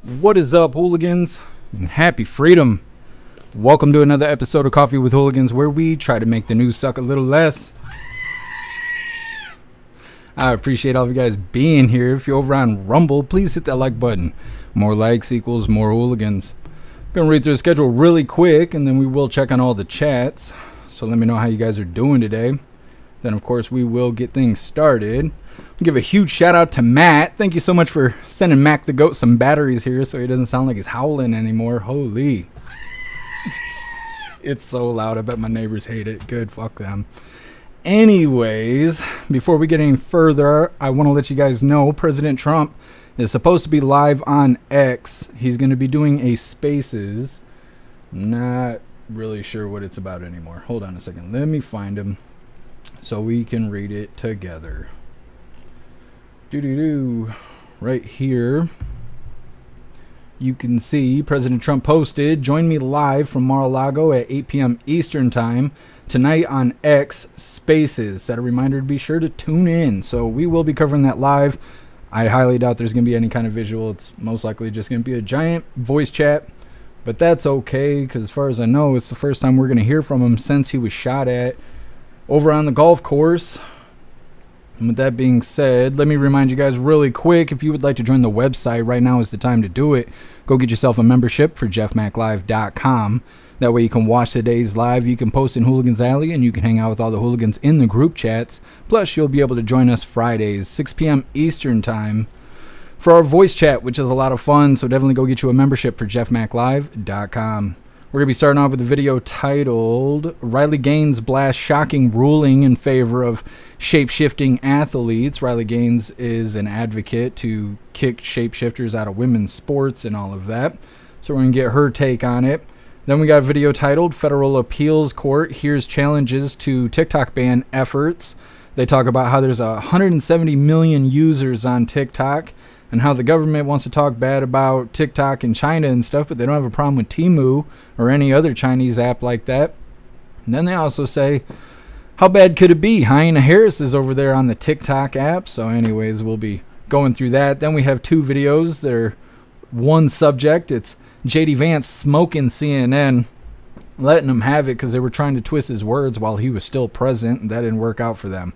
What is up, hooligans? And happy freedom. Welcome to another episode of Coffee with Hooligans, where we try to make the news suck a little less. I appreciate all of you guys being here. If you're over on Rumble, please hit that like button. More likes equals more hooligans. I'm going to read through the schedule really quick, and then we will check on all the chats. So let me know how you guys are doing today. Then, of course, we will get things started. I'll give a huge shout out to Matt. Thank you so much for sending Mac the Goat some batteries here so he doesn't sound like he's howling anymore. Holy. It's so loud. I bet my neighbors hate it. Good. Fuck them. Anyways, before we get any further, I want to let you guys know President Trump is supposed to be live on X. He's going to be doing a Spaces. Not really sure what it's about anymore. Hold on a second. Let me find him so we can read it together. Right here, you can see President Trump posted, "Join me live from Mar-a-Lago at 8 p.m. Eastern Time tonight on X Spaces." Set a reminder to be sure to tune in. So we will be covering that live. I highly doubt there's going to be any kind of visual. It's most likely just going to be a giant voice chat. But that's okay, because as far as I know, it's the first time we're going to hear from him since he was shot at over on the golf course. And with that being said, let me remind you guys really quick, if you would like to join the website, right now is the time to do it. Go get yourself a membership for jeffmaclive.com. That way you can watch today's live, you can post in Hooligans Alley, and you can hang out with all the hooligans in the group chats. Plus, you'll be able to join us Fridays, 6 p.m. Eastern Time, for our voice chat, which is a lot of fun. So definitely go get you a membership for jeffmaclive.com. We're going to be starting off with a video titled, "Riley Gaines Blasts Shocking Ruling in Favor of Shape-Shifting Athletes." Riley Gaines is an advocate to kick shapeshifters out of women's sports and all of that. So we're going to get her take on it. Then we got a video titled, "Federal Appeals Court Hears Challenges to TikTok Ban Efforts." They talk about how there's 170 million users on TikTok, and how the government wants to talk bad about TikTok in China and stuff, but they don't have a problem with Temu or any other Chinese app like that. And then they also say, how bad could it be? Hyena Harris is over there on the TikTok app. So anyways, we'll be going through that. Then we have two videos. They're one subject. It's JD Vance smoking CNN, letting him have it because they were trying to twist his words while he was still present, and that didn't work out for them.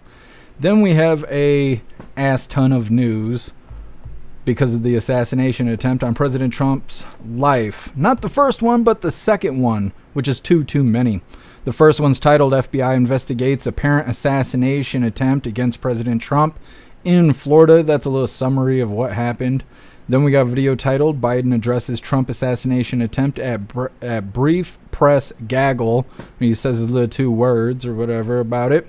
Then we have a ass ton of news because of the assassination attempt on President Trump's life. Not the first one, but the second one, which is too many. The first one's titled, "FBI Investigates Apparent Assassination Attempt Against President Trump in Florida." That's a little summary of what happened. Then we got a video titled, "Biden Addresses Trump Assassination Attempt at Brief Press Gaggle." He says his little two words or whatever about it.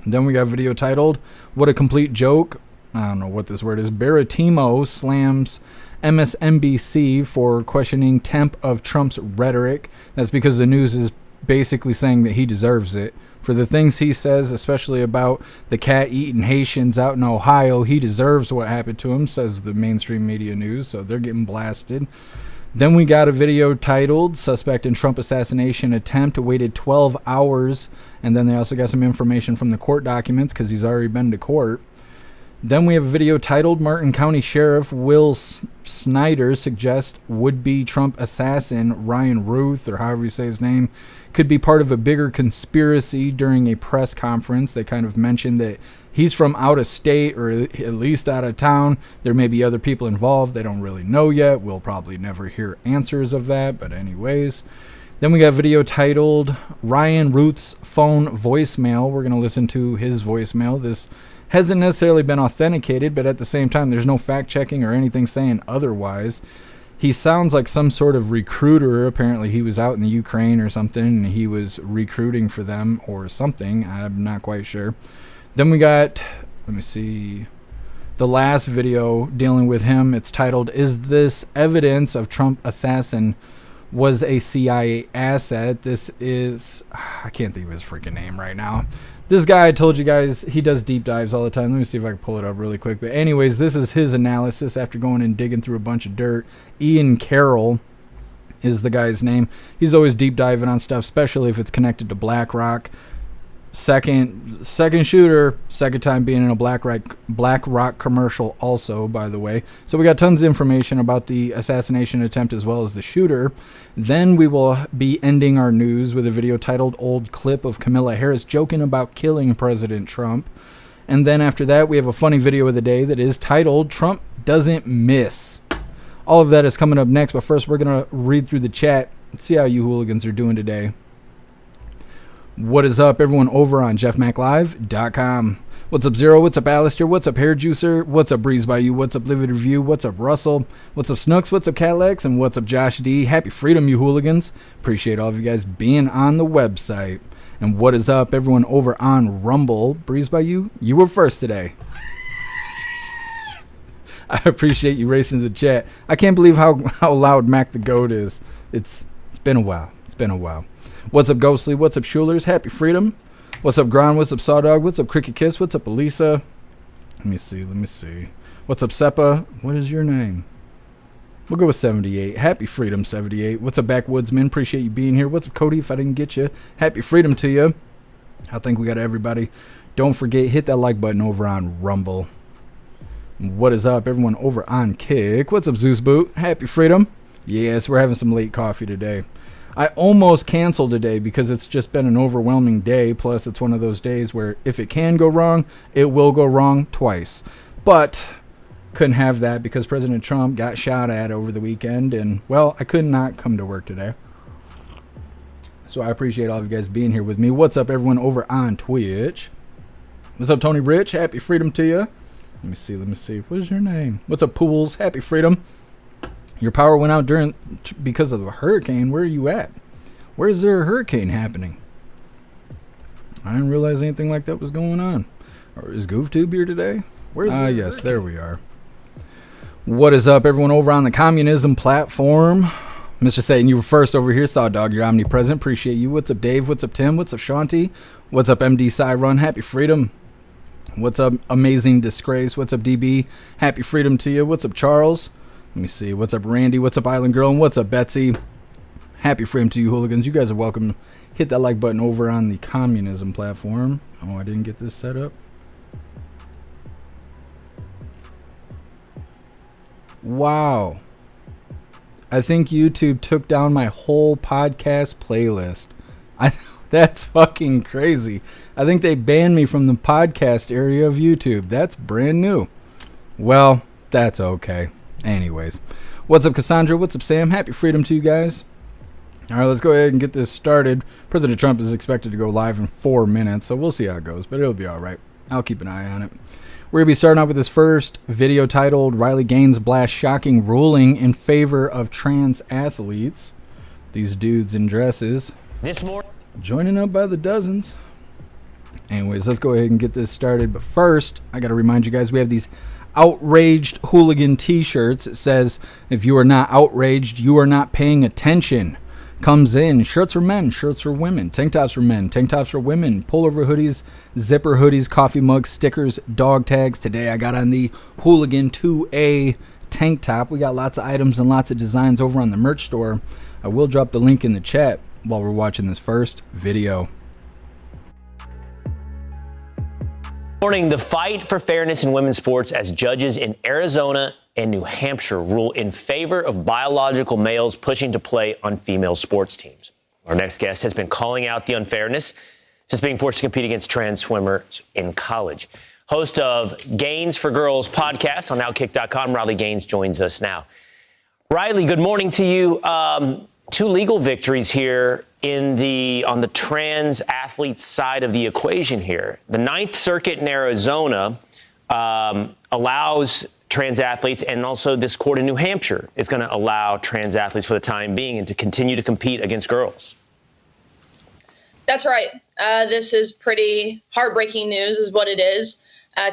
Then we got a video titled, "What a Complete Joke." I don't know what this word is. Baratimo slams MSNBC for questioning temp of Trump's rhetoric. That's because the news is basically saying that he deserves it. For the things he says, especially about the cat-eating Haitians out in Ohio, he deserves what happened to him, says the mainstream media news, so they're getting blasted. Then we got a video titled, "Suspect in Trump Assassination Attempt Waited 12 Hours. And then they also got some information from the court documents because he's already been to court. Then we have a video titled, "Martin County Sheriff Will Snyder Suggests Would-Be Trump Assassin Ryan Ruth," or however you say his name, "could be part of a bigger conspiracy during a press conference." They kind of mentioned that he's from out of state or at least out of town. There may be other people involved. They don't really know yet. We'll probably never hear answers of that, but anyways. Then we got a video titled, "Ryan Ruth's Phone Voicemail." We're going to listen to his voicemail. This hasn't necessarily been authenticated, but at the same time, there's no fact checking or anything saying otherwise. He sounds like some sort of recruiter. Apparently, he was out in the Ukraine or something, and he was recruiting for them or something. I'm not quite sure. Then we got, let me see, the last video dealing with him. It's titled, "Is This Evidence of Trump Assassin Was a CIA Asset?" This is, I can't think of his freaking name right now. This guy, I told you guys, he does deep dives all the time. Let me see if I can pull it up really quick. But anyways, this is his analysis after going and digging through a bunch of dirt. Ian Carroll is the guy's name. He's always deep diving on stuff, especially if it's connected to BlackRock. Second shooter, second time being in a Black Rock commercial also, by the way. So we got tons of information about the assassination attempt as well as the shooter. Then we will be ending our news with a video titled Old Clip of Kamala Harris joking about killing President Trump. And then after that, we have a funny video of the day that is titled Trump Doesn't Miss. All of that is coming up next, but first we're going to read through the chat and see how you hooligans are doing today. What is up, everyone over on jeffmaclive.com? What's up, Zero? What's up, Alistair? What's up, Hair Juicer? What's up, Breeze by You? What's up, Livid Review? What's up, Russell? What's up, Snooks? What's up, Cadillacs? And what's up, Josh D? Happy freedom, you hooligans. Appreciate all of you guys being on the website. And what is up, everyone over on Rumble? Breeze by You? You were first today. I appreciate you racing the chat. I can't believe how loud Mac the Goat is. It's been a while. It's been a while. What's up, Ghostly? What's up, Schulers? Happy freedom. What's up, Gron? What's up, Sawdog? What's up, Cricket Kiss? What's up, Elisa? Let me see. What's up, Seppa? What is your name? We'll go with 78. Happy freedom, 78. What's up, Backwoodsman? Appreciate you being here. What's up, Cody? If I didn't get you, happy freedom to you. I think we got everybody. Don't forget, hit that like button over on Rumble. What is up, everyone over on Kick? What's up, Zeus Boot? Happy freedom. Yes, we're having some late coffee today. I almost canceled today because it's just been an overwhelming day. Plus, it's one of those days where if it can go wrong, it will go wrong twice. But couldn't have that because President Trump got shot at over the weekend. And, well, I could not come to work today. So I appreciate all of you guys being here with me. What's up, everyone over on Twitch? What's up, Tony Rich? Happy freedom to you. Let me see. What is your name? What's up, Pools? Happy freedom. Your power went out because of a hurricane. Where are you at? Where is there a hurricane happening? I didn't realize anything like that was going on. Or is GoofTube here today? Where's yes, there we are. What is up, everyone over on the communism platform? Mr. Satan, you were first over here. Saw Dog, you're omnipresent. Appreciate you. What's up, Dave? What's up, Tim? What's up, Shanti? What's up, MD Run? Happy freedom. What's up, Amazing Disgrace? What's up, DB? Happy freedom to you. What's up, Charles? Let me see. What's up, Randy? What's up, Island Girl? And what's up, Betsy? Happy freedom to you, hooligans. You guys are welcome. Hit that like button over on the communism platform. Oh, I didn't get this set up. Wow. I think YouTube took down my whole podcast playlist. That's fucking crazy. I think they banned me from the podcast area of YouTube. That's brand new. Well, that's okay. Anyways, what's up, Cassandra? What's up, Sam? Happy freedom to you guys. All right, let's go ahead and get this started. President Trump is expected to go live in 4 minutes, so we'll see how it goes, but it'll be all right. I'll keep an eye on it. We're going to be starting off with this first video titled Riley Gaines blasts shocking ruling in favor of trans athletes. These dudes in dresses. This morning, joining up by the dozens. Anyways, let's go ahead and get this started. But first, I got to remind you guys, we have these outraged hooligan t-shirts. It says, if you are not outraged, you are not paying attention. Comes in shirts for men, shirts for women, tank tops for men, tank tops for women, pullover hoodies, zipper hoodies, coffee mugs, stickers, dog tags. Today I got on the Hooligan 2A tank top. We got lots of items and lots of designs over on the merch store. I will drop the link in the chat while we're watching this first video. Morning, the fight for fairness in women's sports as judges in Arizona and New Hampshire rule in favor of biological males pushing to play on female sports teams. Our next guest has been calling out the unfairness since being forced to compete against trans swimmers in college. Host of Gaines for Girls podcast on Outkick.com, Riley Gaines joins us now. Riley, good morning to you. Two legal victories here on the trans athletes side of the equation here. The Ninth Circuit in Arizona allows trans athletes, and also this court in New Hampshire is going to allow trans athletes for the time being and to continue to compete against girls. That's right. This is pretty heartbreaking news is what it is.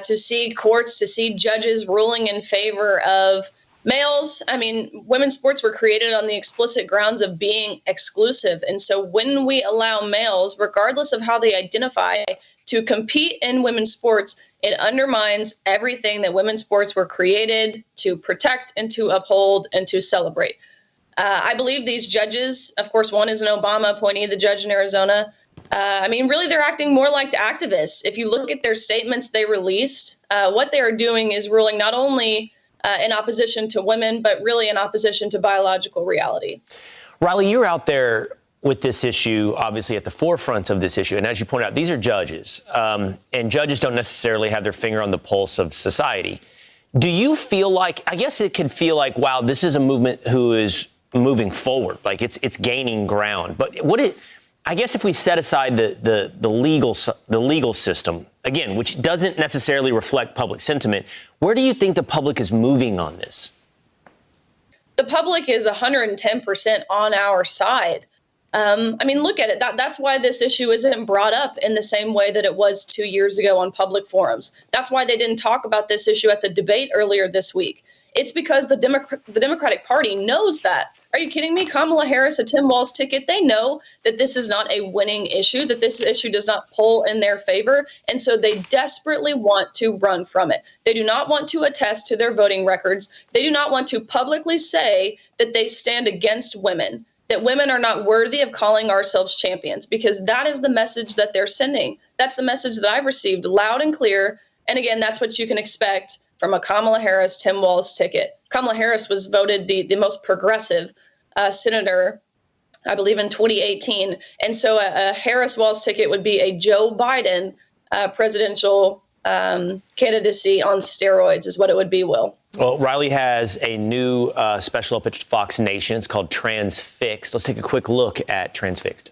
To see courts, to see judges ruling in favor of males. I mean, women's sports were created on the explicit grounds of being exclusive. And so when we allow males, regardless of how they identify, to compete in women's sports, it undermines everything that women's sports were created to protect and to uphold and to celebrate. I believe these judges, of course, one is an Obama appointee, the judge in Arizona, Really, they're acting more like activists. If you look at their statements they released, what they are doing is ruling not only in opposition to women, but really in opposition to biological reality. Riley, you're out there with this issue, obviously at the forefront of this issue. And as you pointed out, these are judges, and judges don't necessarily have their finger on the pulse of society. Do you feel like, I guess it can feel like, wow, this is a movement who is moving forward, like it's gaining ground. But I guess if we set aside the legal system, again, which doesn't necessarily reflect public sentiment, where do you think the public is moving on this? The public is 110% on our side. Look at it. That's why this issue isn't brought up in the same way that it was 2 years ago on public forums. That's why they didn't talk about this issue at the debate earlier this week. It's because the Democratic Party knows that. Are you kidding me? Kamala Harris, a Tim Walz ticket, they know that this is not a winning issue, that this issue does not poll in their favor, and so they desperately want to run from it. They do not want to attest to their voting records. They do not want to publicly say that they stand against women, that women are not worthy of calling ourselves champions, because that is the message that they're sending. That's the message that I've received loud and clear. And again, that's what you can expect from a Kamala Harris, Tim Walz ticket. Kamala Harris was voted the most progressive senator, I believe, in 2018. And so a Harris-Walz ticket would be a Joe Biden presidential candidacy on steroids is what it would be, Will. Well, Riley has a new special up at Fox Nation. It's called Transfixed. Let's take a quick look at Transfixed.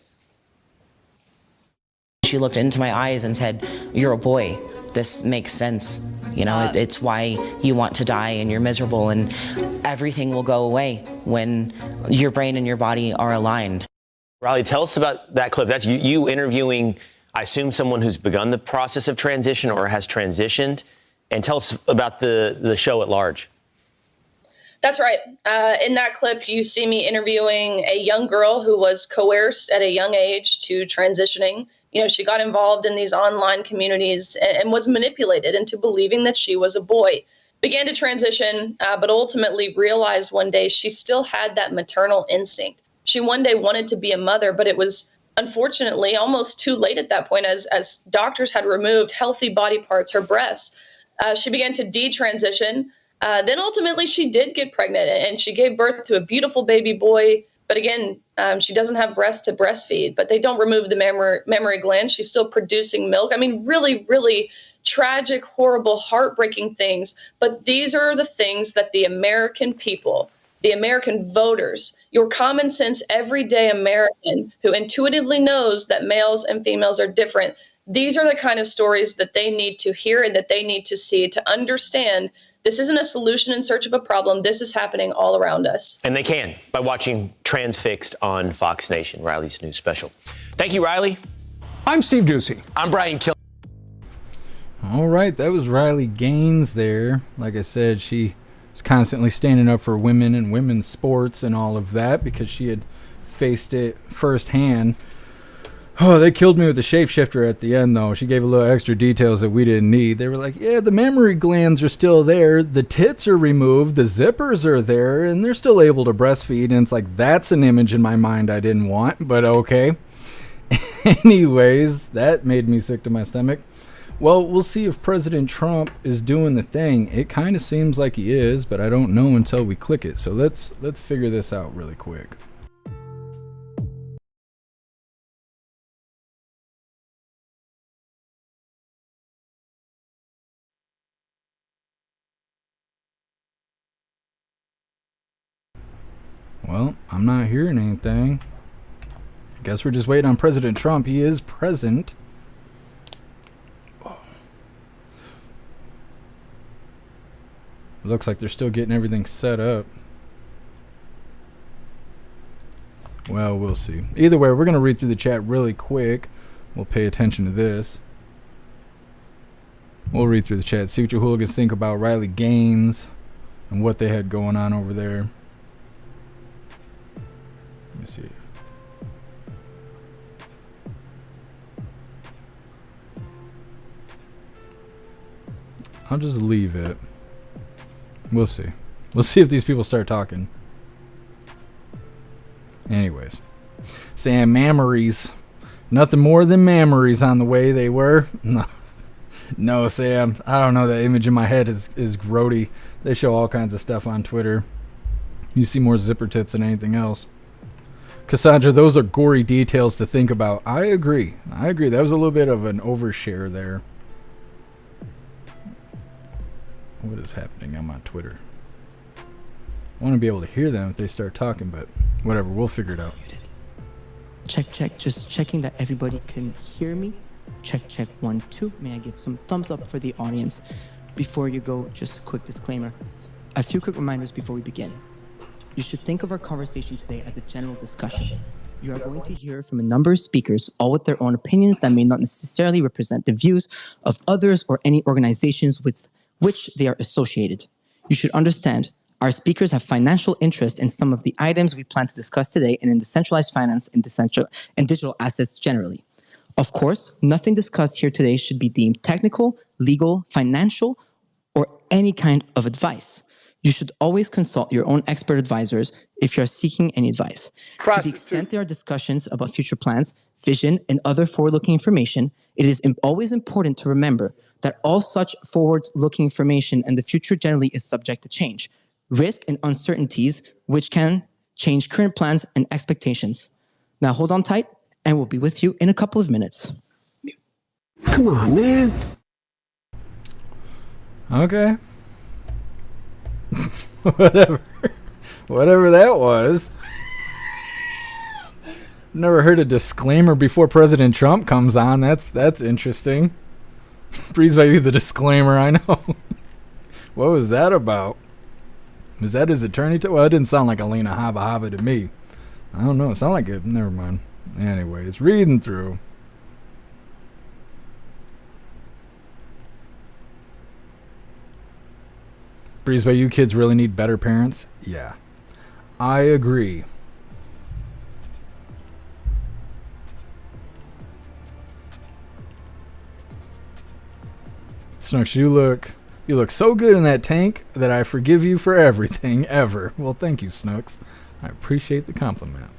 She looked into my eyes and said, "You're a boy. This makes sense. You know, it's why you want to die and you're miserable, and everything will go away when your brain and your body are aligned." Riley, tell us about that clip. That's you interviewing, I assume, someone who's begun the process of transition or has transitioned. And tell us about the show at large. That's right. In that clip, you see me interviewing a young girl who was coerced at a young age to transitioning. You know, she got involved in these online communities and was manipulated into believing that she was a boy. Began to transition, but ultimately realized one day she still had that maternal instinct. She one day wanted to be a mother, but it was unfortunately almost too late at that point, as doctors had removed healthy body parts, her breasts. She began to detransition. Then ultimately she did get pregnant and she gave birth to a beautiful baby boy. But again, she doesn't have breasts to breastfeed, but they don't remove the mammary gland. She's still producing milk. I mean, really, really tragic, horrible, heartbreaking things. But these are the things that the American people, the American voters, your common sense, everyday American who intuitively knows that males and females are different, these are the kind of stories that they need to hear and that they need to see to understand this isn't a solution in search of a problem. This is happening all around us. And they can by watching Transfixed on Fox Nation, Riley's new special. Thank you, Riley. I'm Steve Ducey. I'm Brian Kill. All right, that was Riley Gaines there. Like I said, she was constantly standing up for women and women's sports and all of that because she had faced it firsthand. Oh, they killed me with the shapeshifter at the end, though. She gave a little extra details that we didn't need. They were like, yeah, the mammary glands are still there. The tits are removed. The zippers are there. And they're still able to breastfeed. And it's like, that's an image in my mind I didn't want. But okay. Anyways, that made me sick to my stomach. Well, we'll see if President Trump is doing the thing. It kind of seems like he is, but I don't know until we click it. So let's figure this out really quick. Well, I'm not hearing anything. Guess we're just waiting on President Trump. He is present. Looks like they're still getting everything set up. Well, we'll see. Either way, we're going to read through the chat really quick. We'll pay attention to this. We'll read through the chat, see what your hooligans think about Riley Gaines and what they had going on over there. Let me see. I'll just leave it. We'll see. We'll see if these people start talking. Anyways. Sam Mammaries. Nothing more than memories on the way they were. No, Sam. I don't know. The image in my head is grody. They show all kinds of stuff on Twitter. You see more zipper tits than anything else. Cassandra, those are gory details to think about. I agree. That was a little bit of an overshare there. What is happening on my Twitter? I want to be able to hear them if they start talking, but whatever. We'll figure it out. Check. Just checking that everybody can hear me. Check. 1, 2. May I get some thumbs up for the audience? Before you go, just a quick disclaimer. A few quick reminders before we begin. You should think of our conversation today as a general discussion. You are going to hear from a number of speakers, all with their own opinions that may not necessarily represent the views of others or any organizations with which they are associated. You should understand our speakers have financial interest in some of the items we plan to discuss today and in decentralized finance and digital assets generally. Of course, nothing discussed here today should be deemed technical, legal, financial, or any kind of advice. You should always consult your own expert advisors if you are seeking any advice. To the extent there are discussions about future plans, vision, and other forward-looking information, it is always important to remember that all such forward-looking information and the future generally is subject to change, risk, and uncertainties, which can change current plans and expectations. Now hold on tight, and we'll be with you in a couple of minutes. Come on, man. Okay. Whatever that was. Never heard a disclaimer before President Trump comes on. That's interesting. Breeze by you the disclaimer, I know. What was that about? Was that his attorney? Well, it didn't sound like Alina Haba Haba to me. I don't know. It sounded like it. Never mind. Anyways, reading through. Breeze by you kids really need better parents? Yeah. I agree. Snooks, you look so good in that tank that I forgive you for everything ever. Well, thank you, Snooks. I appreciate the compliment.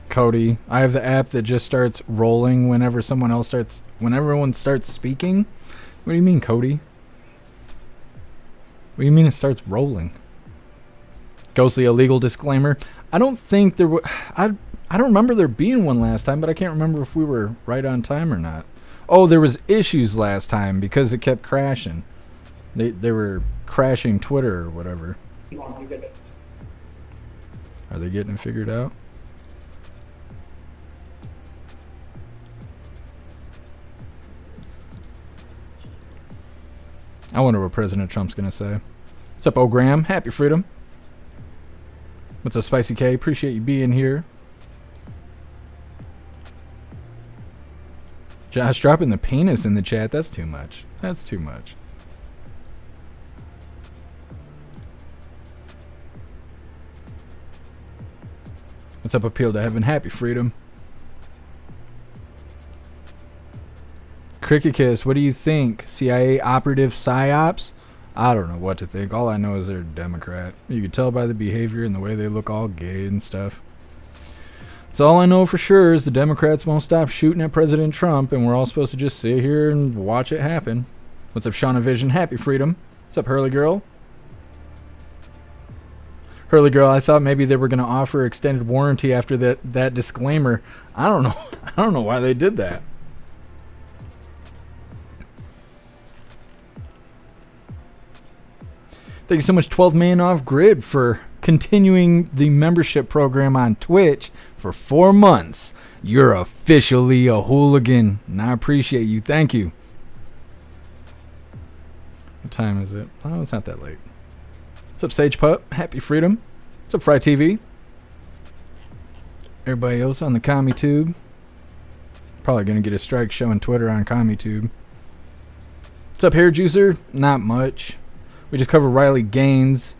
Cody, I have the app that just starts rolling whenever everyone starts speaking. What do you mean, Cody? What do you mean it starts rolling? Ghostly illegal disclaimer. I don't think there was. I don't remember there being one last time, but I can't remember if we were right on time or not. Oh, there was issues last time because it kept crashing. They were crashing Twitter or whatever. Are they getting it figured out? I wonder what President Trump's going to say. What's up, O'Graham? Happy freedom. What's up, Spicy K? Appreciate you being here. Josh dropping the penis in the chat. That's too much. That's too much. What's up, Appeal to Heaven? Happy freedom. Cricket Kiss, what do you think? CIA operative psyops? I don't know what to think. All I know is they're a Democrat. You can tell by the behavior and the way they look all gay and stuff. That's all I know for sure is the Democrats won't stop shooting at President Trump, and we're all supposed to just sit here and watch it happen. What's up, Shauna Vision? Happy freedom. What's up, Hurley Girl? Hurley Girl, I thought maybe they were going to offer extended warranty after that disclaimer. I don't know. I don't know why they did that. Thank you so much, 12 Man Off Grid, for continuing the membership program on Twitch for 4 months. You're officially a hooligan, and I appreciate you. Thank you. What time is it? Oh, it's not that late. What's up, Sage Pup? Happy freedom. What's up, Fry TV? Everybody else on the CommieTube. Probably going to get a strike showing Twitter on CommieTube. What's up, Hair Juicer? Not much. We just covered Riley Gaines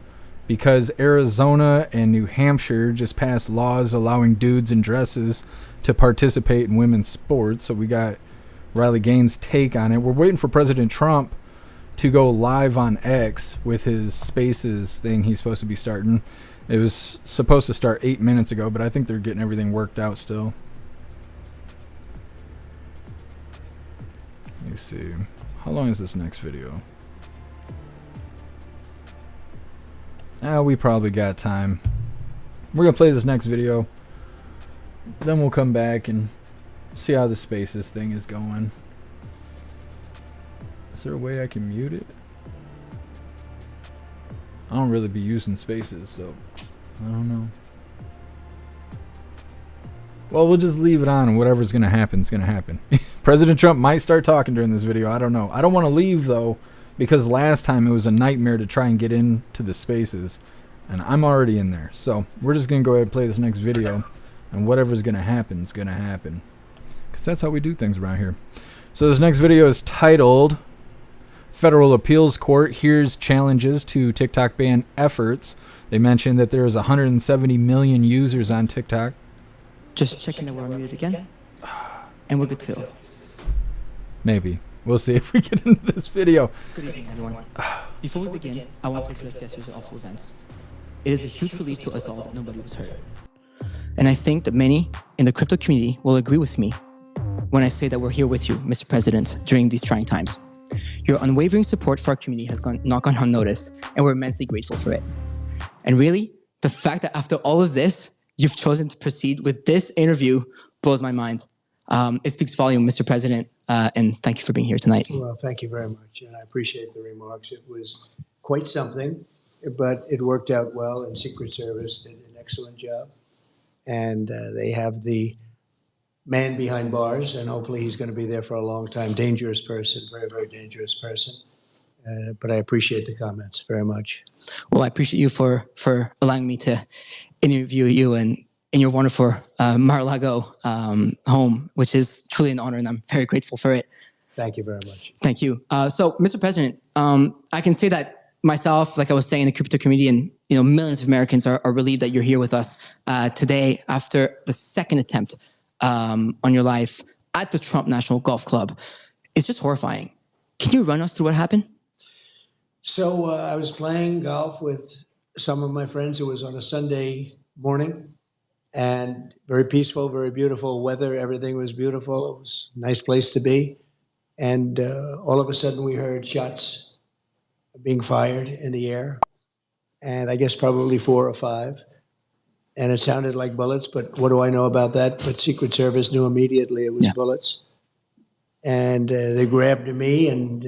because Arizona and New Hampshire just passed laws allowing dudes in dresses to participate in women's sports. So we got Riley Gaines' take on it. We're waiting for President Trump to go live on X with his Spaces thing he's supposed to be starting. It was supposed to start 8 minutes ago, but I think they're getting everything worked out still. Let me see. How long is this next video? We probably got time. We're going to play this next video. Then we'll come back and see how the Spaces thing is going. Is there a way I can mute it? I don't really be using Spaces, so I don't know. Well, we'll just leave it on, and whatever's going to happen is going to happen. President Trump might start talking during this video. I don't know. I don't want to leave, though, because last time it was a nightmare to try and get into the Spaces, and I'm already in there. So we're just going to go ahead and play this next video, and whatever's going to happen is going to happen, because that's how we do things around here. So this next video is titled Federal Appeals Court Hears Challenges to TikTok Ban Efforts. They mentioned that there is 170 million users on TikTok. Just checking that we're muted again. And we're good to go. Maybe. We'll see if we get into this video. Good evening, everyone. Before we begin, I want to address yesterday's awful events. It is a huge relief to us all that nobody was hurt. And I think that many in the crypto community will agree with me when I say that we're here with you, Mr. President, during these trying times. Your unwavering support for our community has not gone unnoticed, and we're immensely grateful for it. And really, the fact that after all of this, you've chosen to proceed with this interview blows my mind. It speaks volume, Mr. President, and thank you for being here tonight. Well, thank you very much, and I appreciate the remarks. It was quite something, but it worked out well, and Secret Service did an excellent job. And they have the man behind bars, and hopefully he's going to be there for a long time. Dangerous person, very, very dangerous person. But I appreciate the comments very much. Well, I appreciate you for allowing me to interview you in your wonderful Mar-a-Lago home, which is truly an honor, and I'm very grateful for it. Thank you very much. Thank you. So, Mr. President, I can say that myself, like I was saying, the crypto community and millions of Americans are relieved that you're here with us today after the second attempt on your life at the Trump National Golf Club. It's just horrifying. Can you run us through what happened? So I was playing golf with some of my friends. It was on a Sunday morning, and very peaceful, very beautiful weather. Everything was beautiful. It was a nice place to be. And all of a sudden we heard shots being fired in the air, and I guess probably 4 or 5. And it sounded like bullets, but what do I know about that? But Secret Service knew immediately it was bullets. And they grabbed me, and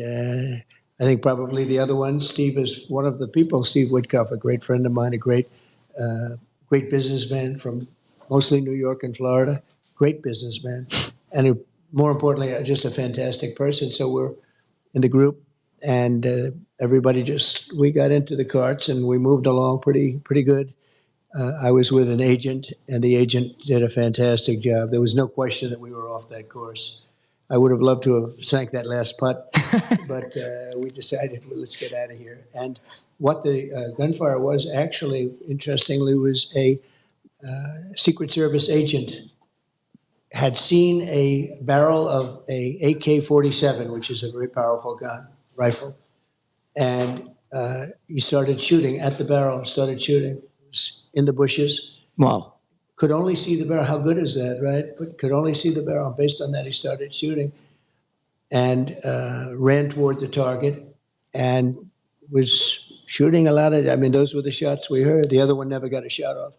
I think probably the other one, Steve is one of the people, Steve Witkoff, a great friend of mine, a great businessman from mostly New York and Florida, great businessman, and more importantly, just a fantastic person. So we're in the group, and everybody we got into the carts, and we moved along pretty good. I was with an agent, and the agent did a fantastic job. There was no question that we were off that course. I would have loved to have sank that last putt, but we decided, well, let's get out of here. And what the gunfire was actually, interestingly, was a Secret Service agent had seen a barrel of a AK-47, which is a very powerful rifle, and he started shooting at the barrel, started shooting. It was in the bushes. Wow. Could only see the barrel. How good is that, right? But could only see the barrel. Based on that, he started shooting and ran toward the target and was shooting a lot of, those were the shots we heard. The other one never got a shot off.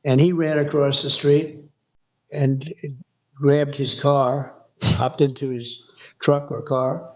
And he ran across the street and grabbed his car, hopped into his truck or car.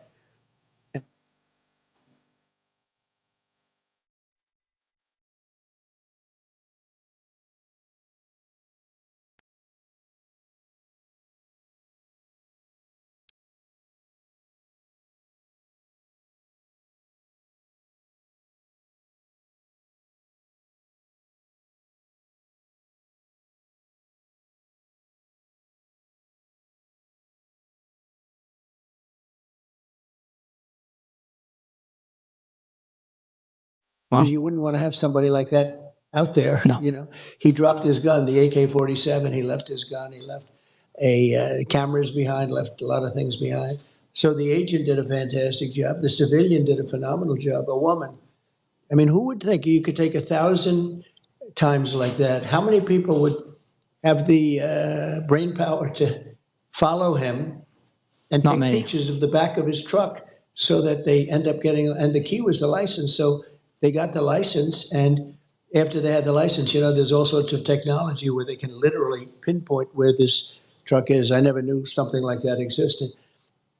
Wow. You wouldn't want to have somebody like that out there. No. He dropped his gun, the AK-47. He left his gun. He left cameras behind, left a lot of things behind. So the agent did a fantastic job. The civilian did a phenomenal job. A woman. I mean, who would think you could take 1,000 times like that? How many people would have the brain power to follow him and Not take many. pictures of the back of his truck so that they end up getting, and the key was the license. So they got the license, and after they had the license, there's all sorts of technology where they can literally pinpoint where this truck is. I never knew something like that existed.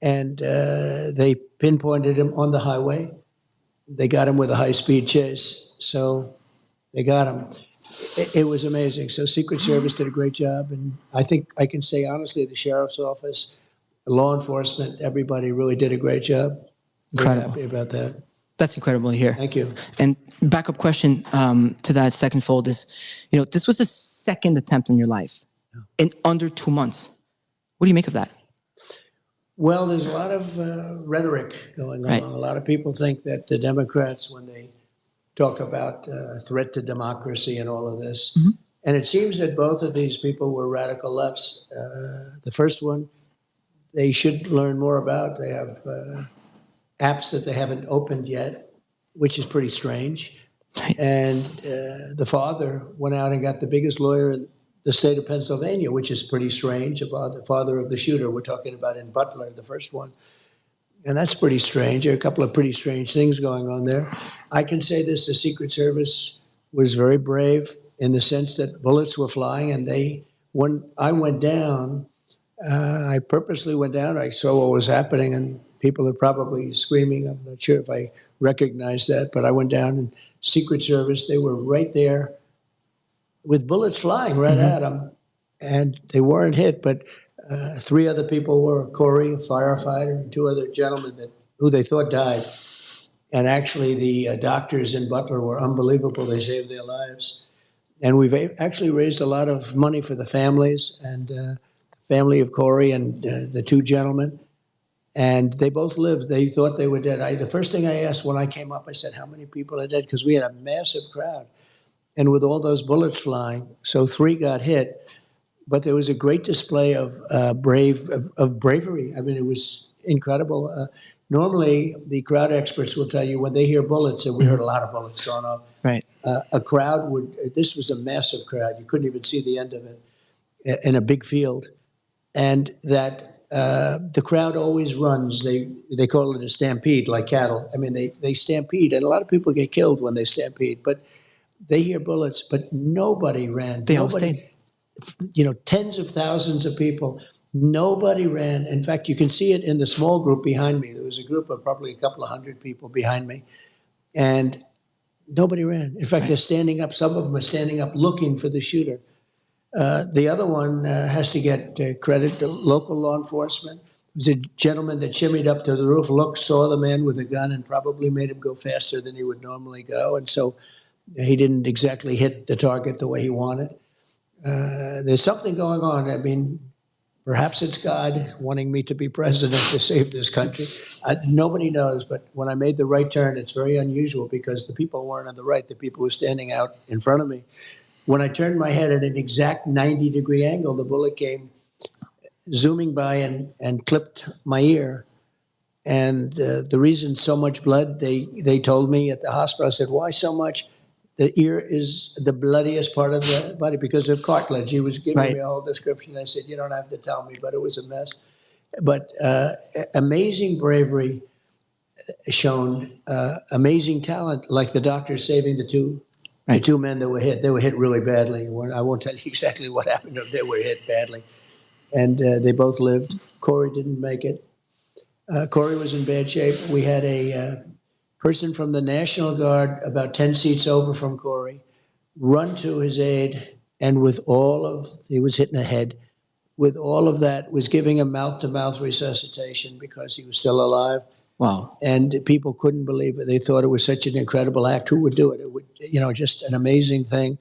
And they pinpointed him on the highway. They got him with a high-speed chase. So they got him. It was amazing. So Secret Service did a great job. And I think I can say honestly, the sheriff's office, law enforcement, everybody really did a great job. Very Incredible. happy about that. That's incredible to hear. Thank you. And backup question to that second fold is, this was the second attempt in your life in under 2 months. What do you make of that? Well, there's a lot of rhetoric going on. Right. A lot of people think that the Democrats, when they talk about threat to democracy and all of this, and it seems that both of these people were radical lefts. The first one, they should learn more about. They have apps that they haven't opened yet, which is pretty strange. Right. And the father went out and got the biggest lawyer in the state of Pennsylvania, which is pretty strange, about the father of the shooter we're talking about in Butler, the first one. And that's pretty strange. There are a couple of pretty strange things going on there. I can say this, the Secret Service was very brave in the sense that bullets were flying, and when I went down, I purposely went down, I saw what was happening, and people are probably screaming. I'm not sure if I recognize that, but I went down, and Secret Service, they were right there with bullets flying right at them, and they weren't hit, but 3 other people were, Corey, a firefighter, and 2 other gentlemen who they thought died. And actually, the doctors in Butler were unbelievable. They saved their lives. And we've actually raised a lot of money for the families, and the family of Corey and the 2 gentlemen. And they both lived. They thought they were dead. The first thing I asked when I came up, I said, how many people are dead? Because we had a massive crowd. And with all those bullets flying, so 3 got hit. But there was a great display of bravery. I mean, it was incredible. Normally, the crowd experts will tell you when they hear bullets, and we heard a lot of bullets going off. Right. A crowd this was a massive crowd. You couldn't even see the end of it in a big field. And that the crowd always runs. They call it a stampede, like cattle. I mean, they stampede, and a lot of people get killed when they stampede. But they hear bullets, but nobody ran. They all stayed. Tens of thousands of people. Nobody ran. In fact, you can see it in the small group behind me. There was a group of probably a couple of 100 people behind me, and nobody ran. In fact, they're standing up. Some of them are standing up looking for the shooter. The other one has to get credit to local law enforcement. It was a gentleman that shimmied up to the roof, saw the man with a gun, and probably made him go faster than he would normally go. And so he didn't exactly hit the target the way he wanted. There's something going on. I mean, perhaps it's God wanting me to be president to save this country. Nobody knows, but when I made the right turn, it's very unusual because the people weren't on the right. The people were standing out in front of me. When I turned my head at an exact 90-degree angle, the bullet came zooming by and clipped my ear. And the reason so much blood, they told me at the hospital, I said, why so much? The ear is the bloodiest part of the body because of cartilage. He was giving me a whole description. I said, you don't have to tell me, but it was a mess. But amazing bravery shown, amazing talent, like the doctor saving the two men that were hit. They were hit really badly. I won't tell you exactly what happened. They were hit badly. And they both lived. Corey didn't make it. Corey was in bad shape. We had a person from the National Guard about 10 seats over from Corey run to his aid, and he was hit in the head, with all of that, was giving him mouth-to-mouth resuscitation because he was still alive. Wow. And people couldn't believe it. They thought it was such an incredible act. Who would do it? It would, just an amazing thing.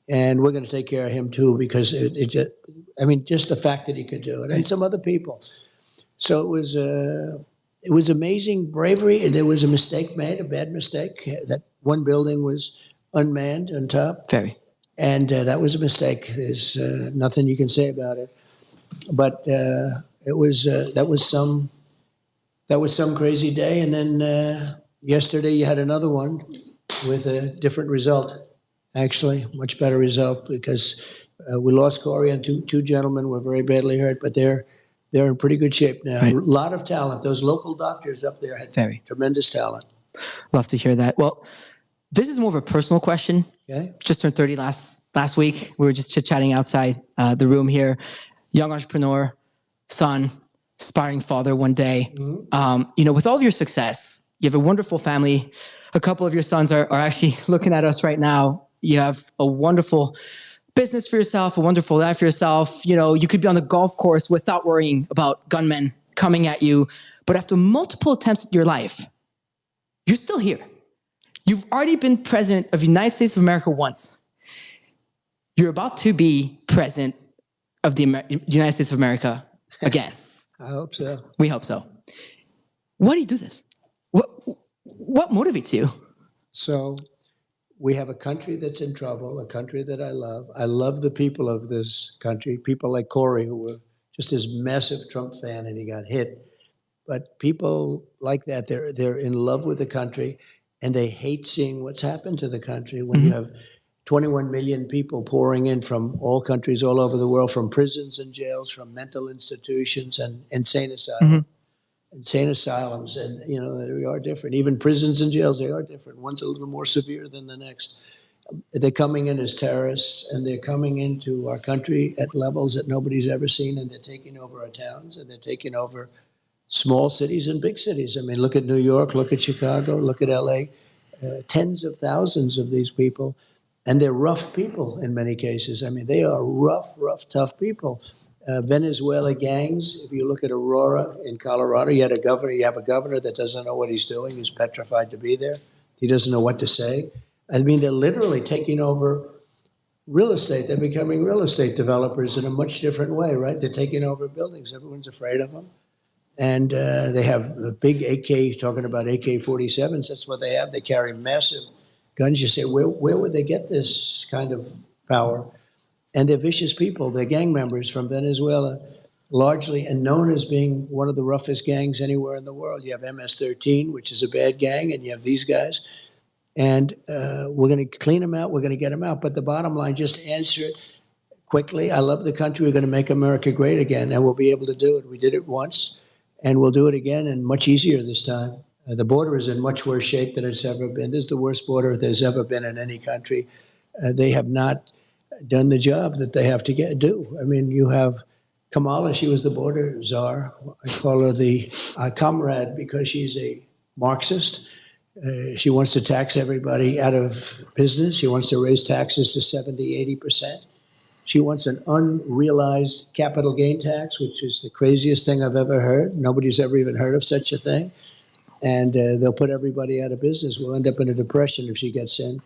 And we're going to take care of him too, because just the fact that he could do it, and some other people. So it was amazing bravery. And there was a mistake made, a bad mistake. That one building was unmanned on top. Very. And that was a mistake. There's nothing you can say about it. But that was some that was some crazy day. And then yesterday you had another one with a different result, actually, much better result, because we lost Corey and two gentlemen were very badly hurt, but they're in pretty good shape now. Right. A lot of talent. Those local doctors up there had tremendous talent. Love to hear that. Well, this is more of a personal question. Okay. Just turned 30 last week. We were just chit-chatting outside the room here. Young entrepreneur, son, aspiring father one day. Mm-hmm. With all of your success, you have a wonderful family. A couple of your sons are actually looking at us right now. You have a wonderful business for yourself, a wonderful life for yourself. You could be on the golf course without worrying about gunmen coming at you. But after multiple attempts at your life, you're still here. You've already been president of the United States of America once. You're about to be president of the United States of America again. I hope so. We hope so. Why do you do this? What motivates you? So we have a country that's in trouble, a country that I love. I love the people of this country, people like Corey, who were just this massive Trump fan and he got hit. But people like that, they're in love with the country and they hate seeing what's happened to the country when you have 21 million people pouring in from all countries all over the world, from prisons and jails, from mental institutions and insane asylums. Insane asylums, and they are different. Even prisons and jails, they are different. One's a little more severe than the next. They're coming in as terrorists, and they're coming into our country at levels that nobody's ever seen, and they're taking over our towns, and they're taking over small cities and big cities. I mean, look at New York, look at Chicago, look at LA. Tens of thousands of these people, and they're rough people in many cases. I mean, they are rough, tough people. Venezuela gangs, if you look at Aurora in Colorado, you have a governor that doesn't know what he's doing. He's petrified to be there. He doesn't know what to say. I mean, they're literally taking over real estate. They're becoming real estate developers in a much different way, right? They're taking over buildings. Everyone's afraid of them. And they have a big AK, talking about AK-47s. That's what they have. They carry massive guns. You say, where would they get this kind of power? And they're vicious people. They're gang members from Venezuela, largely, and known as being one of the roughest gangs anywhere in the world. You have MS-13, which is a bad gang, and you have these guys. And we're going to clean them out. We're going to get them out. But the bottom line, just to answer it quickly, I love the country. We're going to make America great again, and we'll be able to do it. We did it once, and we'll do it again, and much easier this time. The border is in much worse shape than it's ever been. This is the worst border there's ever been in any country. They have not done the job that they have to do. I mean, you have Kamala, she was the border czar. I call her the comrade because she's a Marxist. She wants to tax everybody out of business. She wants to raise taxes to 70, 80%. She wants an unrealized capital gain tax, which is the craziest thing I've ever heard. Nobody's ever even heard of such a thing. And they'll put everybody out of business. We'll end up in a depression if she gets in.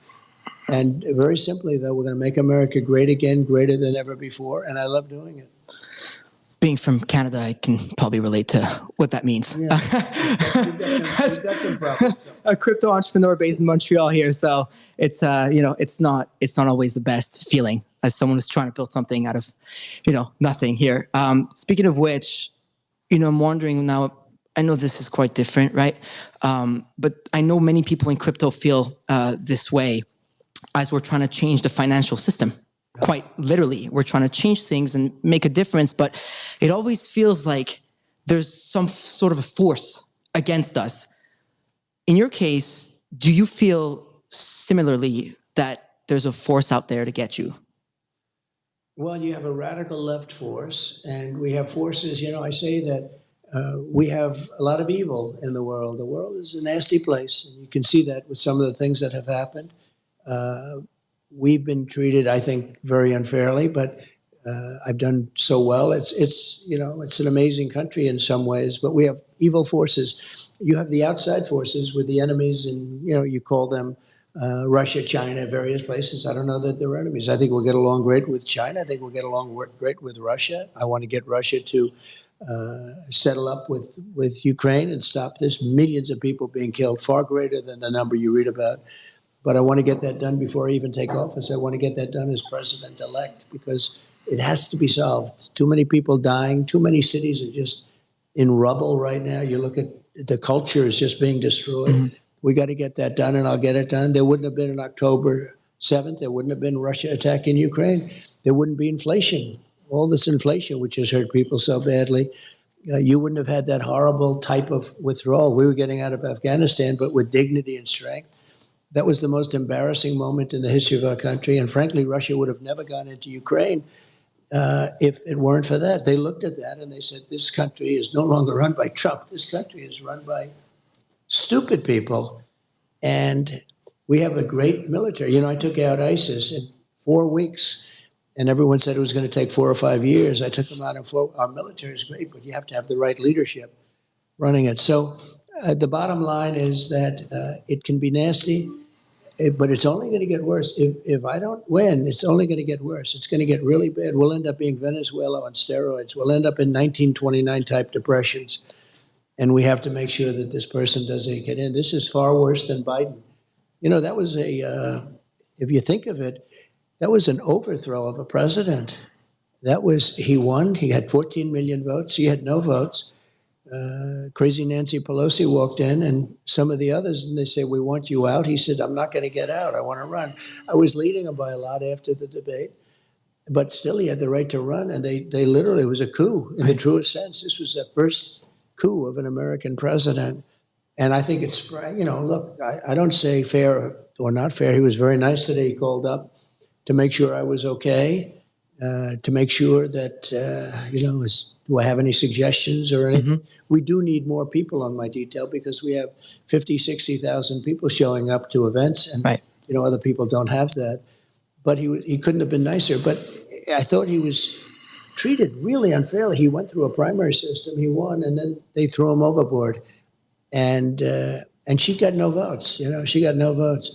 And very simply, though, we're going to make America great again, greater than ever before, and I love doing it. Being from Canada, I can probably relate to what that means. Yeah. You've got some problems. A crypto entrepreneur based in Montreal here, so it's it's not always the best feeling as someone who's trying to build something out of nothing here. Speaking of which, I'm wondering now. I know this is quite different, right? But I know many people in crypto feel this way. As we're trying to change the financial system, quite literally, we're trying to change things and make a difference, but it always feels like there's some sort of a force against us. In your case, do you feel similarly that there's a force out there to get you? Well, you have a radical left force, and we have forces, I say that we have a lot of evil in the world. The world is a nasty place, and you can see that with some of the things that have happened. We've been treated, I think, very unfairly, but I've done so well. It's an amazing country in some ways, but we have evil forces. You have the outside forces with the enemies, and you call them Russia, China, various places. I don't know that they're enemies. I think we'll get along great with China. I think we'll get along great with Russia. I want to get Russia to settle up with Ukraine and stop this. Millions of people being killed, far greater than the number you read about. But I want to get that done before I even take office. I want to get that done as president-elect because it has to be solved. Too many people dying. Too many cities are just in rubble right now. You look at the culture is just being destroyed. We got to get that done, and I'll get it done. There wouldn't have been an October 7th. There wouldn't have been Russia attacking Ukraine. There wouldn't be inflation. All this inflation, which has hurt people so badly. You wouldn't have had that horrible type of withdrawal we were getting out of Afghanistan, but with dignity and strength. That was the most embarrassing moment in the history of our country. And frankly, Russia would have never gone into Ukraine if it weren't for that. They looked at that and they said, this country is no longer run by Trump. This country is run by stupid people. And we have a great military. You know, I took out ISIS in 4 weeks. And everyone said it was going to take 4 or 5 years. I took them out in 4. Our military is great, but you have to have the right leadership running it. So the bottom line is that it can be nasty, but it's only going to get worse. If I don't win, it's only going to get worse. It's going to get really bad. We'll end up being Venezuela on steroids. We'll end up in 1929 type depressions. And we have to make sure that this person doesn't get in. This is far worse than Biden. You know, that was if you think of it, that was an overthrow of a president. He won. He had 14 million votes. He had no votes. Crazy Nancy Pelosi walked in, and some of the others, and they say, we want you out. He said, I'm not going to get out. I want to run. I was leading him by a lot after the debate, but still he had the right to run, and they literally, it was a coup in the truest sense. This was the first coup of an American president. And I think it's, you know, look, I don't say fair or not fair. He was very nice today. He called up to make sure I was okay, to make sure that, you know, do I have any suggestions or anything? We do need more people on my detail because we have 50, 60,000 people showing up to events, and, you know, other people don't have that. But he couldn't have been nicer. But I thought he was treated really unfairly. He went through a primary system, he won, and then they threw him overboard. And she got no votes, you know, she got no votes.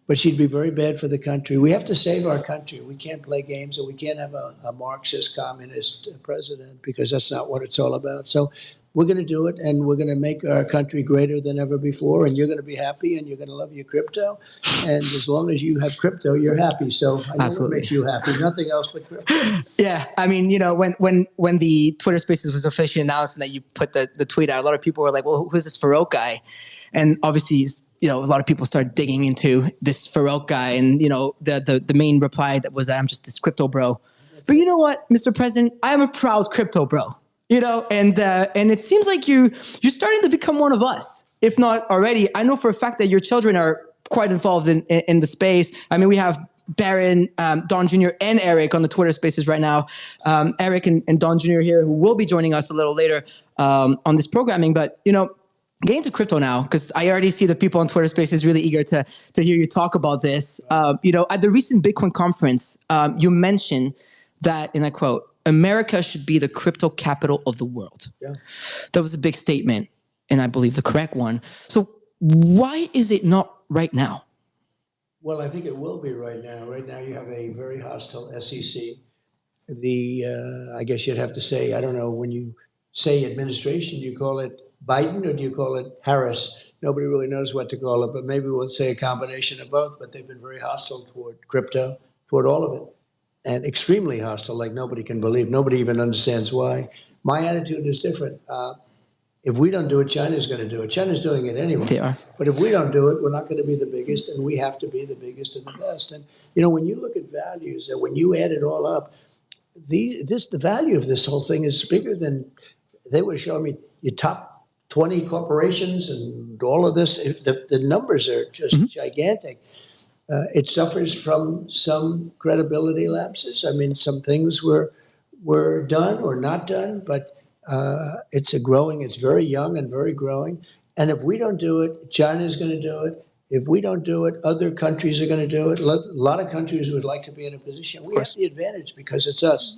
But she'd be very bad for the country. We have to save our country. We can't play games, and we can't have a Marxist, communist president, because that's not what it's all about. So we're going to do it, and we're going to make our country greater than ever before, and you're going to be happy, and you're going to love your crypto. And as long as you have crypto, you're happy. So I know what makes you happy. Nothing else but crypto. Yeah, I mean, you know, when the Twitter Spaces was officially announced and that you put the tweet out, a lot of people were like, well, who's this Farouk guy? And obviously, you know, a lot of people started digging into this Farouk guy, and, you know, the main reply that was that I'm just this crypto bro. But you know what, Mr. President, I am a proud crypto bro. You know, and it seems like you're starting to become one of us, if not already. I know for a fact that your children are quite involved in the space. I mean, we have Baron, Don Jr., and Eric on the Twitter Spaces right now. Eric and Don Jr. here, who will be joining us a little later on this programming. But, you know, get into crypto now, because I already see the people on Twitter Spaces really eager to hear you talk about this. You know, at the recent Bitcoin conference, you mentioned that, and I quote, America should be the crypto capital of the world. Yeah. That was a big statement, and I believe the correct one. So why is it not right now? Well, I think it will be right now. Right now you have a very hostile SEC. I guess you'd have to say, I don't know, when you say administration, do you call it Biden or do you call it Harris? Nobody really knows what to call it, but maybe we'll say a combination of both. But they've been very hostile toward crypto, toward all of it. And extremely hostile, like nobody can believe. Nobody even understands why. My attitude is different. If we don't do it, China's going to do it. China's doing it anyway. They are. But if we don't do it, we're not going to be the biggest, and we have to be the biggest and the best. And, you know, when you look at values, and when you add it all up, the value of this whole thing is bigger than, they were showing me your top 20 corporations and all of this. The numbers are just gigantic. It suffers from some credibility lapses. I mean, some things were done or not done, but it's very young and very growing. And if we don't do it, China's going to do it. If we don't do it, other countries are going to do it. A lot of countries would like to be in a position. We have the advantage because it's us.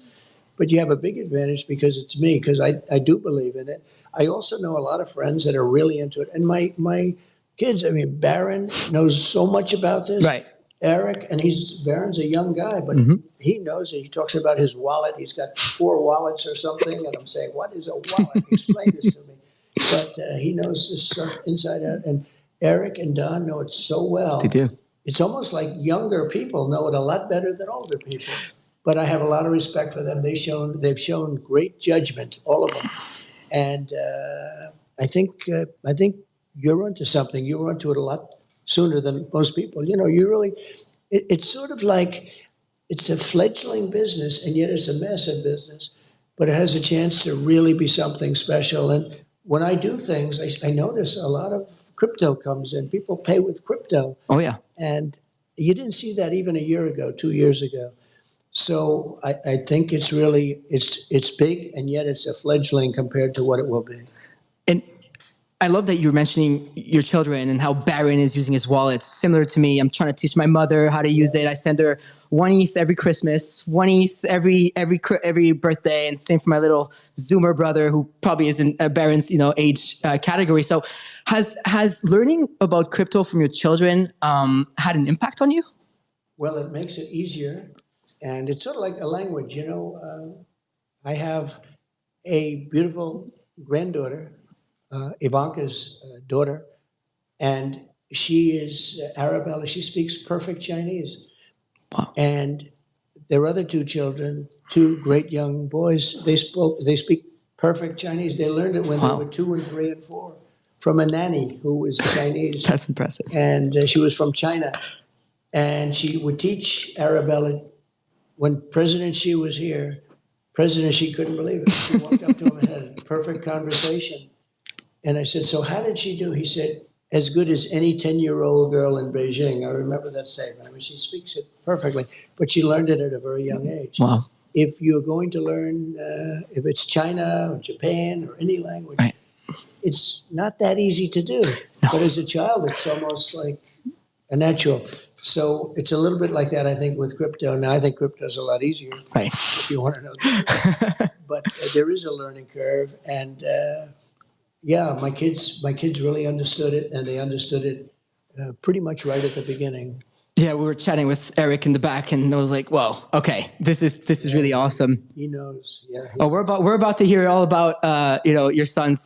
But you have a big advantage because it's me, because I do believe in it. I also know a lot of friends that are really into it. And my kids, I mean, Baron knows so much about this. Right. Eric, and Baron's a young guy, but he knows it. He talks about his wallet. He's got 4 wallets or something. And I'm saying, what is a wallet? Explain this to me. But he knows this stuff inside out. And Eric and Don know it so well. They do. It's almost like younger people know it a lot better than older people. But I have a lot of respect for them. They've shown great judgment, all of them. And I think you're onto something. You're onto it a lot sooner than most people. You know, it's sort of like it's a fledgling business, and yet it's a massive business, but it has a chance to really be something special. And when I do things, I notice a lot of crypto comes in. People pay with crypto. Oh, yeah. And you didn't see that even a year ago, 2 years ago. So I think it's really, it's big, and yet it's a fledgling compared to what it will be. And I love that you're mentioning your children and how Barron is using his wallet. Similar to me, I'm trying to teach my mother how to use it. I send her $1 every Christmas, $1 every birthday, and same for my little Zoomer brother, who probably is in Barron's age category. So, has learning about crypto from your children had an impact on you? Well, it makes it easier, and it's sort of like a language. You know, I have a beautiful granddaughter. Ivanka's daughter, and she is Arabella. She speaks perfect Chinese. Wow. And their other two children, two great young boys, they speak perfect Chinese. They learned it when they were 2 and 3 and 4 from a nanny who was Chinese. That's impressive. And she was from China. And she would teach Arabella. When President Xi was here, President Xi couldn't believe it. She walked up to him and had a perfect conversation. And I said, so how did she do? He said, as good as any 10-year-old girl in Beijing. I remember that statement. I mean, she speaks it perfectly, but she learned it at a very young age. Wow. If you're going to learn, if it's China or Japan or any language, right. It's not that easy to do. No. But as a child, it's almost like a natural. So it's a little bit like that, I think, with crypto. Now, I think crypto is a lot easier, right, if you want to know that. But there is a learning curve, and yeah, my kids really understood it, and they understood it pretty much right at the beginning. Yeah, we were chatting with Eric in the back, and I was like, "Whoa, okay, this is really awesome." He knows. Yeah. We're about to hear all about your son's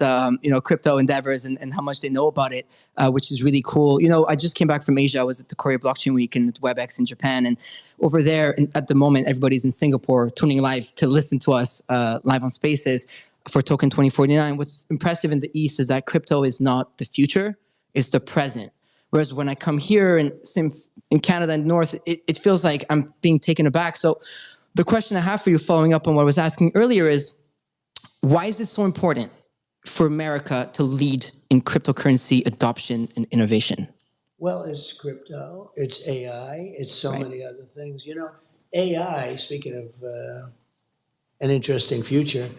crypto endeavors and how much they know about it, which is really cool. You know, I just came back from Asia. I was at the Korea Blockchain Week and at WebEx in Japan, and over there at the moment, everybody's in Singapore tuning live to listen to us live on Spaces for Token 2049. What's impressive in the East is that crypto is not the future, it's the present. Whereas when I come here and in Canada and North, it feels like I'm being taken aback. So the question I have for you, following up on what I was asking earlier, is why is it so important for America to lead in cryptocurrency adoption and innovation? Well, it's crypto, it's AI, it's so many other things. You know, AI, speaking of an interesting future,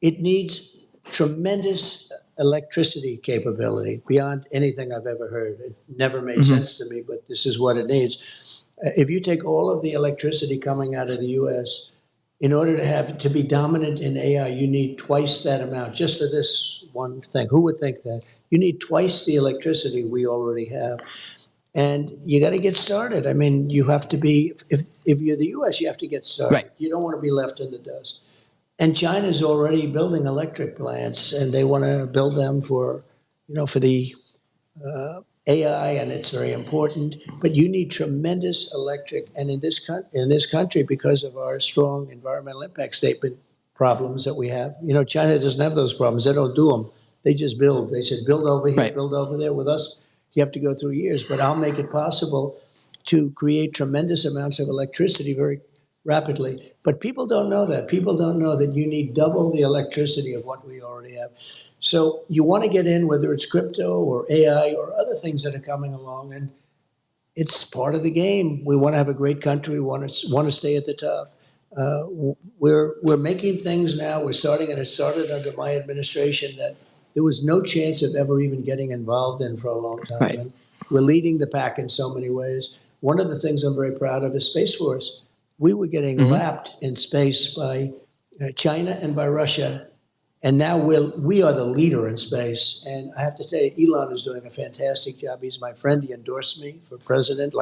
it needs tremendous electricity capability beyond anything I've ever heard. It never made sense to me, but this is what it needs. If you take all of the electricity coming out of the U.S., in order to be dominant in AI, you need twice that amount, just for this one thing. Who would think that? You need twice the electricity we already have. And you got to get started. I mean, you have to be, if you're the U.S., you have to get started. Right. You don't want to be left in the dust. And China's already building electric plants, and they want to build them for the AI, and it's very important. But you need tremendous electric, and in this country, because of our strong environmental impact statement problems that we have, China doesn't have those problems. They don't do them. They just build. They said, build over here, build over there. With us, you have to go through years. But I'll make it possible to create tremendous amounts of electricity very rapidly. But people don't know that. People don't know that you need double the electricity of what we already have. So you want to get in, whether it's crypto or AI or other things that are coming along, and it's part of the game. We want to have a great country. We want to stay at the top. We're making things now. We're starting, and it started under my administration, that there was no chance of ever even getting involved in for a long time. Right. And we're leading the pack in so many ways. One of the things I'm very proud of is Space Force. We were getting lapped in space by China and by Russia, and now we are the leader in space. And I have to tell you, Elon is doing a fantastic job. He's my friend. He endorsed me for president,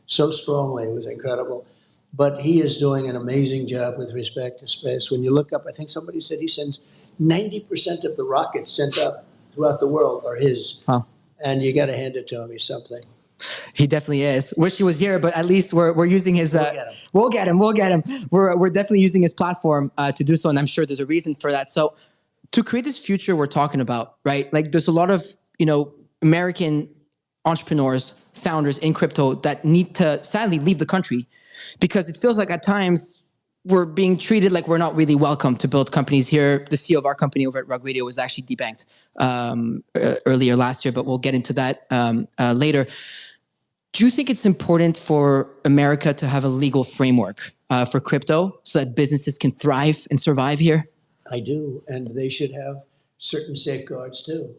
so strongly. It was incredible. But he is doing an amazing job with respect to space. When you look up, I think somebody said he sends 90% of the rockets sent up throughout the world are his. Wow. And you got to hand it to him. He's something. He definitely is. Wish he was here, but at least we're using his. We'll get him. We're definitely using his platform to do so, and I'm sure there's a reason for that. So, to create this future we're talking about, right? Like there's a lot of, American entrepreneurs, founders in crypto that need to sadly leave the country because it feels like at times we're being treated like we're not really welcome to build companies here. The CEO of our company over at Rug Radio was actually debanked earlier last year, but we'll get into that later. Do you think it's important for America to have a legal framework for crypto so that businesses can thrive and survive here? I do, and they should have certain safeguards too.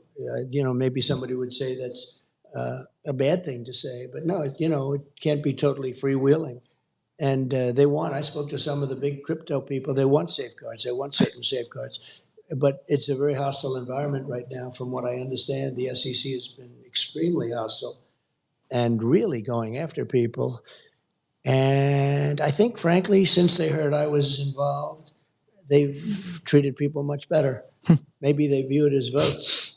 Maybe somebody would say that's a bad thing to say, but no, it can't be totally freewheeling. And I spoke to some of the big crypto people, they want safeguards, they want certain safeguards. But it's a very hostile environment right now. From what I understand, the SEC has been extremely hostile and really going after people. And I think, frankly, since they heard I was involved, they've treated people much better. Maybe they view it as votes.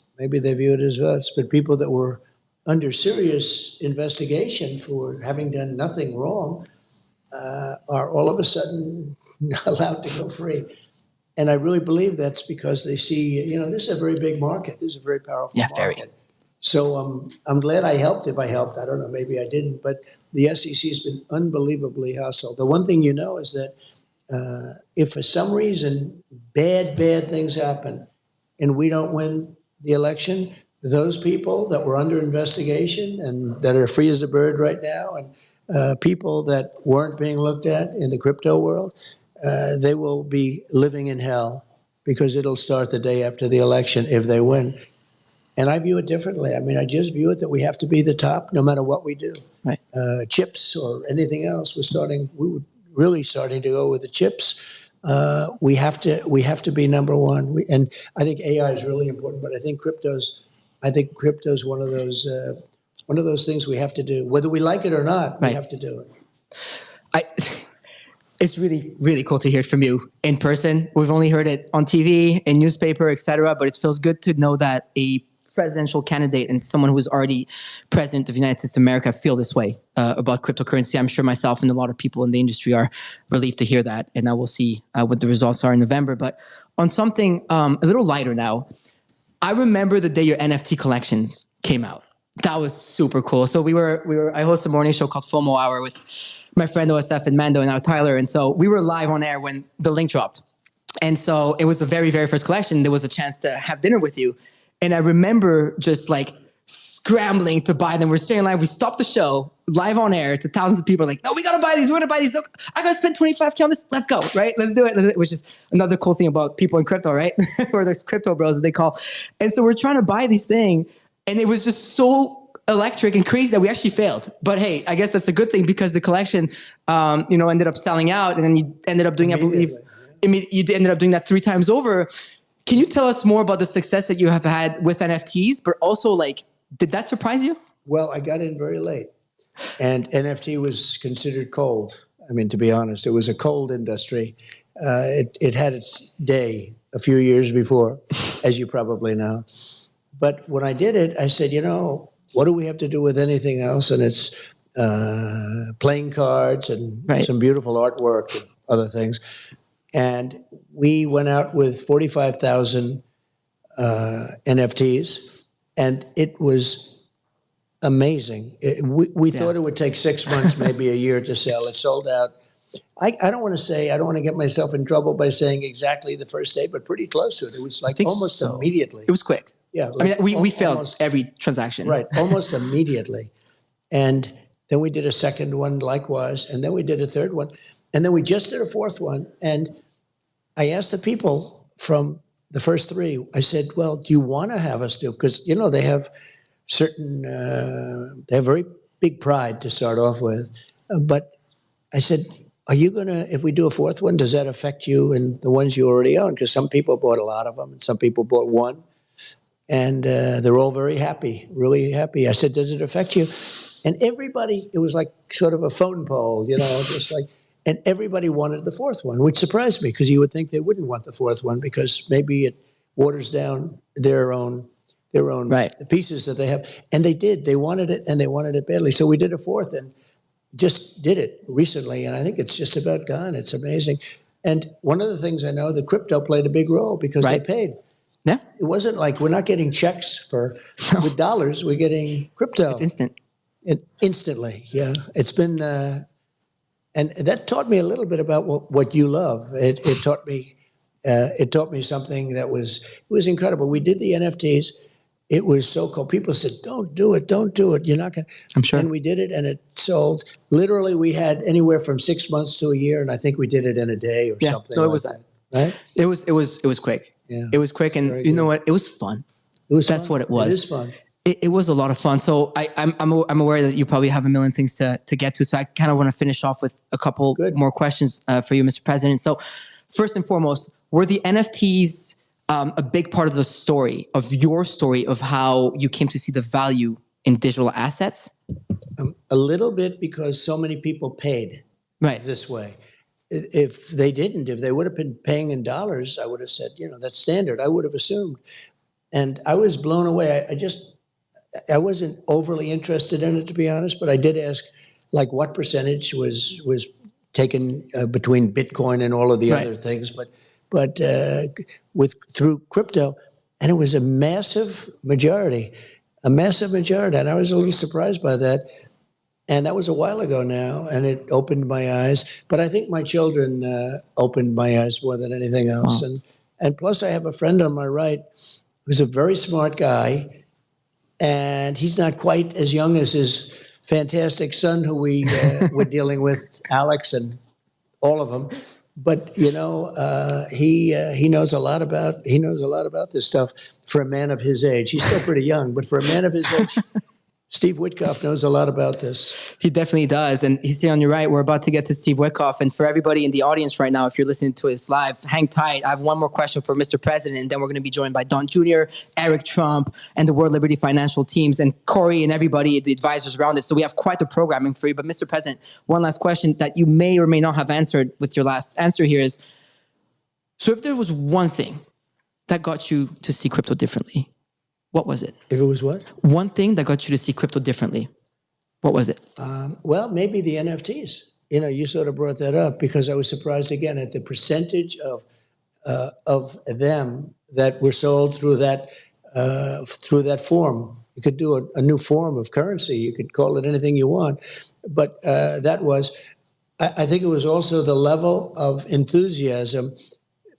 But people that were under serious investigation for having done nothing wrong are all of a sudden not allowed to go free. And I really believe that's because they see, this is a very big market. This is a very powerful market. Very. So I'm glad I helped. If I helped, I don't know, maybe I didn't. But the SEC has been unbelievably hostile. The one thing is that if for some reason bad things happen and we don't win the election, those people that were under investigation and that are free as a bird right now, and people that weren't being looked at in the crypto world, they will be living in hell because it'll start the day after the election if they win. And I view it differently. I mean, I just view it that we have to be the top no matter what we do. Right. Chips or anything else, we were really starting to go with the chips. We have to be number one. And I think AI is really important, but I think crypto's one of those things we have to do. Whether we like it or not, we have to do it. It's really, really cool to hear it from you in person. We've only heard it on TV, in newspaper, etc. But it feels good to know that a presidential candidate and someone who is already president of the United States of America feel this way about cryptocurrency. I'm sure myself and a lot of people in the industry are relieved to hear that. And now we'll see what the results are in November. But on something a little lighter now, I remember the day your NFT collections came out. That was super cool. So I host a morning show called FOMO Hour with my friend OSF and Mando and now Tyler. And so we were live on air when the link dropped. And so it was the very, very first collection. There was a chance to have dinner with you. And I remember just like scrambling to buy them. We're staying live. We stopped the show live on air to thousands of people like, no, we got to buy these. We're going to buy these. I got to spend $25K on this. Let's go. Right. Let's do it. Which is another cool thing about people in crypto, right? Or there's crypto bros that they call. And so we're trying to buy these things. And it was just so electric and crazy that we actually failed. But hey, I guess that's a good thing because the collection, ended up selling out, and then you ended up doing, I believe, you ended up doing that 3 times over. Can you tell us more about the success that you have had with NFTs, but also did that surprise you? Well, I got in very late, and NFT was considered cold. I mean, to be honest, it was a cold industry. It had its day a few years before, as you probably know. But when I did it, I said, what do we have to do with anything else? And it's playing cards and some beautiful artwork and other things. And we went out with 45,000 NFTs, and it was amazing. We thought it would take 6 months, maybe a year to sell. It sold out. I don't want to get myself in trouble by saying exactly the first day, but pretty close to it. It was almost immediately. It was quick. Yeah. We failed every transaction. Right, almost immediately. And then we did a second one likewise, and then we did a third one. And then we just did a fourth one. And I asked the people from the first 3, I said, well, do you want to have us do? Because, they have they have very big pride to start off with. But I said, are you going to, if we do a fourth one, does that affect you and the ones you already own? Because some people bought a lot of them and some people bought one. And they're all very happy, really happy. I said, does it affect you? And everybody, it was like sort of a phone poll, and everybody wanted the fourth one, which surprised me because you would think they wouldn't want the fourth one because maybe it waters down their own pieces that they have. And they did. They wanted it, and they wanted it badly. So we did a fourth and just did it recently, and I think it's just about gone. It's amazing. And one of the things I know, the crypto played a big role because they paid. Yeah. It wasn't like we're not getting checks with dollars. We're getting crypto. It's instant. Instantly. Yeah. It's been, and that taught me a little bit about what you love. It taught me something that was incredible. We did the NFTs. It was so cool. People said, don't do it. You're not going to. I'm sure. And we did it, and it sold. Literally, we had anywhere from 6 months to a year, and I think we did it in a day or something. No, it like was that. Right? It was quick. Yeah. It was quick, and Very you know good. what? It was fun. That's what it was. It is fun. It was a lot of fun. So I'm aware that you probably have a million things to get to. So I kind of want to finish off with a couple more questions for you, Mr. President. So first and foremost, were the NFTs a big part of the story, of your story, of how you came to see the value in digital assets? A little bit, because so many people paid this way. If they didn't, if they would have been paying in dollars, I would have said, that's standard. I would have assumed. And I was blown away. I wasn't overly interested in it, to be honest, but I did ask, like, what percentage was taken between Bitcoin and all of the other things, but through crypto, and it was a massive majority, and I was a little surprised by that. And that was a while ago now, and it opened my eyes. But I think my children opened my eyes more than anything else. Wow. And plus, I have a friend on my right who's a very smart guy, and he's not quite as young as his fantastic son, who we were dealing with, Alex, and all of them. But he knows a lot about this stuff for a man of his age. He's still pretty young, but for a man of his age. Steve Witkoff knows a lot about this. He definitely does. And he's sitting on your right. We're about to get to Steve Witkoff. And for everybody in the audience right now, if you're listening to us live, hang tight. I have one more question for Mr. President, and then we're going to be joined by Don Jr., Eric Trump, and the World Liberty Financial teams, and Corey and everybody, the advisors around it. So we have quite the programming for you. But Mr. President, one last question that you may or may not have answered with your last answer here is, so if there was one thing that got you to see crypto differently, what was it? If it was what? One thing that got you to see crypto differently. What was it? Well, maybe the NFTs. You sort of brought that up, because I was surprised again at the percentage of them that were sold through that form. You could do a new form of currency. You could call it anything you want, but that was. I think it was also the level of enthusiasm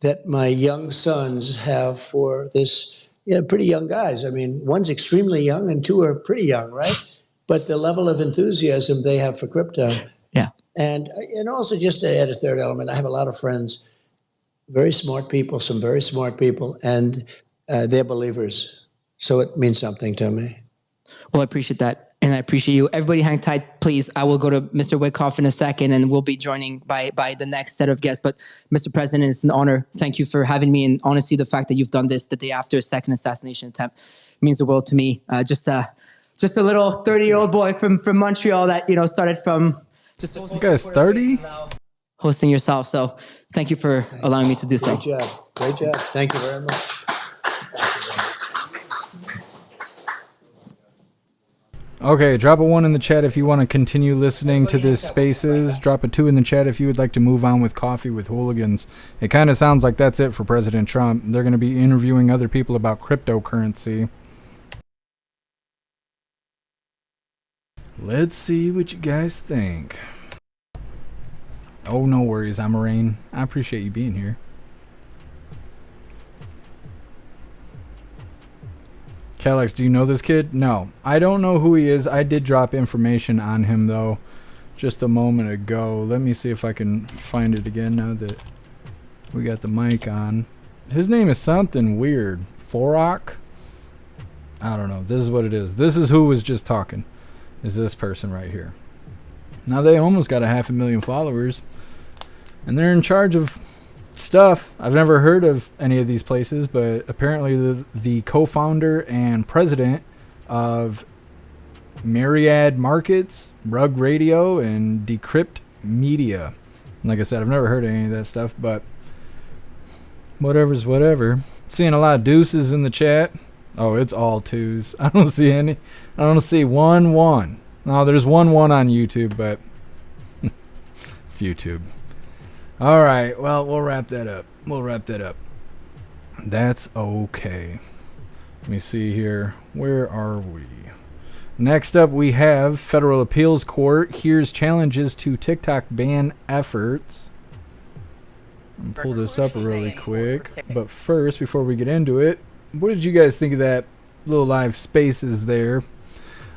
that my young sons have for this. Pretty young guys. I mean, one's extremely young and two are pretty young, right? But the level of enthusiasm they have for crypto. Yeah. And also, just to add a third element, I have a lot of friends, some very smart people, and they're believers. So it means something to me. Well, I appreciate that. And I appreciate you. Everybody hang tight, please. I will go to Mr. Witkoff in a second, and we'll be joining by the next set of guests. But Mr. President, it's an honor. Thank you for having me. And honestly, the fact that you've done this the day after a second assassination attempt means the world to me. Just a little 30-year-old boy from Montreal that, started from just you guys 30? Hosting yourself. So thank you for allowing me to do so. Great job. Thank you very much. Okay, drop a 1 in the chat if you want to continue listening to this Spaces. Drop a 2 in the chat if you would like to move on with Coffee with Hooligans. It kind of sounds like that's it for President Trump. They're going to be interviewing other people about cryptocurrency. Let's see what you guys think. Oh, no worries, Amarane. I appreciate you being here. Calex, do you know this kid? No, I don't know who he is. I did drop information on him, though, just a moment ago. Let me see if I can find it again now that we got the mic on. His name is something weird. Forok? I don't know. This is what it is. This is who was just talking. Is this person right here. Now, they almost got 500,000 followers, and they're in charge of stuff. I've never heard of any of these places, but apparently the co-founder and president of Myriad Markets, Rug Radio, and Decrypt Media. Like I said, I've never heard of any of that stuff, but whatever's whatever. Seeing a lot of deuces in the chat. Oh, it's all twos. I don't see any. I don't see 1 1. No, there's 1 1 on YouTube, but it's YouTube. All right, well, we'll wrap that up. That's okay. Let me see here. Where are we? Next up, we have Federal Appeals Court hears challenges to TikTok ban efforts. I'll pull this up really quick. But first, before we get into it, what did you guys think of that little live spaces there?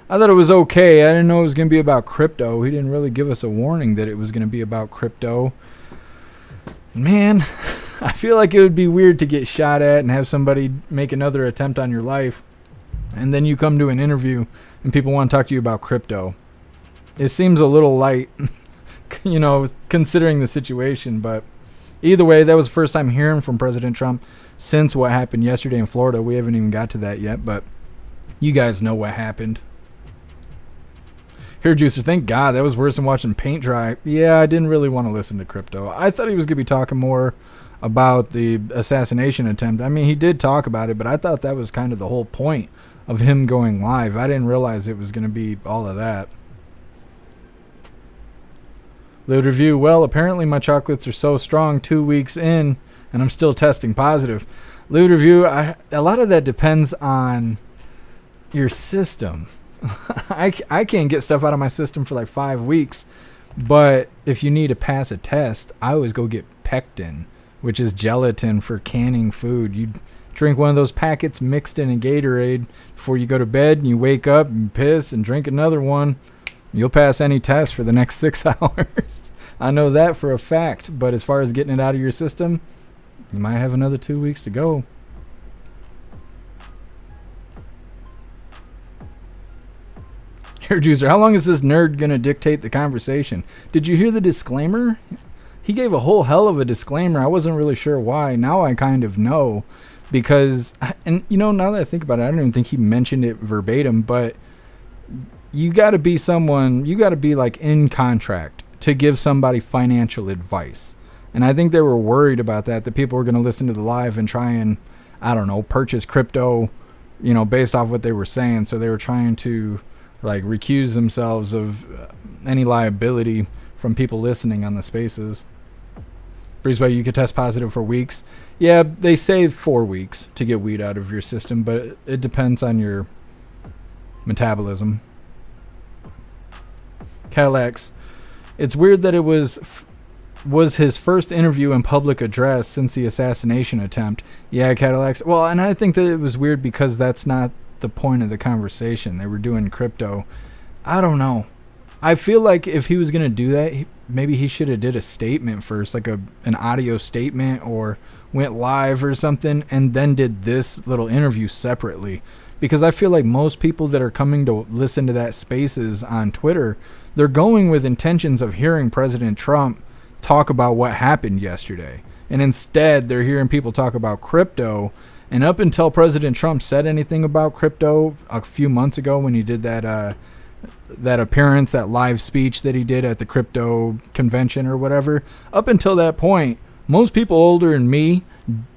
I thought it was okay. I didn't know it was going to be about crypto. He didn't really give us a warning that it was going to be about crypto. Man, I feel like it would be weird to get shot at and have somebody make another attempt on your life, and then you come to an interview and people want to talk to you about crypto. It seems a little light, considering the situation. But either way, that was the first time hearing from President Trump since what happened yesterday in Florida. We haven't even got to that yet, but you guys know what happened. Here, Juicer, thank God. That was worse than watching paint dry. Yeah, I didn't really want to listen to crypto. I thought he was going to be talking more about the assassination attempt. I mean, he did talk about it, but I thought that was kind of the whole point of him going live. I didn't realize it was going to be all of that. Lewd review. Well, apparently my chocolates are so strong 2 weeks in, and I'm still testing positive. Lewd review. A lot of that depends on your system. I can't get stuff out of my system for like 5 weeks, but if you need to pass a test, I always go get pectin, which is gelatin for canning food. You drink one of those packets mixed in a Gatorade before you go to bed, and you wake up and piss and drink another one. You'll pass any test for the next 6 hours. I know that for a fact, but as far as getting it out of your system, you might have another 2 weeks to go. Here, Juicer, how long is this nerd going to dictate the conversation? Did you hear the disclaimer? He gave a whole hell of a disclaimer. I wasn't really sure why. Now I kind of know. Because, and now that I think about it, I don't even think he mentioned it verbatim, but you got to be like in contract to give somebody financial advice. And I think they were worried about that people were going to listen to the live and try and, I don't know, purchase crypto, based off what they were saying. So they were trying to like recuse themselves of any liability from people listening on the spaces. Breezeway, you could test positive for weeks. Yeah, they say 4 weeks to get weed out of your system, but it depends on your metabolism. Cadillacs, it's weird that it was his first interview and public address since the assassination attempt. Yeah, Cadillacs. Well, and I think that it was weird because that's not the point of the conversation. They were doing crypto. I don't know. I feel like if he was going to do that, maybe he should have did a statement first, like an audio statement, or went live or something, and then did this little interview separately. Because I feel like most people that are coming to listen to that spaces on Twitter, they're going with intentions of hearing President Trump talk about what happened yesterday. And instead, they're hearing people talk about crypto. And up until President Trump said anything about crypto a few months ago when he did that appearance, that live speech that he did at the crypto convention or whatever, up until that point, most people older than me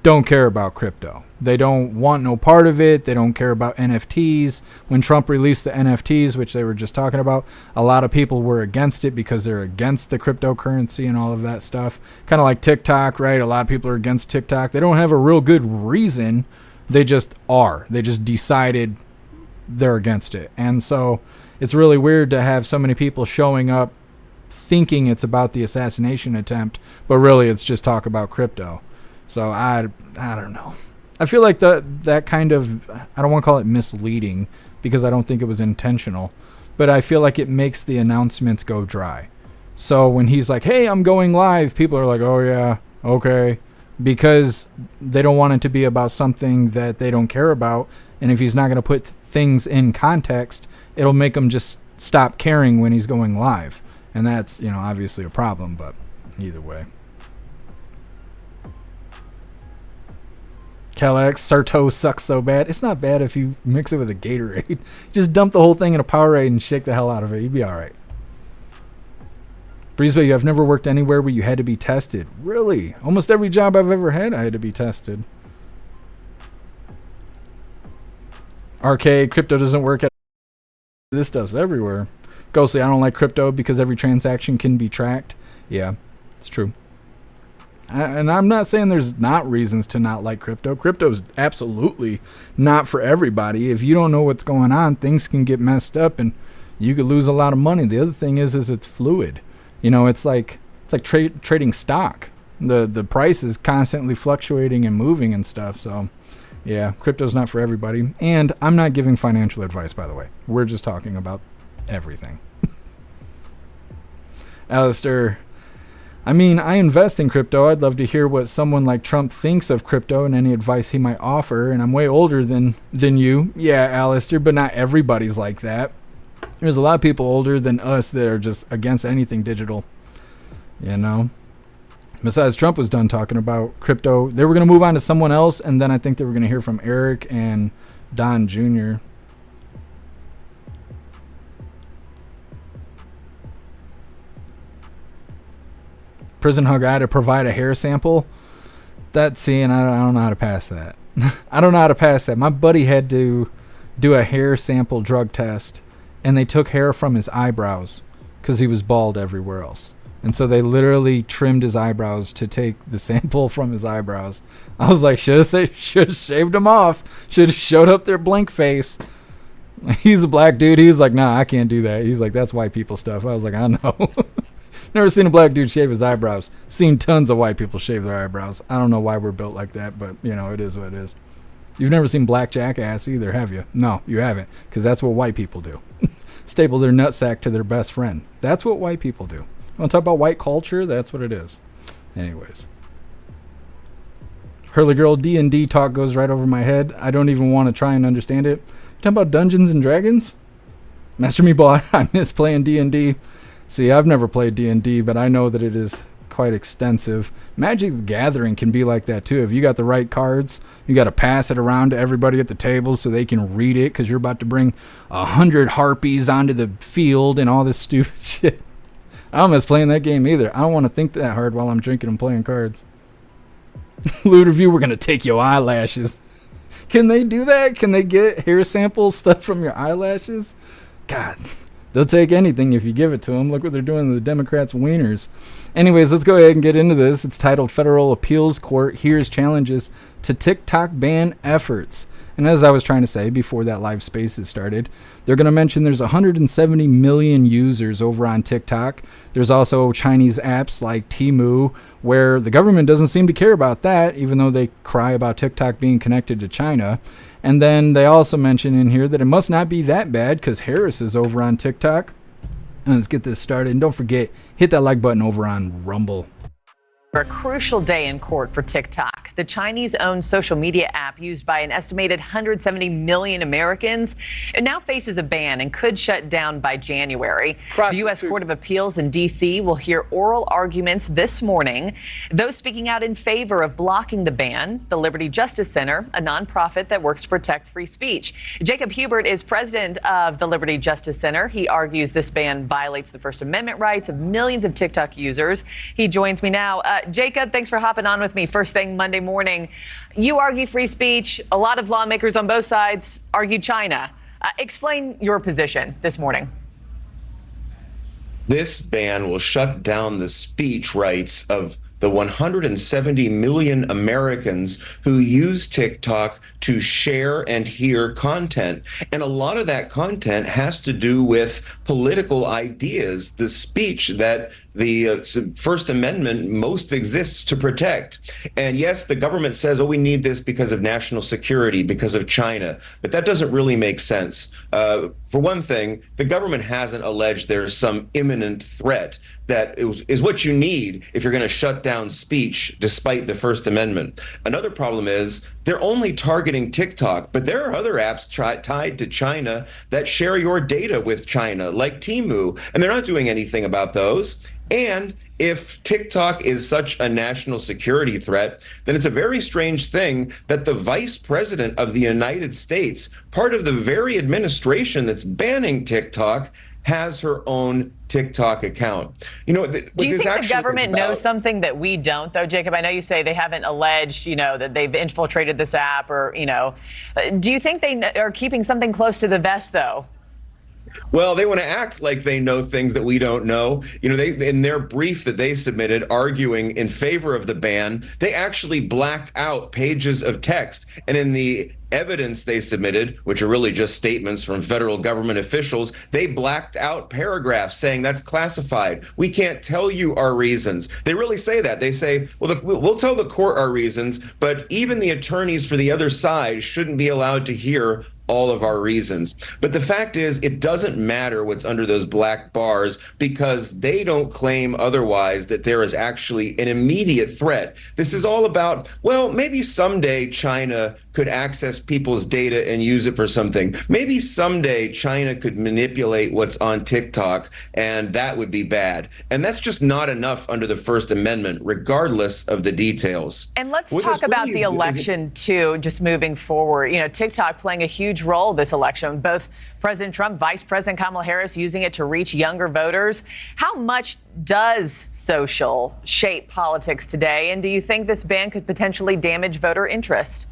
don't care about crypto. They don't want no part of it. They don't care about NFTs. When Trump released the NFTs, which they were just talking about, a lot of people were against it because they're against the cryptocurrency and all of that stuff. Kind of like TikTok, right? A lot of people are against TikTok. They don't have a real good reason. They just are. They just decided they're against it. And so it's really weird to have so many people showing up thinking it's about the assassination attempt, but really it's just talk about crypto. So I don't know. I feel like that kind of, I don't want to call it misleading because I don't think it was intentional, but I feel like it makes the announcements go dry. So when he's like, hey, I'm going live, people are like, oh yeah, okay, because they don't want it to be about something that they don't care about. And if he's not going to put things in context, it'll make them just stop caring when he's going live. And that's, obviously a problem, but either way. Calax, Sarto sucks so bad. It's not bad if you mix it with a Gatorade. Just dump the whole thing in a Powerade and shake the hell out of it. You'd be all right. Breezeway, I've never worked anywhere where you had to be tested. Really? Almost every job I've ever had, I had to be tested. RK, crypto doesn't work at... This stuff's everywhere. Ghostly, I don't like crypto because every transaction can be tracked. Yeah, it's true. And I'm not saying there's not reasons to not like crypto. Crypto's absolutely not for everybody. If you don't know what's going on, things can get messed up and you could lose a lot of money. The other thing is it's fluid. It's like trading stock. The price is constantly fluctuating and moving and stuff. So, yeah, crypto's not for everybody. And I'm not giving financial advice, by the way. We're just talking about everything. Alistair, I invest in crypto. I'd love to hear what someone like Trump thinks of crypto and any advice he might offer. And I'm way older than you. Yeah, Alistair, but not everybody's like that. There's a lot of people older than us that are just against anything digital. Besides, Trump was done talking about crypto. They were going to move on to someone else, and then I think they were going to hear from Eric and Don Jr. Prison hug, I had to provide a hair sample. And I don't know how to pass that. I don't know how to pass that. My buddy had to do a hair sample drug test, and they took hair from his eyebrows because he was bald everywhere else. And so they literally trimmed his eyebrows to take the sample from his eyebrows. I was like, should have shaved them off. Should have showed up their blank face. He's a black dude. He's like, nah, I can't do that. He's like, that's white people stuff. I was like, I know. Never seen a black dude shave his eyebrows. Seen tons of white people shave their eyebrows. I don't know why we're built like that, but, it is what it is. You've never seen Black Jackass either, have you? No, you haven't, because that's what white people do. Staple their nutsack to their best friend. That's what white people do. Want to talk about white culture? That's what it is. Anyways. Hurley Girl, D&D talk goes right over my head. I don't even want to try and understand it. Talking about Dungeons and Dragons? Master Meatball, I miss playing D&D. See, I've never played D&D, but I know that it is quite extensive. Magic the Gathering can be like that too. If you got the right cards, you got to pass it around to everybody at the table so they can read it, because you're about to bring 100 harpies onto the field and all this stupid shit. I don't miss playing that game either. I don't want to think that hard while I'm drinking and playing cards. Lewd review, we're going to take your eyelashes. Can they do that? Can they get hair sample stuff from your eyelashes? God, they'll take anything if you give it to them. Look what they're doing to the Democrats' wieners. Anyways, let's go ahead and get into this. It's titled Federal Appeals Court Hears Challenges to TikTok Ban Efforts. And as I was trying to say before that live spaces started, they're going to mention there's 170 million users over on TikTok. There's also Chinese apps like Temu, where the government doesn't seem to care about that, even though they cry about TikTok being connected to China. And then they also mention in here that it must not be that bad because Harris is over on TikTok. And let's get this started. And don't forget, hit that like button over on Rumble. A crucial day in court for TikTok, the Chinese-owned social media app used by an estimated 170 million Americans. It now faces a ban and could shut down by January. The U.S. Court of Appeals in D.C. will hear oral arguments this morning. Those speaking out in favor of blocking the ban, the Liberty Justice Center, a nonprofit that works to protect free speech. Jacob Hubert is president of the Liberty Justice Center. He argues this ban violates the First Amendment rights of millions of TikTok users. He joins me now. Jacob, thanks for hopping on with me first thing Monday morning. You argue free speech. A lot of lawmakers on both sides argue China. Explain your position this morning. This ban will shut down the speech rights of the 170 million Americans who use TikTok to share and hear content. And a lot of that content has to do with political ideas, the speech that the First Amendment most exists to protect. And yes, the government says, oh, we need this because of national security, because of China. But that doesn't really make sense. For one thing, the government hasn't alleged there's some imminent threat that is what you need if you're going to shut down speech despite the First Amendment. Another problem is they're only targeting TikTok, but there are other apps tied to China that share your data with China, like Temu, and they're not doing anything about those. And if TikTok is such a national security threat, then it's a very strange thing that the vice president of the United States, part of the very administration that's banning TikTok, has her own TikTok account. You know, do you think the government knows something that we don't, though, Jacob? I know you say they haven't alleged, that they've infiltrated this app or, do you think they are keeping something close to the vest, though? Well, they want to act like they know things that we don't know. You know, they in their brief that they submitted arguing in favor of the ban, they actually blacked out pages of text. And in the evidence they submitted, which are really just statements from federal government officials, they blacked out paragraphs saying that's classified. We can't tell you our reasons. They really say that. They say, well, look, we'll tell the court our reasons, but even the attorneys for the other side shouldn't be allowed to hear all of our reasons. But the fact is, it doesn't matter what's under those black bars because they don't claim otherwise, that there is actually an immediate threat. This is all about, well, maybe someday China could access people's data and use it for something. Maybe someday China could manipulate what's on TikTok, and that would be bad. And that's just not enough under the First Amendment, regardless of the details. And let's talk about the election, too, just moving forward. You know, TikTok playing a huge role this election, both President Trump, Vice President Kamala Harris using it to reach younger voters. How much does social shape politics today? And do you think this ban could potentially damage voter interest?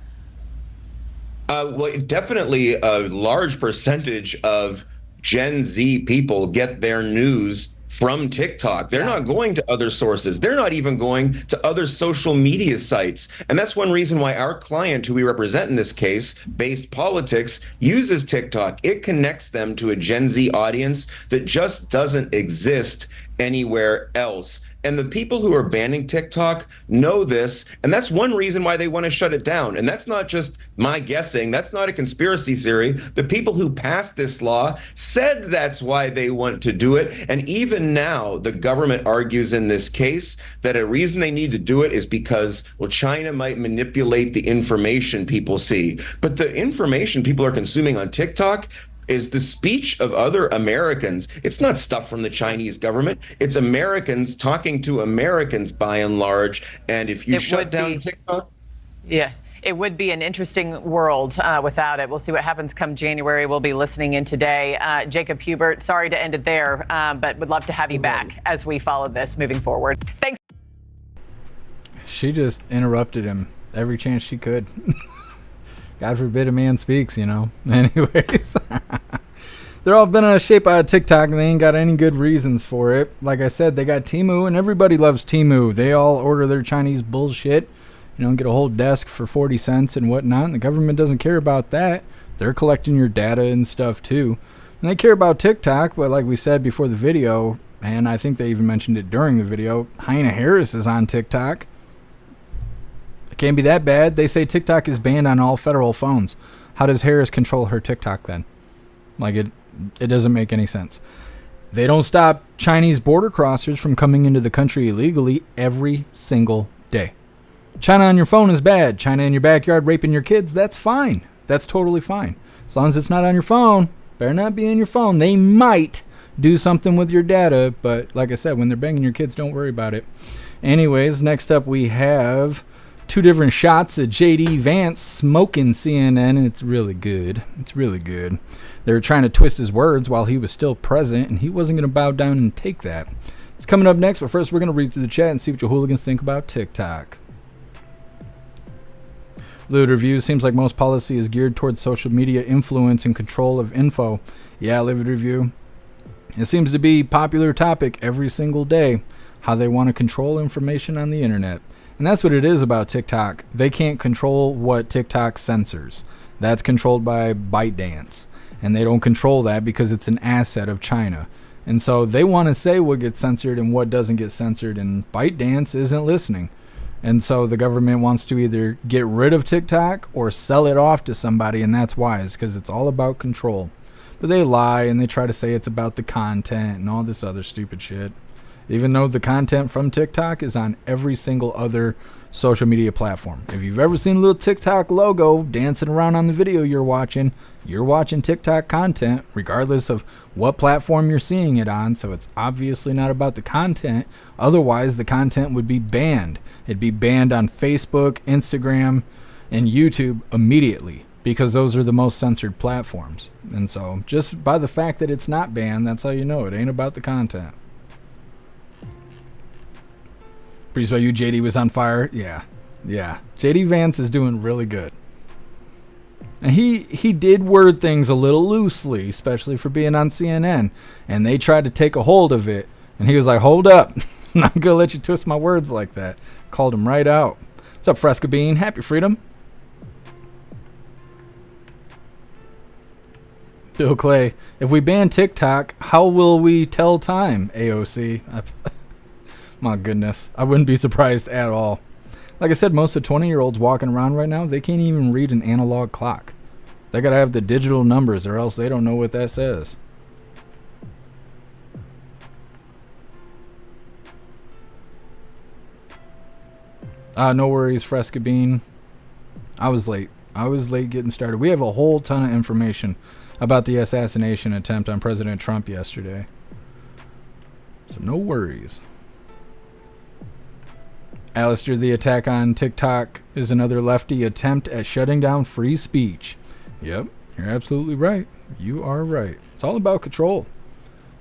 Well, definitely a large percentage of Gen Z people get their news from TikTok. They're not going to other sources. They're not even going to other social media sites. And that's one reason why our client, who we represent in this case, Based Politics, uses TikTok. It connects them to a Gen Z audience that just doesn't exist anywhere else. And the people who are banning TikTok know this, and that's one reason why they want to shut it down. And that's not just my guessing. That's not a conspiracy theory. The people who passed this law said that's why they want to do it. And even now, the government argues in this case that a reason they need to do it is because, well, China might manipulate the information people see. But the information people are consuming on TikTok is the speech of other Americans. It's not stuff from the Chinese government. It's Americans talking to Americans by and large. And if you shut down TikTok. Yeah, it would be an interesting world without it. We'll see what happens come January. We'll be listening in today. Jacob Hubert, sorry to end it there, but would love to have you back as we follow this moving forward. Thanks. She just interrupted him every chance she could. God forbid a man speaks, you know. Anyways, they're all been shaped out of TikTok, and they ain't got any good reasons for it. Like I said, they got Temu, and everybody loves Temu. They all order their Chinese bullshit, you know, get a whole desk for 40 cents and whatnot, and the government doesn't care about that. They're collecting your data and stuff, too. And they care about TikTok, but like we said before the video, and I think they even mentioned it during the video, Hyena Harris is on TikTok. Can't be that bad. They say TikTok is banned on all federal phones. How does Harris control her TikTok then? Like, it doesn't make any sense. They don't stop Chinese border crossers from coming into the country illegally every single day. China on your phone is bad. China in your backyard raping your kids, that's fine. That's totally fine. As long as it's not on your phone, better not be on your phone. They might do something with your data, but like I said, when they're banging your kids, don't worry about it. Anyways, next up we have two different shots of JD Vance smoking CNN, and it's really good. It's really good. They were trying to twist his words while he was still present, and he wasn't going to bow down and take that. It's coming up next, but first we're going to read through the chat and see what your hooligans think about TikTok. Livid Review, seems like most policy is geared towards social media influence and control of info. Yeah, Livid Review. It seems to be a popular topic every single day, how they want to control information on the internet. And that's what it is about TikTok. They can't control what TikTok censors. That's controlled by ByteDance. And they don't control that because it's an asset of China. And so they want to say what gets censored and what doesn't get censored. And ByteDance isn't listening. And so the government wants to either get rid of TikTok or sell it off to somebody. And that's wise, because it's all about control. But they lie and they try to say it's about the content and all this other stupid shit. Even though the content from TikTok is on every single other social media platform. If you've ever seen a little TikTok logo dancing around on the video you're watching TikTok content, regardless of what platform you're seeing it on. So it's obviously not about the content. Otherwise, the content would be banned. It'd be banned on Facebook, Instagram, and YouTube immediately, because those are the most censored platforms. And so just by the fact that it's not banned, that's how you know it ain't about the content. Priest by you, JD was on fire. Yeah. JD Vance is doing really good. And he did word things a little loosely, especially for being on CNN. And they tried to take a hold of it. And he was like, hold up. I'm not going to let you twist my words like that. Called him right out. What's up, Fresca Bean? Happy Freedom. Bill Clay, if we ban TikTok, how will we tell time, AOC? My goodness. I wouldn't be surprised at all. Like I said, most of the 20-year-olds walking around right now, they can't even read an analog clock. They got to have the digital numbers or else they don't know what that says. No worries, Fresca Bean. I was late getting started. We have a whole ton of information about the assassination attempt on President Trump yesterday. So no worries. Alistair, the attack on TikTok is another lefty attempt at shutting down free speech. Yep, you're absolutely right. You are right. It's all about control.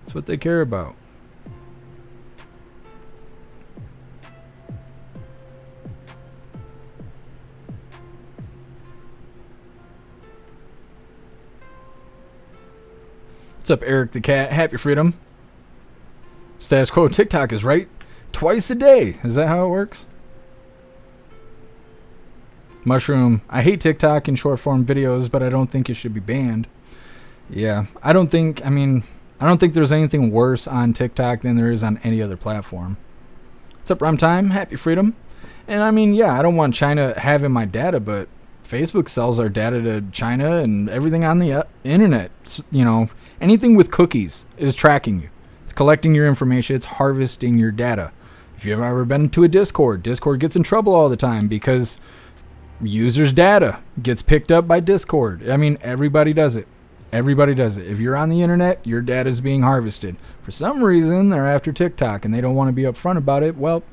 That's what they care about. What's up, Eric the Cat? Happy Freedom. Status quo, TikTok is right twice a day. Is that how it works? Mushroom, I hate TikTok and short form videos, but I don't think it should be banned. Yeah, I don't think there's anything worse on TikTok than there is on any other platform. What's up, Runtime? Happy Freedom. And I mean, yeah, I don't want China having my data, but Facebook sells our data to China and everything on the internet. You know, anything with cookies is tracking you. It's collecting your information. It's harvesting your data. If you've ever been to a Discord gets in trouble all the time because users' data gets picked up by Discord. I mean, everybody does it. Everybody does it. If you're on the internet, your data is being harvested. For some reason, they're after TikTok and they don't want to be upfront about it. Well,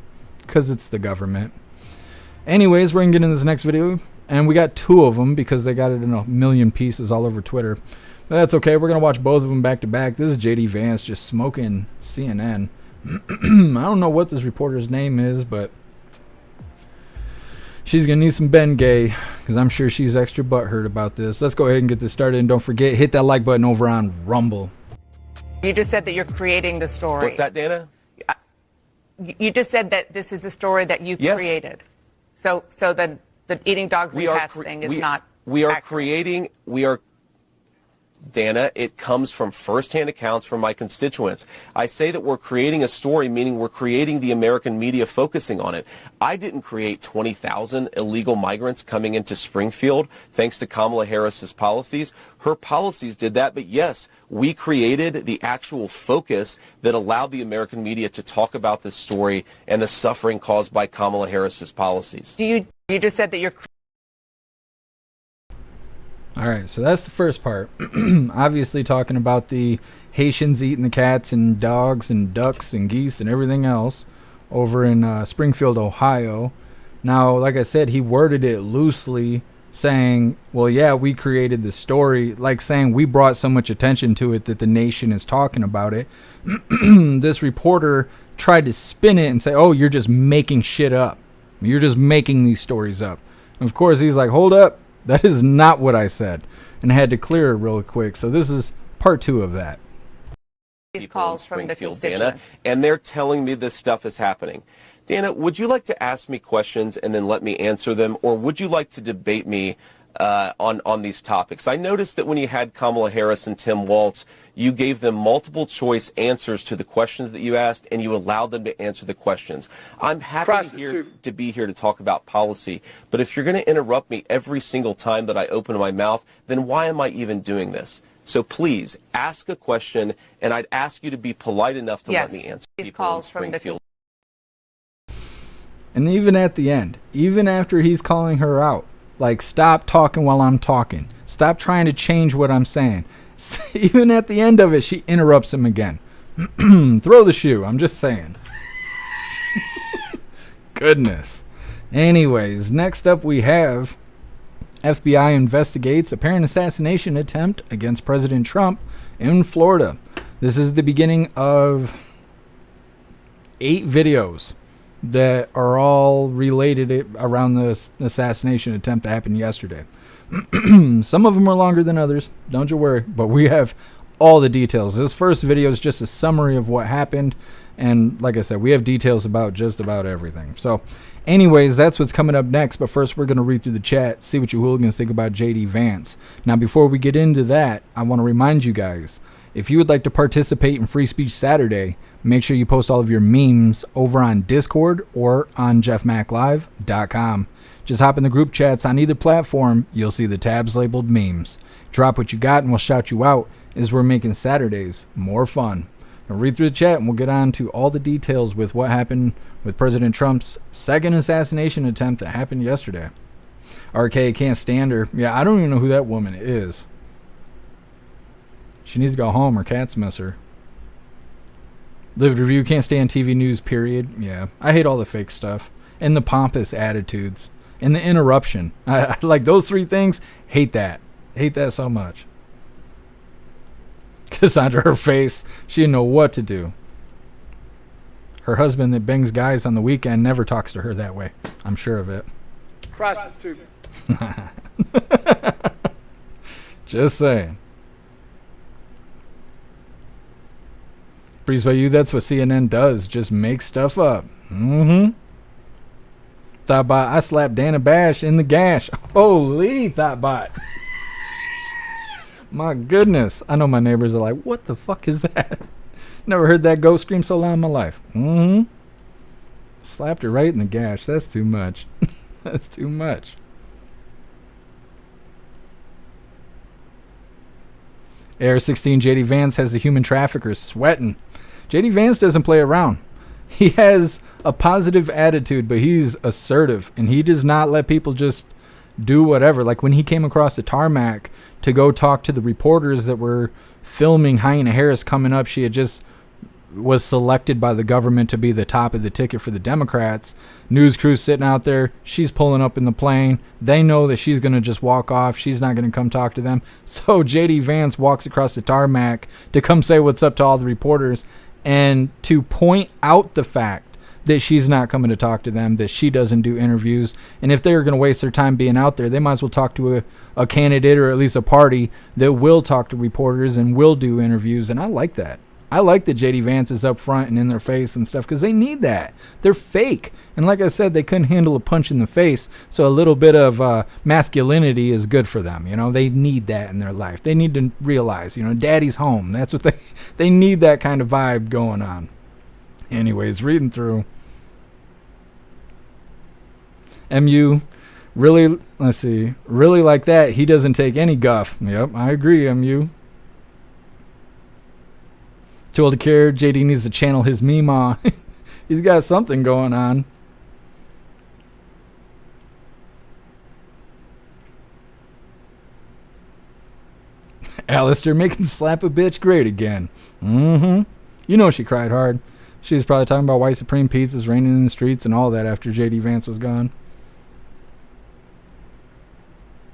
because it's the government. Anyways, we're going to get into this next video. And we got two of them because they got it in a million pieces all over Twitter. But that's okay. We're going to watch both of them back to back. This is JD Vance just smoking CNN. I don't know what this reporter's name is, but she's going to need some Bengay because I'm sure she's extra butthurt about this. Let's go ahead and get this started. And don't forget, hit that like button over on Rumble. You just said that you're creating the story. What's that, Dana? You just said that this is a story that you created. So then the eating dogs and cats thing is not accurate. Dana, it comes from firsthand accounts from my constituents. I say that we're creating a story, meaning we're creating the American media focusing on it. I didn't create 20,000 illegal migrants coming into Springfield thanks to Kamala Harris's policies. Her policies did that, but yes, we created the actual focus that allowed the American media to talk about this story and the suffering caused by Kamala Harris's policies. You just said that you're... All right, so that's the first part. Obviously talking about the Haitians eating the cats and dogs and ducks and geese and everything else over in Springfield, Ohio. Now, like I said, he worded it loosely, saying, well, yeah, we created the story, like saying we brought so much attention to it that the nation is talking about it. This reporter tried to spin it and say, oh, you're just making shit up. You're just making these stories up. And of course, he's like, hold up. That is not what I said. And I had to clear it real quick. So this is part 2 of that. These calls from the Dana, constituents. and they're telling me this stuff is happening. Dana, would you like to ask me questions and then let me answer them? Or would you like to debate me on these topics? I noticed that when you had Kamala Harris and Tim Walz, you gave them multiple choice answers to the questions that you asked, and you allowed them to answer the questions. I'm happy to be here to talk about policy, but if you're going to interrupt me every single time that I open my mouth, then why am I even doing this? So please ask a question, and I'd ask you to be polite enough to let me answer. These calls from the... And even at the end, even after he's calling her out, like, stop talking while I'm talking. Stop trying to change what I'm saying. Even at the end of it, she interrupts him again. Throw the shoe. I'm just saying. Goodness. Anyways, next up we have FBI investigates apparent assassination attempt against President Trump in Florida. This is the beginning of 8 videos that are all related around the assassination attempt that happened yesterday. Some of them are longer than others. Don't you worry. But we have all the details. This first video is just a summary of what happened. And like I said, we have details about just about everything. So anyways, that's what's coming up next. But first, we're going to read through the chat, see what you hooligans think about JD Vance. Now, before we get into that, I want to remind you guys, if you would like to participate in Free Speech Saturday, make sure you post all of your memes over on Discord or on jeffmaclive.com. Just hop in the group chats on either platform. You'll see the tabs labeled memes. Drop what you got and we'll shout you out, as we're making Saturdays more fun. Now read through the chat and we'll get on to all the details with what happened with President Trump's second assassination attempt that happened yesterday. RK can't stand her. Yeah, I don't even know who that woman is. She needs to go home. Her cats miss her. Lived review, can't stand TV news, period. Yeah, I hate all the fake stuff and the pompous attitudes and the interruption. I like those three things. Hate that. Hate that so much. Cassandra, her face, she didn't know what to do. Her husband that bangs guys on the weekend never talks to her that way. I'm sure of it. Prostitute. Just saying. Breeze by you, that's what CNN does. Just make stuff up. Thoughtbot, I slapped Dana Bash in the gash. Holy Thoughtbot. My goodness. I know my neighbors are like, what the fuck is that? Never heard that goat scream so loud in my life. Slapped her right in the gash. That's too much. That's too much. Air 16 JD Vance has the human traffickers sweating. JD Vance doesn't play around. He has a positive attitude, but he's assertive, and he does not let people just do whatever. Like when he came across the tarmac to go talk to the reporters that were filming Hyena Harris coming up. She had just was selected by the government to be the top of the ticket for the Democrats. News crew sitting out there. She's pulling up in the plane. They know that she's going to just walk off. She's not going to come talk to them. So JD Vance walks across the tarmac to come say what's up to all the reporters and to point out the fact that she's not coming to talk to them, that she doesn't do interviews. And if they're going to waste their time being out there, they might as well talk to a candidate or at least a party that will talk to reporters and will do interviews. And I like that. I like that JD Vance is up front and in their face and stuff because they need that. They're fake. And like I said, they couldn't handle a punch in the face. So a little bit of masculinity is good for them. You know, they need that in their life. They need to realize, you know, daddy's home. That's what they need, that kind of vibe going on. Anyways, reading through. MU, really, let's see, really like that. He doesn't take any guff. Yep, I agree, MU. Too old to care. JD needs to channel his Mima. He's got something going on. Alistair making slap a bitch great again. You know she cried hard. She was probably talking about white supreme pizzas raining in the streets and all that after JD Vance was gone.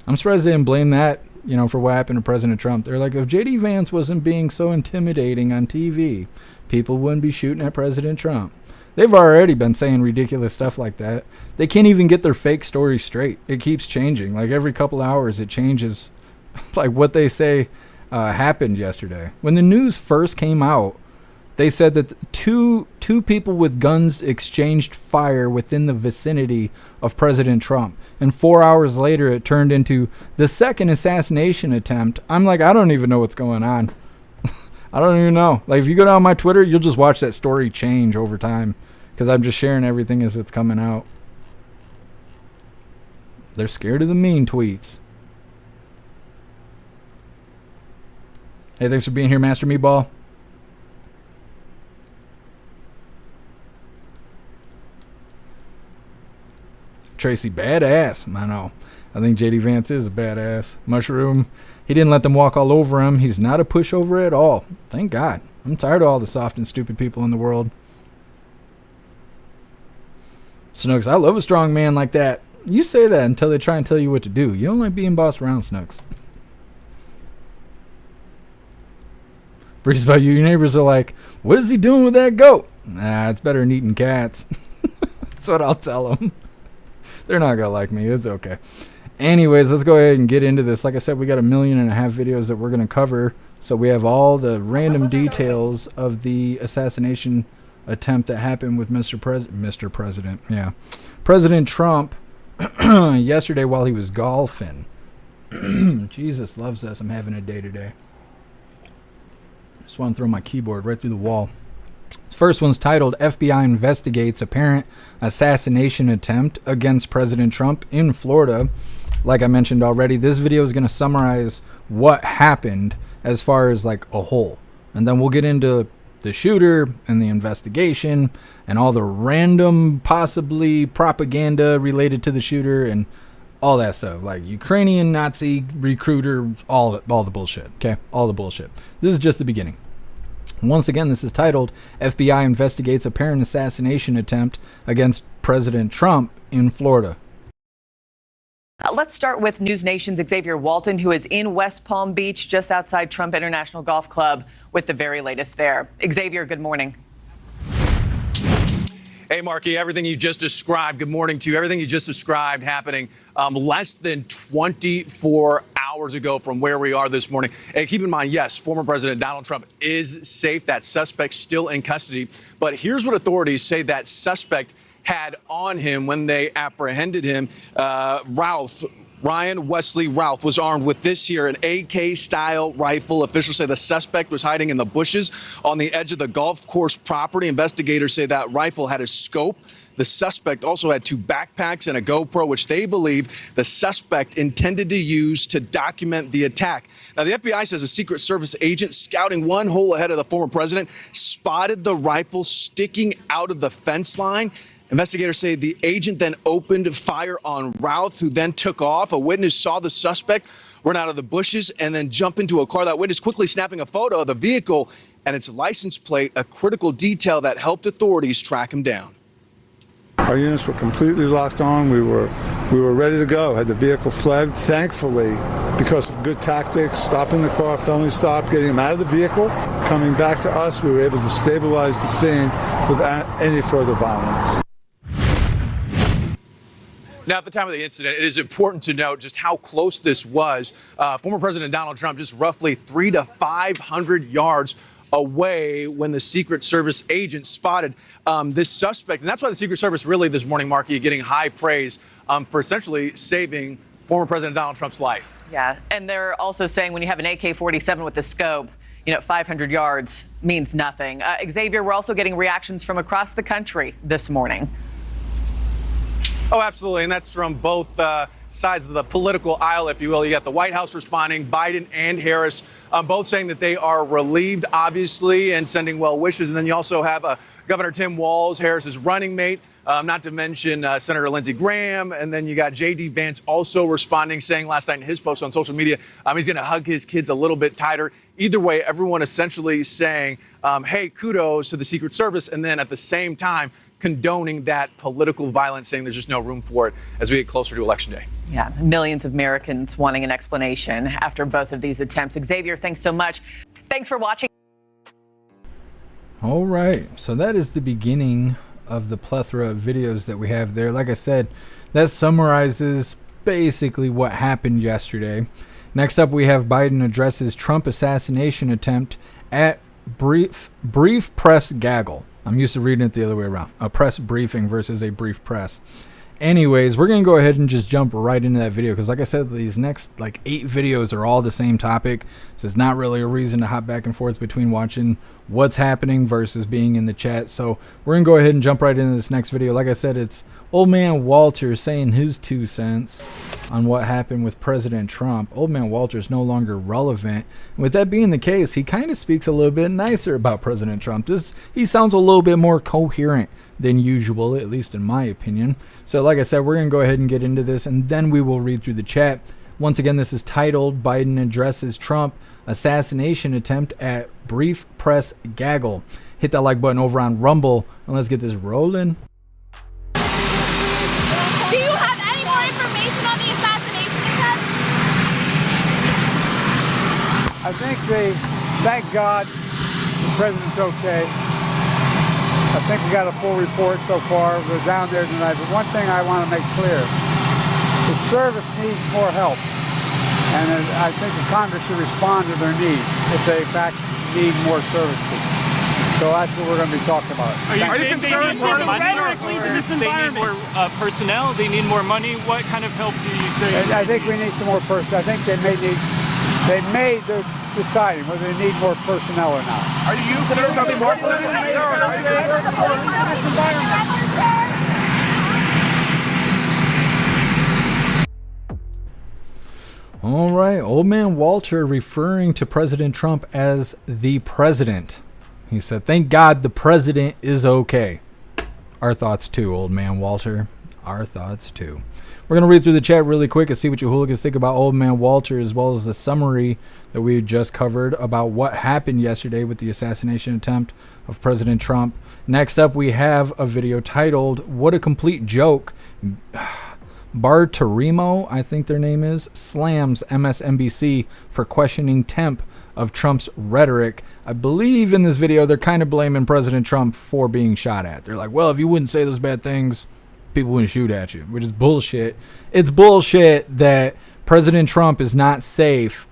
I'm surprised they didn't blame that, you know, for what happened to President Trump. They're like, if JD Vance wasn't being so intimidating on TV, people wouldn't be shooting at President Trump. They've already been saying ridiculous stuff like that. They can't even get their fake story straight. It keeps changing. Like every couple hours it changes. Like what they say happened yesterday. When the news first came out, they said that two people with guns exchanged fire within the vicinity of President Trump. And 4 hours later, it turned into the second assassination attempt. I'm like, I don't even know what's going on. I don't even know. Like, if you go down my Twitter, you'll just watch that story change over time. Because I'm just sharing everything as it's coming out. They're scared of the mean tweets. Hey, thanks for being here, Master Meatball. Tracy, badass. I know. I think JD Vance is a badass. Mushroom, he didn't let them walk all over him. He's not a pushover at all. Thank God. I'm tired of all the soft and stupid people in the world. Snooks, I love a strong man like that. You say that until they try and tell you what to do. You don't like being bossed around, Snooks. Breeze about you. Your neighbors are like, what is he doing with that goat? Nah, it's better than eating cats. That's what I'll tell them. They're not going to like me. It's okay. Anyways, let's go ahead and get into this. Like I said, we got 1.5 million videos that we're going to cover. So we have all the random details of the assassination attempt that happened with Mr. President. Yeah. President Trump yesterday while he was golfing. Jesus loves us. I'm having a day today. Just want to throw my keyboard right through the wall. This first one's titled FBI Investigates Apparent Assassination Attempt Against President Trump in Florida. Like I mentioned already, this video is going to summarize what happened as far as like a whole. And then we'll get into the shooter and the investigation and all the random possibly propaganda related to the shooter and all that stuff, like Ukrainian Nazi recruiter, all the bullshit. Okay, all the bullshit. This is just the beginning. Once again, this is titled FBI Investigates Apparent Assassination Attempt Against President Trump in Florida. Let's start with News Nation's Xavier Walton, who is in West Palm Beach, just outside Trump International Golf Club, with the very latest there. Xavier, good morning. Hey, Marky, everything you just described, good morning to you. Everything you just described happening less than 24 hours ago from where we are this morning. And keep in mind, yes, former President Donald Trump is safe. That suspect still in custody. But here's what authorities say that suspect had on him when they apprehended him. Ryan Wesley Ralph was armed with this here, an AK-style rifle. Officials say the suspect was hiding in the bushes on the edge of the golf course property. Investigators say that rifle had a scope. The suspect also had 2 backpacks and a GoPro, which they believe the suspect intended to use to document the attack. Now, the FBI says a Secret Service agent scouting 1 hole ahead of the former president spotted the rifle sticking out of the fence line. Investigators say the agent then opened fire on Routh, who then took off. A witness saw the suspect run out of the bushes and then jump into a car. That witness quickly snapping a photo of the vehicle and its license plate, a critical detail that helped authorities track him down. Our units were completely locked on. We were ready to go. Had the vehicle fled, thankfully, because of good tactics, stopping the car, felony stop, getting him out of the vehicle, coming back to us, we were able to stabilize the scene without any further violence. Now, at the time of the incident, it is important to note just how close this was. Former President Donald Trump just roughly 300 to 500 yards away when the Secret Service agent spotted this suspect. And that's why the Secret Service really this morning, Marky, getting high praise for essentially saving former President Donald Trump's life. Yeah, and they're also saying when you have an AK-47 with the scope, 500 yards means nothing. Xavier, we're also getting reactions from across the country this morning. Oh, absolutely. And that's from both sides of the political aisle, if you will. You got the White House responding, Biden and Harris, both saying that they are relieved, obviously, and sending well wishes. And then you also have Governor Tim Walz, Harris's running mate, not to mention Senator Lindsey Graham. And then you got J.D. Vance also responding, saying last night in his post on social media, he's going to hug his kids a little bit tighter. Either way, everyone essentially saying, hey, kudos to the Secret Service. And then at the same time, condoning that political violence, saying there's just no room for it as we get closer to Election Day. Yeah, millions of Americans wanting an explanation after both of these attempts. Xavier, thanks so much. Thanks for watching. All right, so that is the beginning of the plethora of videos that we have there. Like I said, that summarizes basically what happened yesterday. Next up, we have Biden addresses Trump assassination attempt at brief press gaggle. I'm used to reading it the other way around. A press briefing versus a brief press. Anyways, we're going to go ahead and just jump right into that video because, like I said, these next 8 videos are all the same topic. So it's not really a reason to hop back and forth between watching what's happening versus being in the chat. So we're going to go ahead and jump right into this next video. Like I said, it's Old Man Walter saying his 2 cents on what happened with President Trump. Old Man Walter is no longer relevant. And with that being the case, he kind of speaks a little bit nicer about President Trump. He sounds a little bit more coherent than usual, at least in my opinion. So like I said, we're going to go ahead and get into this, and then we will read through the chat. Once again, this is titled Biden addresses Trump assassination attempt at brief press gaggle. Hit that like button over on Rumble, and let's get this rolling. Do you have any more information on the assassination attempt? I think thank God the president's okay. I think we got a full report so far. We're down there tonight. But one thing I want to make clear The service needs more help. And I think the Congress should respond to their needs if they, in fact, need more services. So that's what we're going to be talking about. Are you concerned more money, or they need more personnel? They need more money. What kind of help do you say? I think we need some more personnel. I think they're deciding whether they need more personnel or not. Are you concerned about more personnel? All right, old man Walter referring to President Trump as the president. He said, thank God the president is okay. Our thoughts too, old man Walter. Our thoughts too. We're going to read through the chat really quick and see what you hooligans think about old man Walter, as well as the summary that we just covered about what happened yesterday with the assassination attempt of President Trump. Next up, we have a video titled, What a Complete Joke. Bartarimo, I think their name is, slams MSNBC for questioning temp of Trump's rhetoric. I believe in this video they're kind of blaming President Trump for being shot at. They're like, well, if you wouldn't say those bad things, people wouldn't shoot at you, which is bullshit. It's bullshit that President Trump is not safe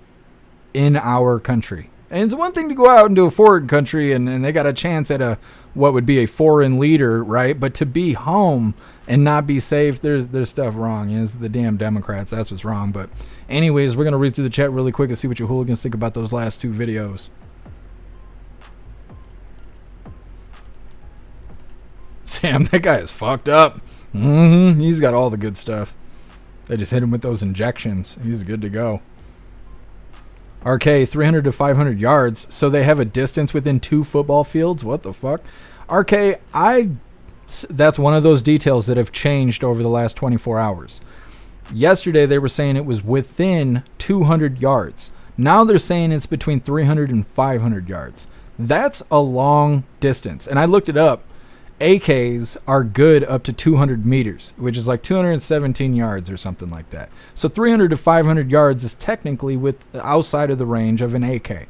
in our country. And it's one thing to go out into a foreign country and they got a chance at what would be a foreign leader, right? But to be home and not be safe, there's stuff wrong. It's the damn Democrats. That's what's wrong. But anyways, we're going to read through the chat really quick and see what you hooligans think about those last two videos. Sam, that guy is fucked up. He's got all the good stuff. They just hit him with those injections. He's good to go. RK, 300 to 500 yards. So they have a distance within 2 football fields? What the fuck? RK, that's one of those details that have changed over the last 24 hours. Yesterday they were saying it was within 200 yards. Now they're saying it's between 300 and 500 yards. That's a long distance. And I looked it up. AKs are good up to 200 meters, which is like 217 yards or something like that. So 300 to 500 yards is technically outside of the range of an AK.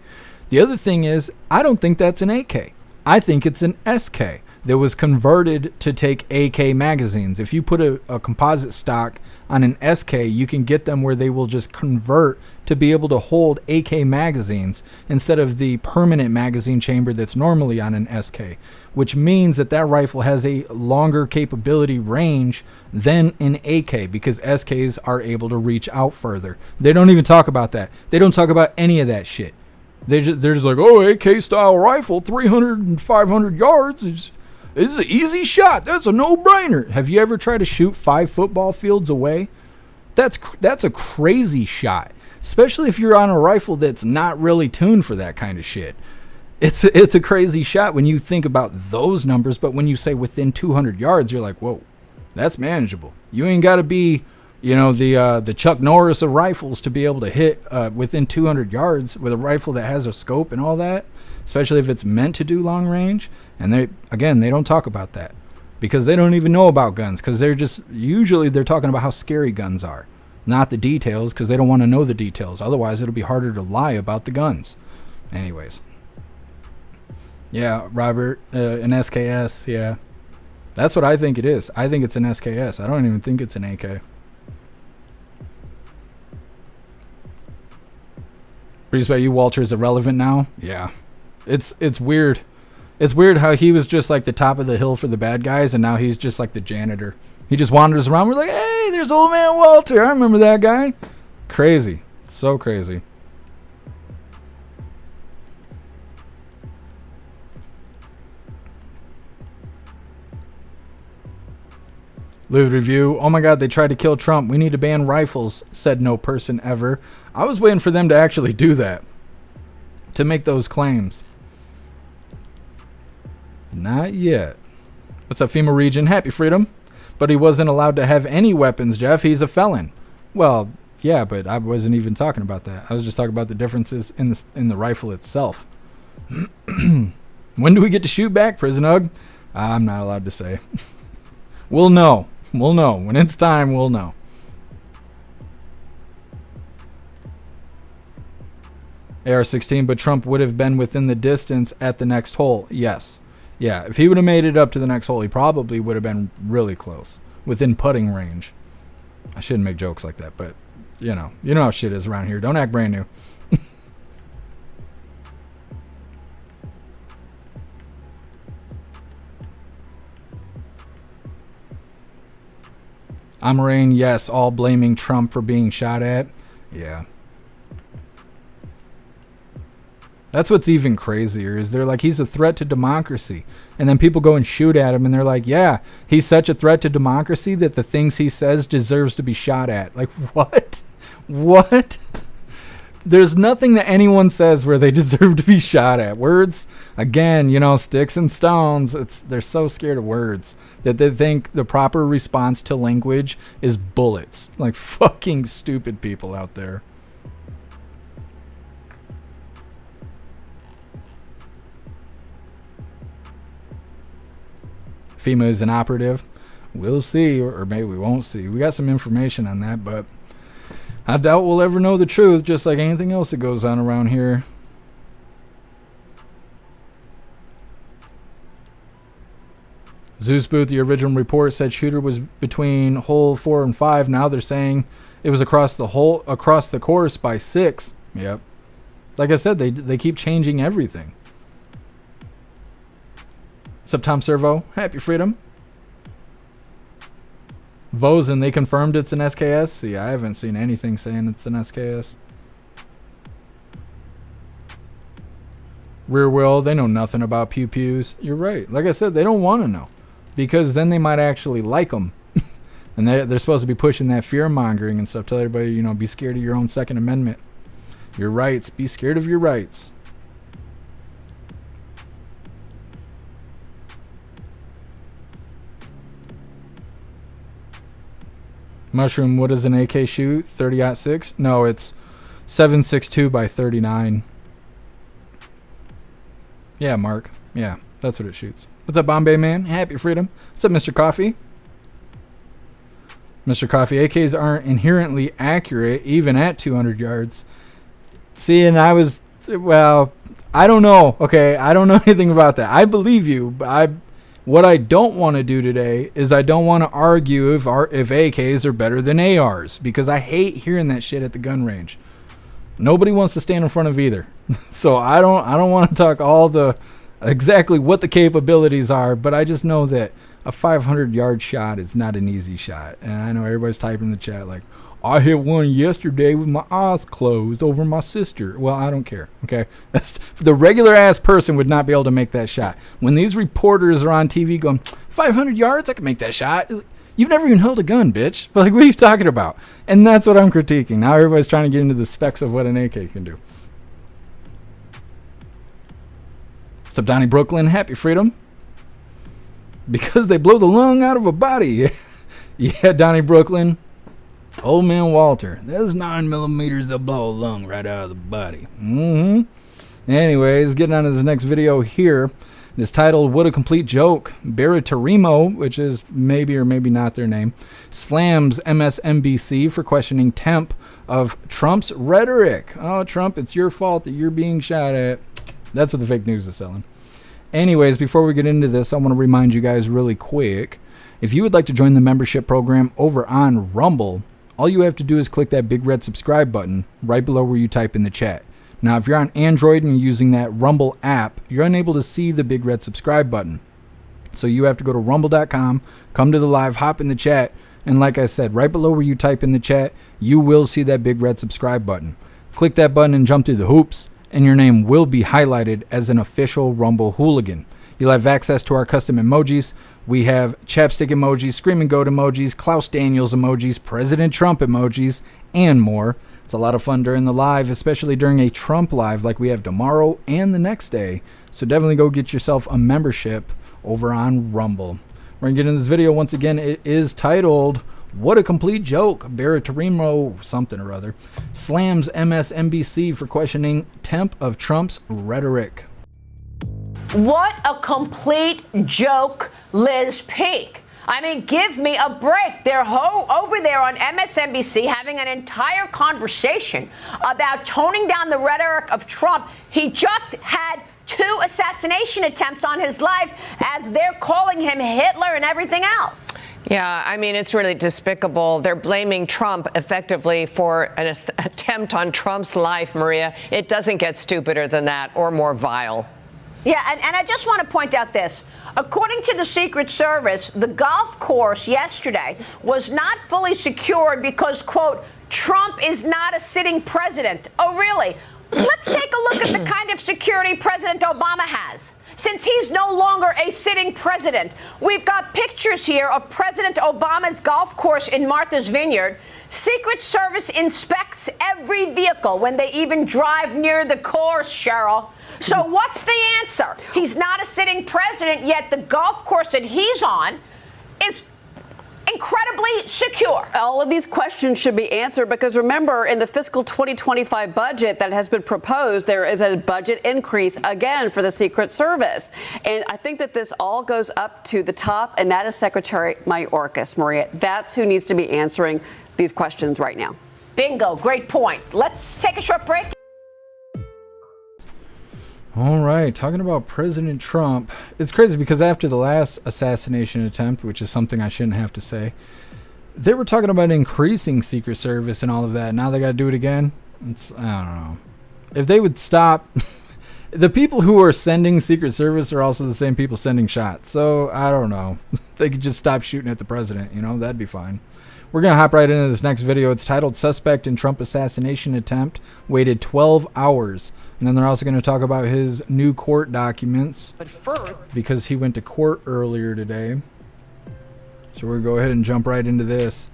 The other thing is, I don't think that's an AK. I think it's an SK that was converted to take AK magazines. If you put a composite stock on an SK, you can get them where they will just convert to be able to hold AK magazines instead of the permanent magazine chamber that's normally on an SK, which means that rifle has a longer capability range than an AK because SKs are able to reach out further. They don't even talk about that. They don't talk about any of that shit. They're just like, oh, AK style rifle, 300 and 500 yards is an easy shot. That's a no-brainer. Have you ever tried to shoot 5 football fields away? That's a crazy shot, especially if you're on a rifle that's not really tuned for that kind of shit. It's a crazy shot when you think about those numbers, but when you say within 200 yards, you're like, whoa, that's manageable. You ain't got to be, the Chuck Norris of rifles to be able to hit within 200 yards with a rifle that has a scope and all that, especially if it's meant to do long range. And they don't talk about that because they don't even know about guns because they're talking about how scary guns are, not the details, because they don't want to know the details. Otherwise, it'll be harder to lie about the guns. Anyways. Yeah, Robert, an SKS, yeah. That's what I think it is. I think it's an SKS. I don't even think it's an AK. Breeze by you, Walter, is irrelevant now? Yeah. It's weird. It's weird how he was just like the top of the hill for the bad guys, and now he's just like the janitor. He just wanders around. We're like, hey, there's old man Walter. I remember that guy. Crazy. It's so crazy. Live review. Oh my God, they tried to kill Trump. We need to ban rifles, said no person ever. I was waiting for them to actually do that, to make those claims. Not yet. What's up, FEMA region? Happy freedom. But he wasn't allowed to have any weapons, Jeff. He's a felon. Well, yeah, but I wasn't even talking about that. I was just talking about the differences in the rifle itself. When do we get to shoot back, Prison Hug? I'm not allowed to say. We'll know. We'll know. When it's time, we'll know. AR-16, but Trump would have been within the distance at the next hole. Yes. Yeah, if he would have made it up to the next hole, he probably would have been really close, within putting range. I shouldn't make jokes like that, but you know how shit is around here. Don't act brand new. Amarain, yes, all blaming Trump for being shot at. Yeah. That's what's even crazier, is they're like, he's a threat to democracy. And then people go and shoot at him, and they're like, yeah, he's such a threat to democracy that the things he says deserves to be shot at. Like, what? What? There's nothing that anyone says where they deserve to be shot at. Words, again, sticks and stones. They're so scared of words that they think the proper response to language is bullets. Like fucking stupid people out there. FEMA is an operative. We'll see, or maybe we won't see. We got some information on that, but I doubt we'll ever know the truth, just like anything else that goes on around here. Zeus Booth, the original report said shooter was between hole 4 and 5. Now they're saying it was across the course by 6. Yep. Like I said, they keep changing everything. What's up, Tom Servo? Happy Freedom. Vosen, they confirmed it's an SKS. See, I haven't seen anything saying it's an SKS. Rear Wheel, they know nothing about pew-pews. You're right. Like I said, they don't want to know, because then they might actually like them. And they're supposed to be pushing that fear-mongering and stuff. Tell everybody, be scared of your own Second Amendment. Your rights. Be scared of your rights. Mushroom, what does an AK shoot? 30-06? No, it's 7.62 by 39. Yeah, Mark. Yeah, that's what it shoots. What's up, Bombay Man? Happy Freedom. What's up, Mr. Coffee? Mr. Coffee, AKs aren't inherently accurate, even at 200 yards. See, and I don't know. Okay, I don't know anything about that. I believe you, but what I don't want to do today is I don't want to argue if AKs are better than ARs, because I hate hearing that shit at the gun range. Nobody wants to stand in front of either. So I don't want to talk exactly what the capabilities are, but I just know that a 500-yard shot is not an easy shot. And I know everybody's typing in the chat like, I hit one yesterday with my eyes closed over my sister. Well, I don't care, okay? The regular-ass person would not be able to make that shot. When these reporters are on TV going, 500 yards, I can make that shot. You've never even held a gun, bitch. But, what are you talking about? And that's what I'm critiquing. Now everybody's trying to get into the specs of what an AK can do. What's up, Donnie Brooklyn? Happy Freedom. Because they blow the lung out of a body. Yeah, Donnie Brooklyn. Old man Walter, those 9mm, they'll blow a lung right out of the body. Anyways, getting on to this next video here. It's titled, What a Complete Joke. Baratarimo, which is maybe or maybe not their name, slams MSNBC for questioning temp of Trump's rhetoric. Oh, Trump, it's your fault that you're being shot at. That's what the fake news is selling. Anyways, before we get into this, I want to remind you guys really quick, if you would like to join the membership program over on Rumble, all you have to do is click that big red subscribe button right below where you type in the chat. Now, if you're on Android and using that Rumble app, you're unable to see the big red subscribe button. So you have to go to rumble.com, come to the live, hop in the chat, and like I said, right below where you type in the chat, you will see that big red subscribe button. Click that button and jump through the hoops, and your name will be highlighted as an official Rumble hooligan. You'll have access to our custom emojis. We have chapstick emojis, screaming goat emojis, Klaus Daniels emojis, President Trump emojis, and more. It's a lot of fun during the live, especially during a Trump live like we have tomorrow and the next day. So definitely go get yourself a membership over on Rumble. We're going to get into this video once again. It is titled, What a Complete Joke. Baratarimo something or other slams MSNBC for questioning temp of Trump's rhetoric. What a complete joke, Liz Peek. I mean, give me a break. They're over there on MSNBC having an entire conversation about toning down the rhetoric of Trump. He just had 2 assassination attempts on his life as they're calling him Hitler and everything else. Yeah, I mean, it's really despicable. They're blaming Trump effectively for an attempt on Trump's life, Maria. It doesn't get stupider than that or more vile. Yeah, and I just want to point out this. According to the Secret Service, the golf course yesterday was not fully secured because, quote, Trump is not a sitting president. Oh, really? Let's take a look at the kind of security President Obama has. Since he's no longer a sitting president, we've got pictures here of President Obama's golf course in Martha's Vineyard. Secret Service inspects every vehicle when they even drive near the course, Cheryl. So what's the answer? He's not a sitting president, yet the golf course that he's on is incredibly secure. All of these questions should be answered because remember, in the fiscal 2025 budget that has been proposed, there is a budget increase again for the Secret Service. And I think that this all goes up to the top, and that is Secretary Mayorkas, Maria. That's who needs to be answering these questions right now. Bingo. Great point. Let's take a short break. All right, talking about President Trump, it's crazy because after the last assassination attempt, which is something I shouldn't have to say, they were talking about increasing Secret Service and all of that. Now they got to do it again. I don't know. If they would stop, the people who are sending Secret Service are also the same people sending shots. So I don't know. They could just stop shooting at the president. That'd be fine. We're going to hop right into this next video. It's titled Suspect in Trump Assassination Attempt Waited 12 Hours. And then they're also going to talk about his new court documents because he went to court earlier today. So we're going to go ahead and jump right into this.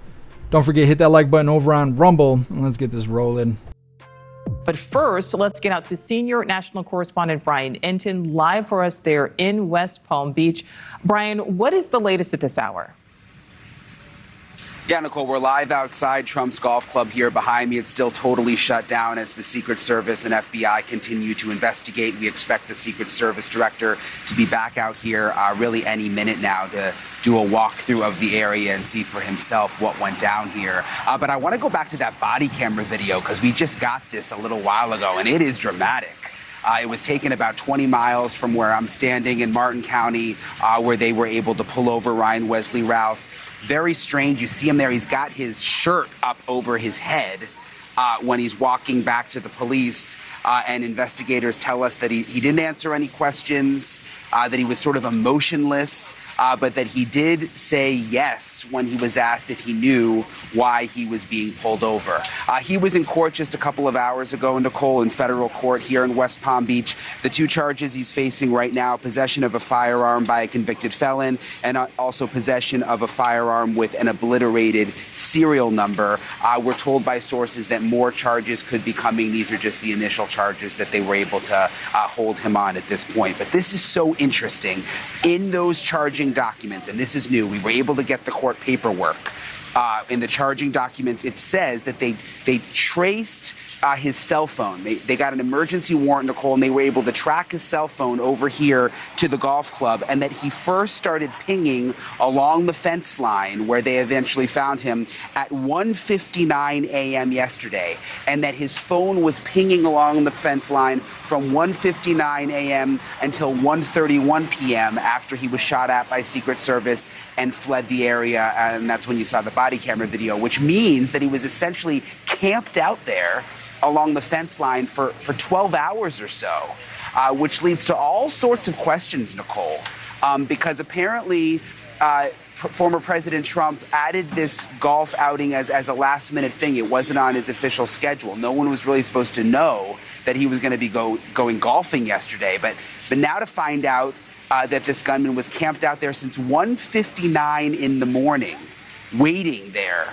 Don't forget, hit that like button over on Rumble, and let's get this rolling. But first, let's get out to senior national correspondent Brian Enton, live for us there in West Palm Beach. Brian, what is the latest at this hour? Yeah, Nicole, we're live outside Trump's golf club here behind me. It's still totally shut down as the Secret Service and FBI continue to investigate. We expect the Secret Service director to be back out here really any minute now to do a walkthrough of the area and see for himself what went down here. But I want to go back to that body camera video because we just got this a little while ago, and it is dramatic. It was taken about 20 miles from where I'm standing in Martin County, where they were able to pull over Ryan Wesley Routh. Very strange. You see him there. He's got his shirt up over his head when he's walking back to the police. And investigators tell us that he didn't answer any questions, that he was sort of emotionless, but that he did say yes when he was asked if he knew why he was being pulled over. He was in court just a couple of hours ago, Nicole, in federal court here in West Palm Beach. The two charges he's facing right now, possession of a firearm by a convicted felon and also possession of a firearm with an obliterated serial number. We're told by sources that more charges could be coming. These are just the initial charges that they were able to hold him on at this point. But this is so interesting. In those charging documents, and this is new, we were able to get the court paperwork. In the charging documents, it says that they traced his cell phone. They got an emergency warrant, Nicole, and they were able to track his cell phone over here to the golf club, and that he first started pinging along the fence line where they eventually found him at 1:59 a.m. yesterday, and that his phone was pinging along the fence line from 1:59 a.m. until 1:31 p.m. after he was shot at by Secret Service and fled the area, and that's when you saw the body camera video, which means that he was essentially camped out there along the fence line for 12 hours or so, which leads to all sorts of questions, Nicole, because apparently former President Trump added this golf outing as a last-minute thing. It wasn't on his official schedule. No one was really supposed to know that he was going to be going golfing yesterday. But now to find out that this gunman was camped out there since 1:59 in the morning, waiting there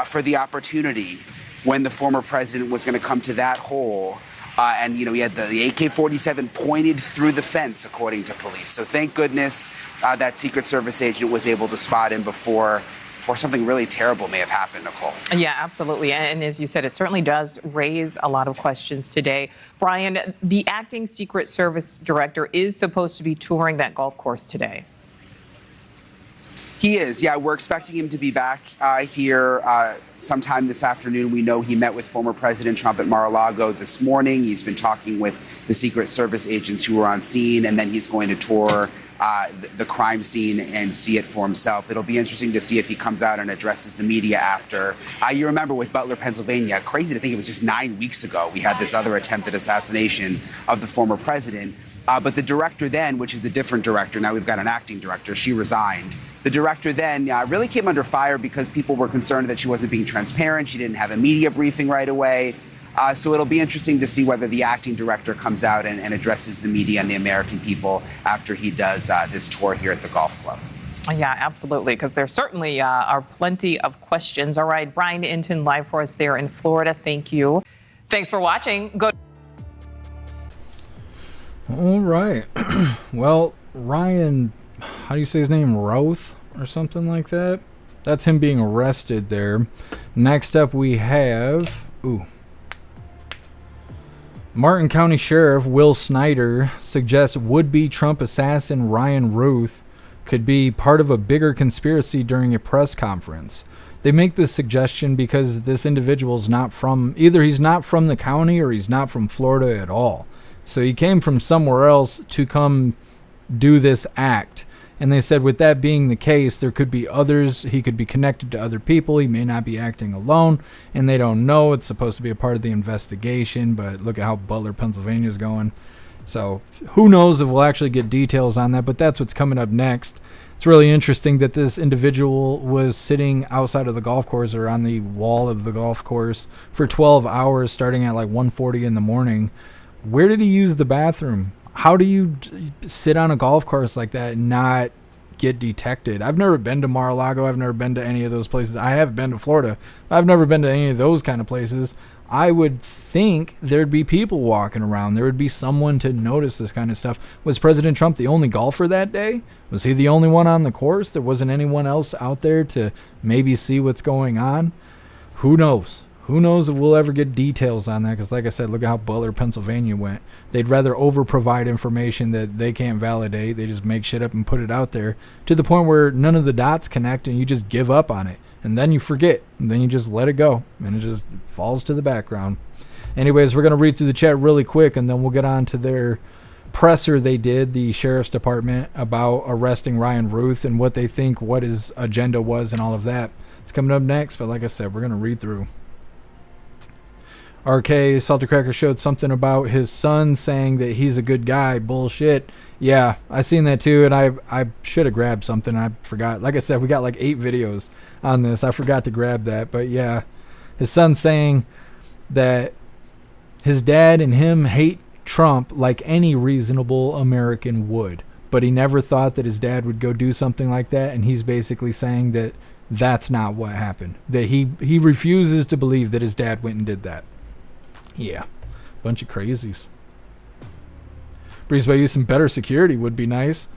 for the opportunity when the former president was going to come to that hole. And, he had the AK-47 pointed through the fence, according to police. So thank goodness that Secret Service agent was able to spot him before something really terrible may have happened, Nicole. Yeah, absolutely. And as you said, it certainly does raise a lot of questions today. Brian, the acting Secret Service director is supposed to be touring that golf course today. He is, yeah. We're expecting him to be back here sometime this afternoon. We know he met with former President Trump at Mar-a-Lago this morning. He's been talking with the Secret Service agents who were on scene, and then he's going to tour the crime scene and see it for himself. It'll be interesting to see if he comes out and addresses the media after. You remember with Butler, Pennsylvania, crazy to think it was just 9 weeks ago we had this other attempted assassination of the former president. But the director then, which is a different director, now we've got an acting director, she resigned. The director then really came under fire because people were concerned that she wasn't being transparent. She didn't have a media briefing right away. So it'll be interesting to see whether the acting director comes out and addresses the media and the American people after he does this tour here at the golf club. Yeah, absolutely, because there certainly are plenty of questions. All right, Brian Inton live for us there in Florida. Thank you. Thanks for watching. Go. All right. Well, Ryan, how do you say his name? Roth or something like that? That's him being arrested there. Next up we have... Martin County Sheriff Will Snyder suggests would-be Trump assassin Ryan Ruth could be part of a bigger conspiracy during a press conference. They make this suggestion because this individual is not from... Either he's not from the county or he's not from Florida at all. So he came from somewhere else to come do this act. And they said with that being the case, there could be others. He could be connected to other people. He may not be acting alone. And they don't know. It's supposed to be a part of the investigation. But look at how Butler, Pennsylvania is going. So who knows if we'll actually get details on that. But that's what's coming up next. It's really interesting that this individual was sitting outside of the golf course or on the wall of the golf course for 12 hours starting at like 1:40 in the morning. Where did he use the bathroom? How do you sit on a golf course like that and not get detected? I've never been to Mar-a-Lago. I've never been to any of those places. I have been to Florida. I've never been to any of those kind of places. I would think there'd be people walking around. There would be someone to notice this kind of stuff. Was President Trump the only golfer that day? Was he the only one on the course? There wasn't anyone else out there to maybe see what's going on? Who knows? Who knows if we'll ever get details on that? Because like I said, look at how Butler, Pennsylvania went. They'd rather over-provide information that they can't validate. They just make shit up and put it out there to the point where none of the dots connect and you just give up on it. And then you forget. And then you just let it go. And it just falls to the background. Anyways, we're going to read through the chat really quick and then we'll get on to their presser they did, the sheriff's department, about arresting Ryan Ruth and what they think, what his agenda was and all of that. It's coming up next. But like I said, we're going to read through. RK Salty Cracker showed something about his son saying that he's a good guy. Bullshit. Yeah, I seen that too, and I should have grabbed something. I forgot. Like I said, we got like 8 videos on this. I forgot to grab that, but yeah, his son saying that his dad and him hate Trump like any reasonable American would, but he never thought that his dad would go do something like that, and he's basically saying that that's not what happened. That he refuses to believe that his dad went and did that. Yeah, bunch of crazies. Breeze by you, some better security would be nice.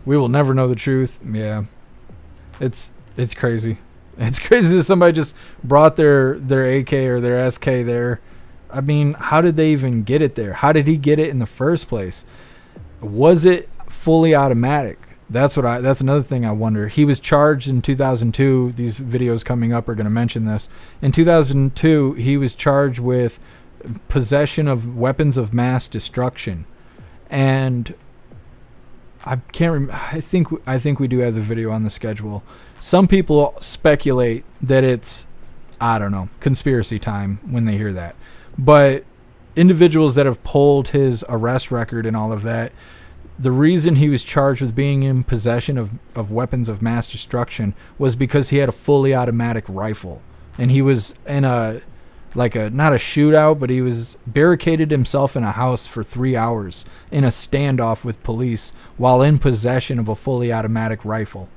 We will never know the truth. Yeah, it's crazy. It's crazy that somebody just brought their AK or their SK there. I mean, how did they even get it there? How did he get it in the first place? Was it fully automatic? That's another thing I wonder. He was charged in 2002. These videos coming up are going to mention this. In 2002, he was charged with possession of weapons of mass destruction, and I can't remember. I think we do have the video on the schedule. Some people speculate that it's, I don't know, conspiracy time when they hear that, but individuals that have pulled his arrest record and all of that, the reason he was charged with being in possession of weapons of mass destruction was because he had a fully automatic rifle, and he was in not a shootout, but he was barricaded himself in a house for 3 hours in a standoff with police while in possession of a fully automatic rifle.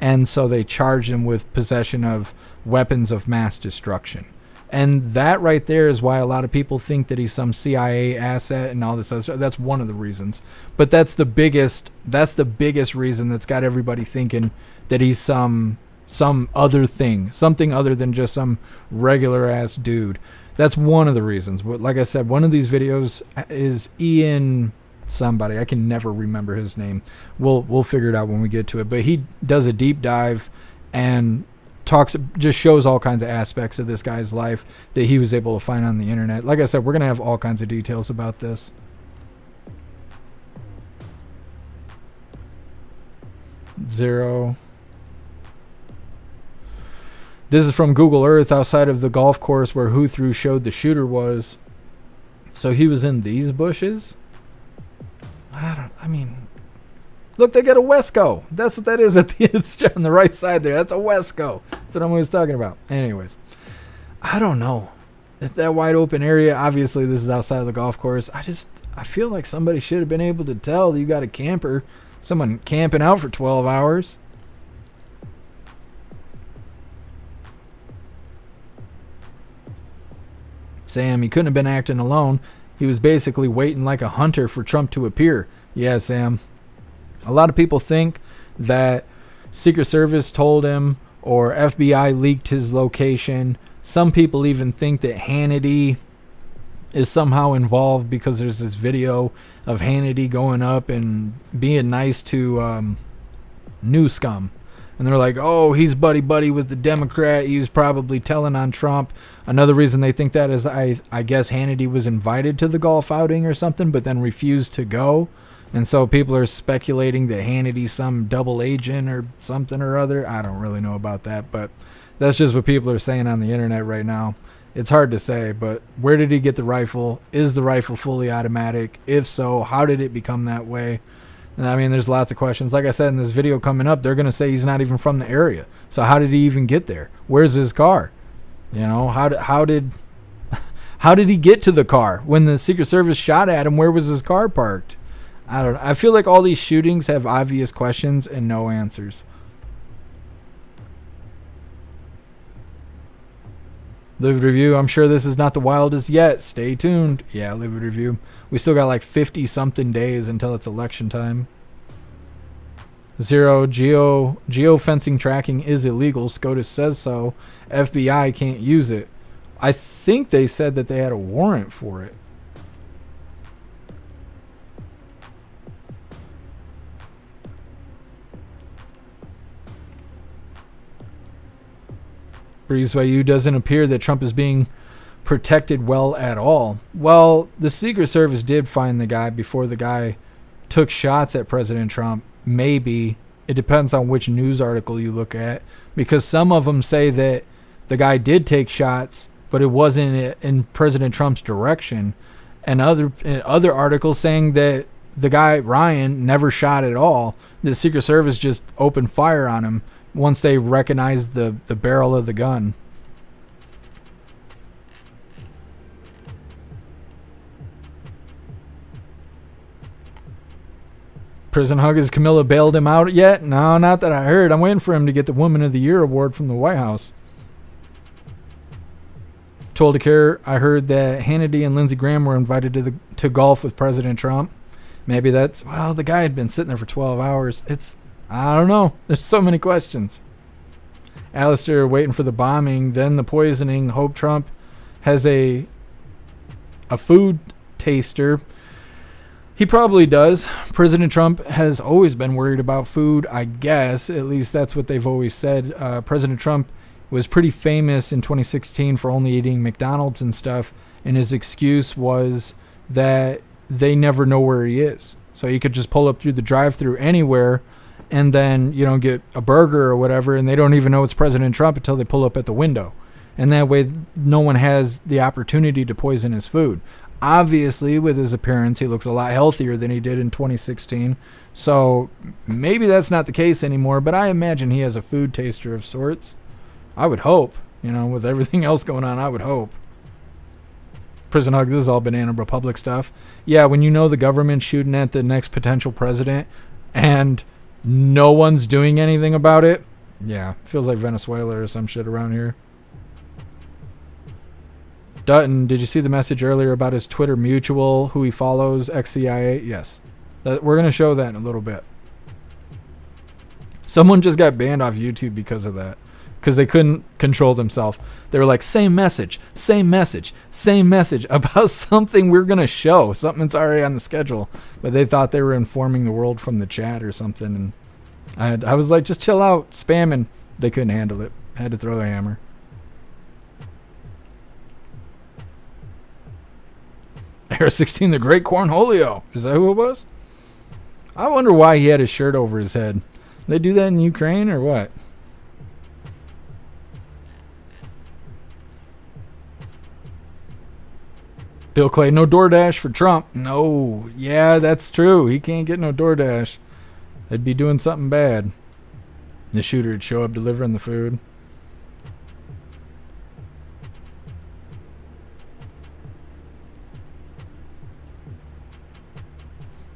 And so they charged him with possession of weapons of mass destruction. And that right there is why a lot of people think that he's some CIA asset and all this other stuff. That's one of the reasons. But that's the biggest reason that's got everybody thinking that he's some other thing, something other than just some regular ass dude. That's one of the reasons. But like I said, one of these videos is Ian somebody. I can never remember his name. We'll figure it out when we get to it. But he does a deep dive and just shows all kinds of aspects of this guy's life that he was able to find on the internet. Like I said, we're going to have all kinds of details about this. 0. This is from Google Earth outside of the golf course where Who Threw showed the shooter was. So he was in these bushes? Look, they got a Wesco. That's what that is at the it's on the right side there. That's a Wesco. That's what I'm always talking about. Anyways, I don't know. At that wide open area, obviously this is outside of the golf course. I feel like somebody should have been able to tell that you got a camper, someone camping out for 12 hours. Sam, he couldn't have been acting alone. He was basically waiting like a hunter for Trump to appear. Yeah, Sam. A lot of people think that Secret Service told him or FBI leaked his location. Some people even think that Hannity is somehow involved because there's this video of Hannity going up and being nice to New Scum. And they're like, oh, he's buddy-buddy with the Democrat. He was probably telling on Trump. Another reason they think that is I guess Hannity was invited to the golf outing or something, but then refused to go. And so people are speculating that Hannity's some double agent or something or other. I don't really know about that, but that's just what people are saying on the internet right now. It's hard to say, but where did he get the rifle? Is the rifle fully automatic? If so, how did it become that way? And I mean, there's lots of questions. Like I said, in this video coming up, they're going to say he's not even from the area. So how did he even get there? Where's his car? You know, how did he get to the car? When the Secret Service shot at him, where was his car parked? I don't know. I feel like all these shootings have obvious questions and no answers. Livid review. I'm sure this is not the wildest yet. Stay tuned. Yeah, livid review. We still got like 50 something days until it's election time. 0. Geofencing tracking is illegal. SCOTUS says so. FBI can't use it. I think they said that they had a warrant for it. Breeze by you, doesn't appear that Trump is being protected well at all. Well, the Secret Service did find the guy before the guy took shots at President Trump. Maybe. It depends on which news article you look at, because some of them say that the guy did take shots, but it wasn't in President Trump's direction, and other articles saying that the guy Ryan never shot at all. The Secret Service just opened fire on him once they recognized the barrel of the gun. Prison hug. Has Camilla bailed him out yet? No, not that I heard. I'm waiting for him to get the Woman of the Year award from the White House. Told to care. I heard that Hannity and Lindsey Graham were invited to golf with President Trump. Maybe that's, well, the guy had been sitting there for 12 hours. I don't know. There's so many questions. Alistair waiting for the bombing, then the poisoning. Hope Trump has a food taster. He probably does. President Trump has always been worried about food, I guess. At least that's what they've always said. President Trump was pretty famous in 2016 for only eating McDonald's and stuff, and his excuse was that they never know where he is. So he could just pull up through the drive-thru anywhere and then, get a burger or whatever, and they don't even know it's President Trump until they pull up at the window. And that way, no one has the opportunity to poison his food. Obviously, with his appearance, he looks a lot healthier than he did in 2016. So maybe that's not the case anymore, but I imagine he has a food taster of sorts. I would hope, with everything else going on, I would hope. Prison hug, this is all Banana Republic stuff. Yeah, when you know the government's shooting at the next potential president and no one's doing anything about it, yeah, feels like Venezuela or some shit around here. Dutton, did you see the message earlier about his Twitter mutual, who he follows, ex-CIA? Yes. We're going to show that in a little bit. Someone just got banned off YouTube because of that. Because they couldn't control themselves. They were like, same message about something we're going to show. Something that's already on the schedule. But they thought they were informing the world from the chat or something. And I was like, just chill out, spamming. They couldn't handle it. I had to throw the hammer. Air 16, the Great Cornholio. Is that who it was? I wonder why he had his shirt over his head. They do that in Ukraine or what? Bill Clay, no DoorDash for Trump. No. Yeah, that's true. He can't get no DoorDash. They'd be doing something bad. The shooter would show up delivering the food.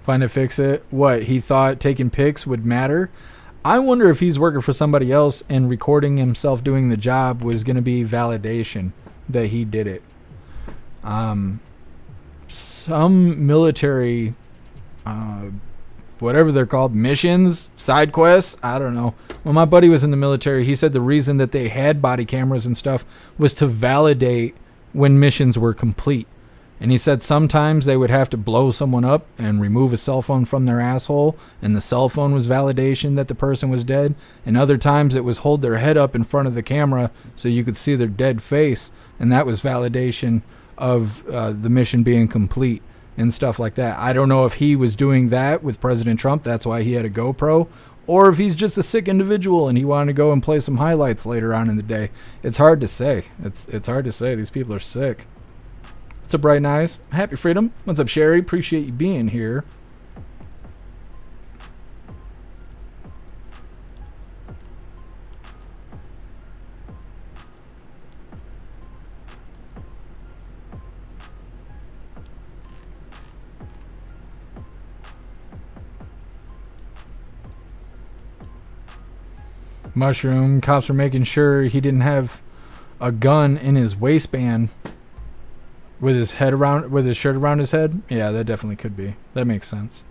Find it, fix it. What? He thought taking pics would matter? I wonder if he's working for somebody else and recording himself doing the job was going to be validation that he did it. Some military, whatever they're called, missions, side quests, I don't know. When my buddy was in the military, he said the reason that they had body cameras and stuff was to validate when missions were complete. And he said sometimes they would have to blow someone up and remove a cell phone from their asshole, and the cell phone was validation that the person was dead. And other times it was hold their head up in front of the camera so you could see their dead face, and that was validation of the mission being complete and stuff like that. I don't know if he was doing that with President Trump, that's why he had a GoPro, or if he's just a sick individual and he wanted to go and play some highlights later on in the day. It's hard to say. It's hard to say. These people are sick. What's up, Bright and Eyes? Happy Freedom. What's up, Sherry? Appreciate you being here. Mushroom. Cops were making sure he didn't have a gun in his waistband with his shirt around his head. Yeah, that definitely could be. That makes sense.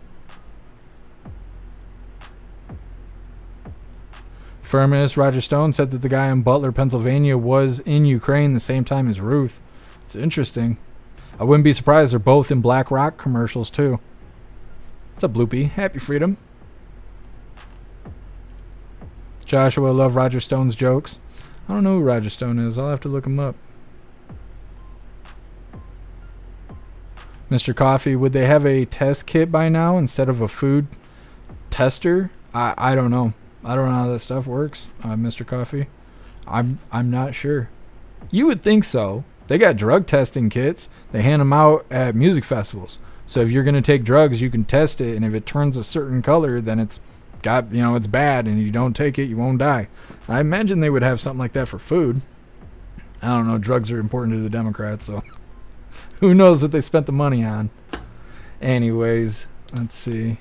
Firmus. Roger Stone said that the guy in Butler, Pennsylvania was in Ukraine the same time as Ruth. It's interesting. I wouldn't be surprised they're both in Black Rock commercials too. What's up, Bloopy? Happy Freedom. Joshua, love Roger Stone's jokes. I don't know who Roger Stone is. I'll have to look him up. Mr. Coffee, would they have a test kit by now instead of a food tester? I don't know. I don't know how that stuff works, Mr. Coffee. I'm not sure. You would think so. They got drug testing kits. They hand them out at music festivals. So if you're going to take drugs, you can test it, and if it turns a certain color, then it's got, it's bad, and you don't take it, you won't die. I imagine they would have something like that for food. I don't know. Drugs are important to the Democrats, so who knows what they spent the money on. Anyways, let's see.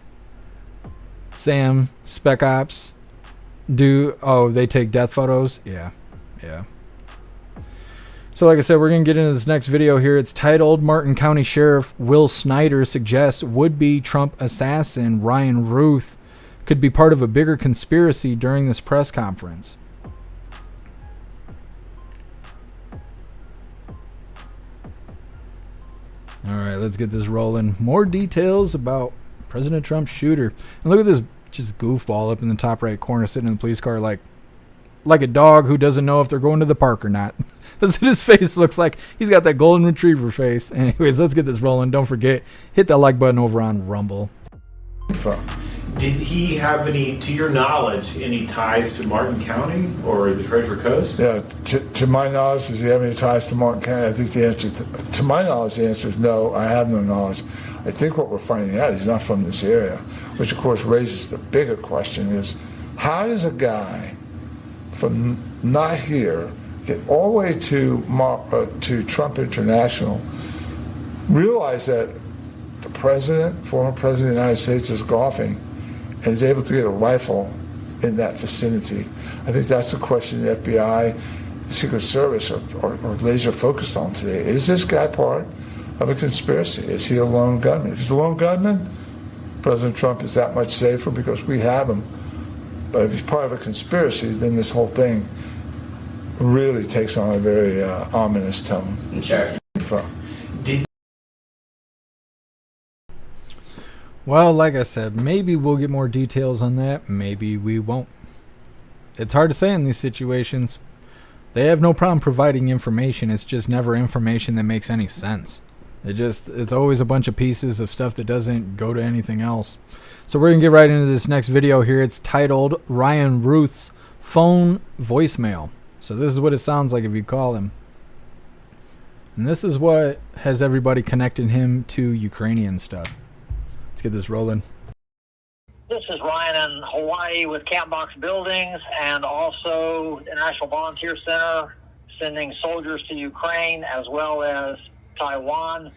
Sam, Spec Ops, they take death photos? Yeah. So like I said, we're going to get into this next video here. It's titled, Martin County Sheriff Will Snyder suggests would-be Trump assassin Ryan Ruth could be part of a bigger conspiracy during this press conference. All right, let's get this rolling. More details about President Trump's shooter. And look at this just goofball up in the top right corner sitting in the police car like a dog who doesn't know if they're going to the park or not. That's what his face looks like. He's got that golden retriever face. Anyways, let's get this rolling. Don't forget, hit that like button over on Rumble. Did he have any, to your knowledge, any ties to Martin County or the Treasure Coast? Yeah, to my knowledge, does he have any ties to Martin County? I think the answer, to my knowledge, the answer is no, I have no knowledge. I think what we're finding out, he's not from this area, which of course raises the bigger question is, how does a guy from not here get all the way to Trump International, realize that the president, former president of the United States, is golfing and is able to get a rifle in that vicinity? I think that's the question the FBI, the Secret Service are laser focused on today. Is this guy part of a conspiracy? Is he a lone gunman? If he's a lone gunman, President Trump is that much safer because we have him. But if he's part of a conspiracy, then this whole thing really takes on a very ominous tone. Sure. Well, like I said, maybe we'll get more details on that. Maybe we won't. It's hard to say in these situations. They have no problem providing information. It's just never information that makes any sense. It's always a bunch of pieces of stuff that doesn't go to anything else. So we're going to get right into this next video here. It's titled Ryan Ruth's Phone Voicemail. So this is what it sounds like if you call him. And this is what has everybody connecting him to Ukrainian stuff. Let's get this rolling. This is Ryan in Hawaii with Camp Box Buildings and also International Volunteer Center, sending soldiers to Ukraine as well as Taiwan.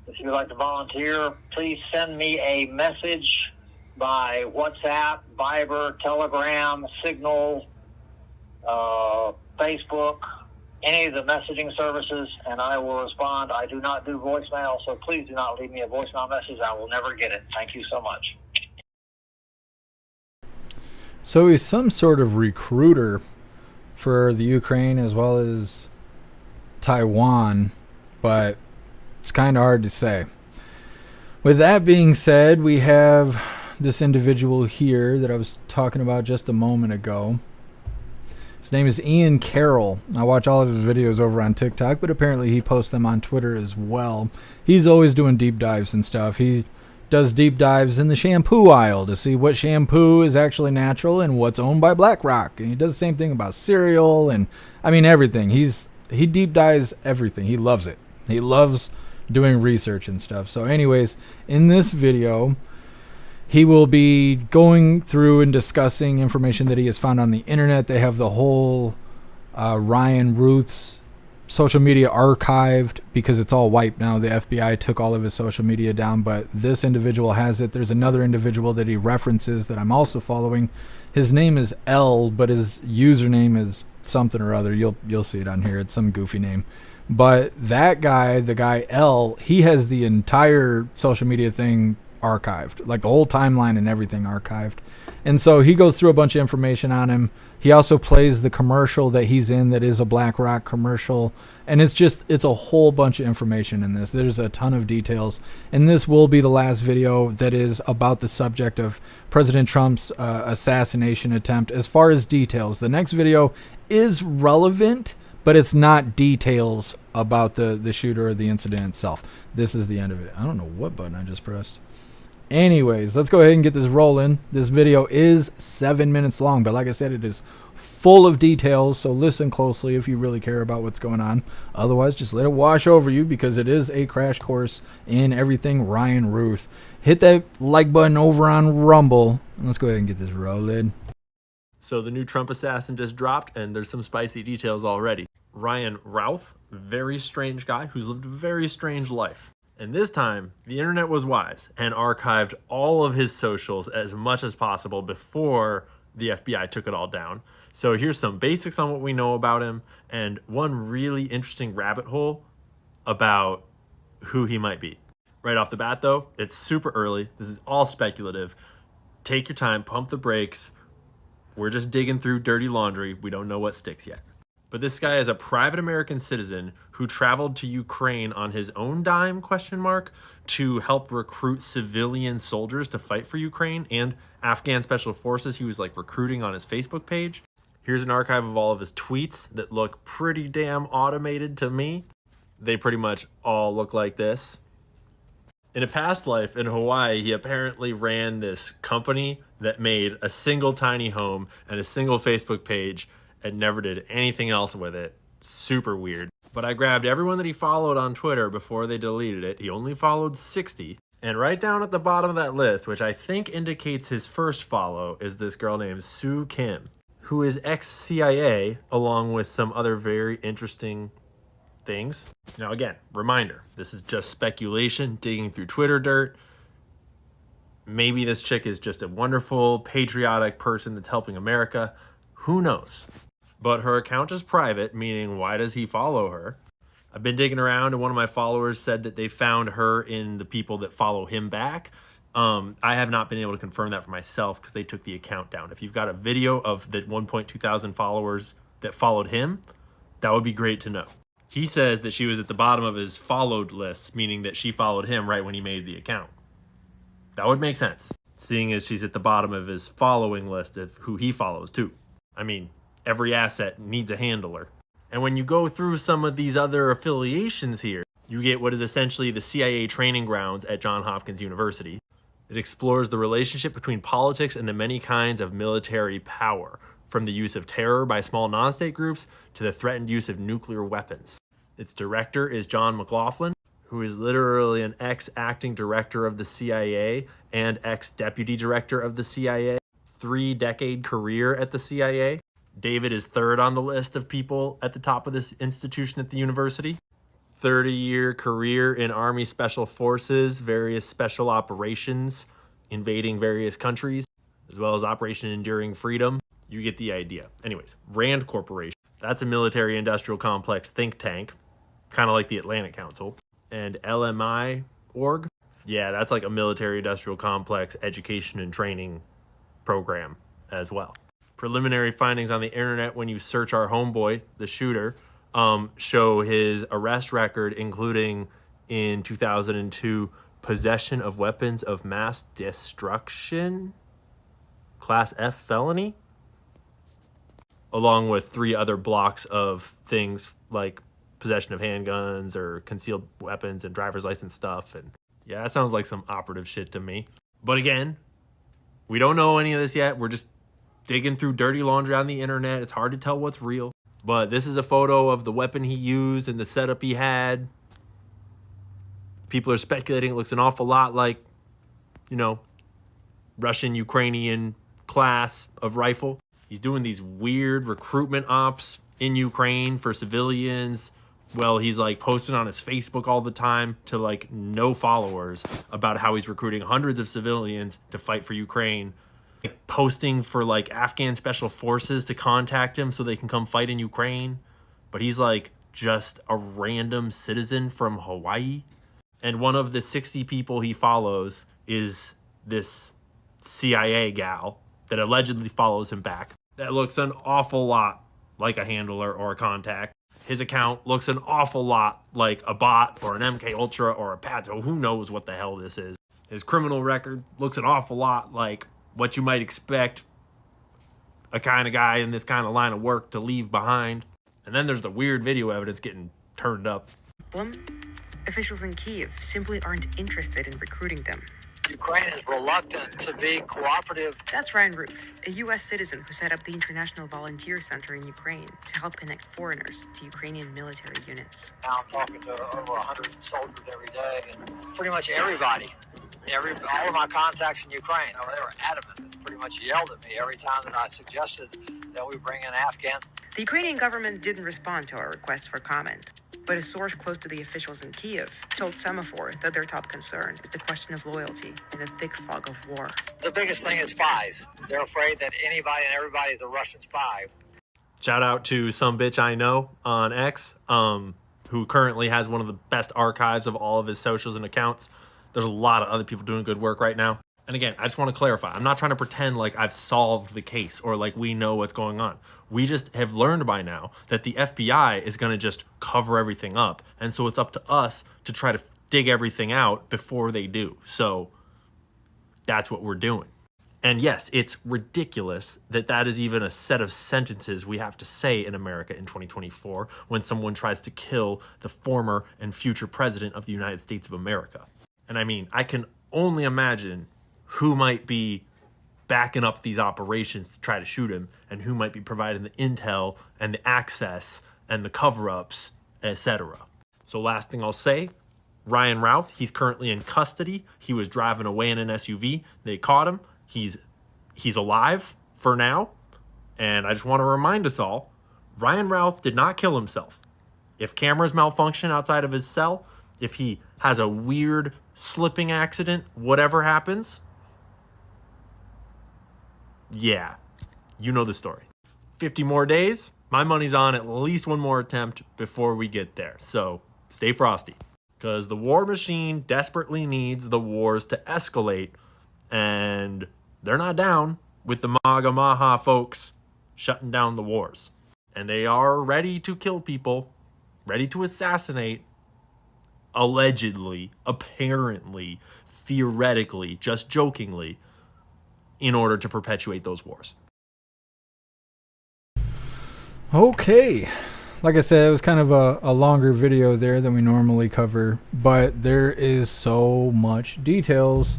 If you'd like to volunteer, please send me a message by WhatsApp, Viber, Telegram, Signal, Facebook, any of the messaging services, and I will respond. I do not do voicemail, so please do not leave me a voicemail message. I will never get it. Thank you so much. So he's some sort of recruiter for the Ukraine as well as Taiwan, but it's kind of hard to say. With that being said, we have this individual here that I was talking about just a moment ago. His name is Ian Carroll. I watch all of his videos over on TikTok, but apparently he posts them on Twitter as well. He's always doing deep dives and stuff. He does deep dives in the shampoo aisle to see what shampoo is actually natural and what's owned by BlackRock. And he does the same thing about cereal and, I mean, everything. He deep dives everything. He loves it. He loves doing research and stuff. So anyways, in this video, he will be going through and discussing information that he has found on the internet. They have the whole Ryan Ruth's social media archived because it's all wiped now. The FBI took all of his social media down, but this individual has it. There's another individual that he references that I'm also following. His name is L, but his username is something or other. You'll see it on here. It's some goofy name. But that guy, the guy L, he has the entire social media thing archived, like the whole timeline and everything archived. And so he goes through a bunch of information on him. He also plays the commercial that he's in that is a BlackRock commercial. And it's a whole bunch of information in this. There's a ton of details. And this will be the last video that is about the subject of President Trump's assassination attempt as far as details. The next video is relevant, but it's not details about the shooter or the incident itself. This is the end of it. I don't know what button I just pressed. Anyways, let's go ahead and get this rolling. This video is 7 minutes long, but like I said, it is full of details, so listen closely if you really care about what's going on. Otherwise, just let it wash over you because it is a crash course in everything Ryan Ruth. Hit that like button over on Rumble, and let's go ahead and get this rolling. So the new Trump assassin just dropped, and there's some spicy details already. Ryan Routh, very strange guy who's lived a very strange life. And this time, the internet was wise and archived all of his socials as much as possible before the FBI took it all down. So here's some basics on what we know about him and one really interesting rabbit hole about who he might be. Right off the bat, though, it's super early. This is all speculative. Take your time, pump the brakes. We're just digging through dirty laundry. We don't know what sticks yet. But this guy is a private American citizen who traveled to Ukraine on his own dime, to help recruit civilian soldiers to fight for Ukraine and Afghan special forces. He was like recruiting on his Facebook page. Here's an archive of all of his tweets that look pretty damn automated to me. They pretty much all look like this. In a past life in Hawaii, he apparently ran this company that made a single tiny home and a single Facebook page and never did anything else with it. Super weird. But I grabbed everyone that he followed on Twitter before they deleted it. He only followed 60. And right down at the bottom of that list, which I think indicates his first follow, is this girl named Sue Kim, who is ex-CIA, along with some other very interesting things. Now again, reminder, this is just speculation, digging through Twitter dirt. Maybe this chick is just a wonderful, patriotic person that's helping America. Who knows? But her account is private, meaning why does he follow her? I've been digging around and one of my followers said that they found her in the people that follow him back. I have not been able to confirm that for myself because they took the account down. If you've got a video of the 1.2 thousand followers that followed him, that would be great to know. He says that she was at the bottom of his followed list, meaning that she followed him right when he made the account. That would make sense, seeing as she's at the bottom of his following list of who he follows too. I mean, every asset needs a handler. And when you go through some of these other affiliations here, You get what is essentially the CIA training grounds at Johns Hopkins University. It explores the relationship between politics and the many kinds of military power, from the use of terror by small non-state groups to the threatened use of nuclear weapons. Its director is John McLaughlin, who is literally an ex-acting director of the CIA and ex-deputy director of the CIA. 3-decade career at the CIA. David is third on the list of people at the top of this institution at the university. 30-year career in Army Special Forces, various special operations, invading various countries, as well as Operation Enduring Freedom. You get the idea. Anyways, Rand Corporation. That's a military industrial complex think tank, kind of like the Atlantic Council. And LMI org. Yeah, that's like a military industrial complex education and training program as well. Preliminary findings on the internet when you search our homeboy, the shooter, show his arrest record, including in 2002, possession of weapons of mass destruction, Class F felony, along with 3 other blocks of things like possession of handguns or concealed weapons and driver's license stuff. And yeah, that sounds like some operative shit to me. But again, we don't know any of this yet. We're just digging through dirty laundry on the internet. It's hard to tell what's real. But this is a photo of the weapon he used and the setup he had. People are speculating it looks an awful lot like, you know, Russian-Ukrainian class of rifle. He's doing these weird recruitment ops in Ukraine for civilians. Well, he's like posting on his Facebook all the time to like no followers about how he's recruiting hundreds of civilians to fight for Ukraine. Like, posting for like Afghan special forces to contact him so they can come fight in Ukraine. But he's like just a random citizen from Hawaii. And one of the 60 people he follows is this CIA gal that allegedly follows him back. That looks an awful lot like a handler or a contact. His account looks an awful lot like a bot or an MK Ultra or a Pato. Who knows what the hell this is? His criminal record looks an awful lot like what you might expect a kind of guy in this kind of line of work to leave behind. And then there's the weird video evidence getting turned up. Officials in Kyiv simply aren't interested in recruiting them. Ukraine is reluctant to be cooperative. That's Ryan Ruth, a U.S. citizen who set up the International Volunteer Center in Ukraine to help connect foreigners to Ukrainian military units. Now I'm talking to over 100 soldiers every day, and pretty much everybody, all of my contacts in Ukraine, they were adamant and pretty much yelled at me every time that I suggested that we bring in Afghans. The Ukrainian government didn't respond to our request for comment. But a source close to the officials in Kyiv told Semaphore that their top concern is the question of loyalty in the thick fog of war. The biggest thing is spies. They're afraid that anybody and everybody is a Russian spy. Shout out to some bitch I know on X, who currently has one of the best archives of all of his socials and accounts. There's a lot of other people doing good work right now. And again, I just want to clarify. I'm not trying to pretend like I've solved the case or like we know what's going on. We just have learned by now that the FBI is going to just cover everything up. And so it's up to us to try to dig everything out before they do. So that's what we're doing. And yes, it's ridiculous that that is even a set of sentences we have to say in America in 2024 when someone tries to kill the former and future president of the United States of America. And I mean, I can only imagine who might be backing up these operations to try to shoot him and who might be providing the intel and the access and the cover-ups, etc. So last thing I'll say, Ryan Routh, he's currently in custody. He was driving away in an SUV. They caught him. He's alive for now. And I just want to remind us all, Ryan Routh did not kill himself. If cameras malfunction outside of his cell, if he has a weird slipping accident, whatever happens, yeah, you know the story. 50 more days, my money's on at least one more attempt before we get there. So stay frosty, because the war machine desperately needs the wars to escalate, and they're not down with the MAGA Maha folks shutting down the wars. And they are ready to kill people, ready to assassinate, allegedly, apparently, theoretically, just jokingly, in order to perpetuate those wars. Okay, like I said, it was kind of a longer video there than we normally cover, but there is so much details,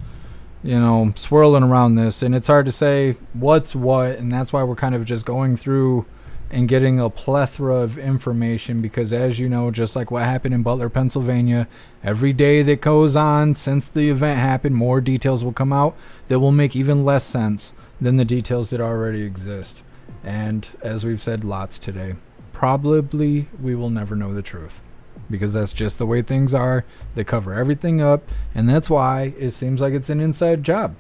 you know, swirling around this, and it's hard to say what's what, and that's why we're kind of just going through and getting a plethora of information, because as you know, just like what happened in Butler, Pennsylvania, every day that goes on since the event happened, more details will come out that will make even less sense than the details that already exist. And as we've said lots today, probably we will never know the truth, because that's just the way things are. They cover everything up, and that's why it seems like it's an inside job,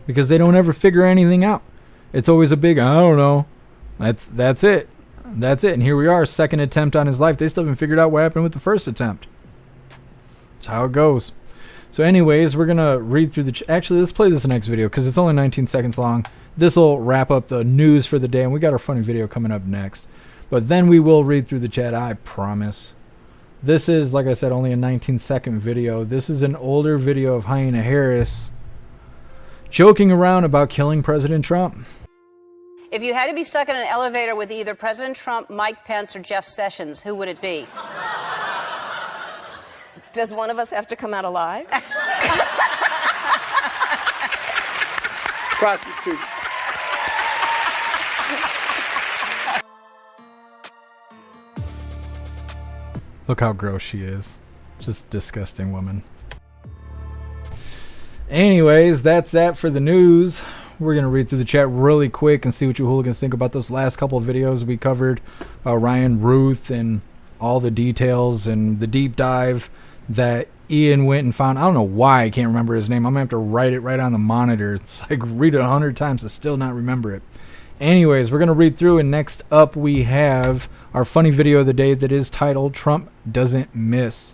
because they don't ever figure anything out. It's always a big, I don't know. That's it. And here we are, second attempt on his life. They still haven't figured out what happened with the first attempt. That's how it goes. So anyways, we're going to read through actually, let's play this next video, because it's only 19 seconds long. This will wrap up the news for the day, and we got our funny video coming up next. But then we will read through the chat, I promise. This is, like I said, only a 19-second video. This is an older video of Hyena Harris joking around about killing President Trump. If you had to be stuck in an elevator with either President Trump, Mike Pence, or Jeff Sessions, who would it be? Does one of us have to come out alive? Prostitute. Look how gross she is. Just disgusting woman. Anyways, that's that for the news. We're going to read through the chat really quick and see what you hooligans think about those last couple of videos we covered. Ryan Ruth and all the details and the deep dive that Ian went and found. I don't know why I can't remember his name. I'm going to have to write it right on the monitor. It's like read it 100 times to still not remember it. Anyways, we're going to read through, and next up we have our funny video of the day that is titled Trump Doesn't Miss.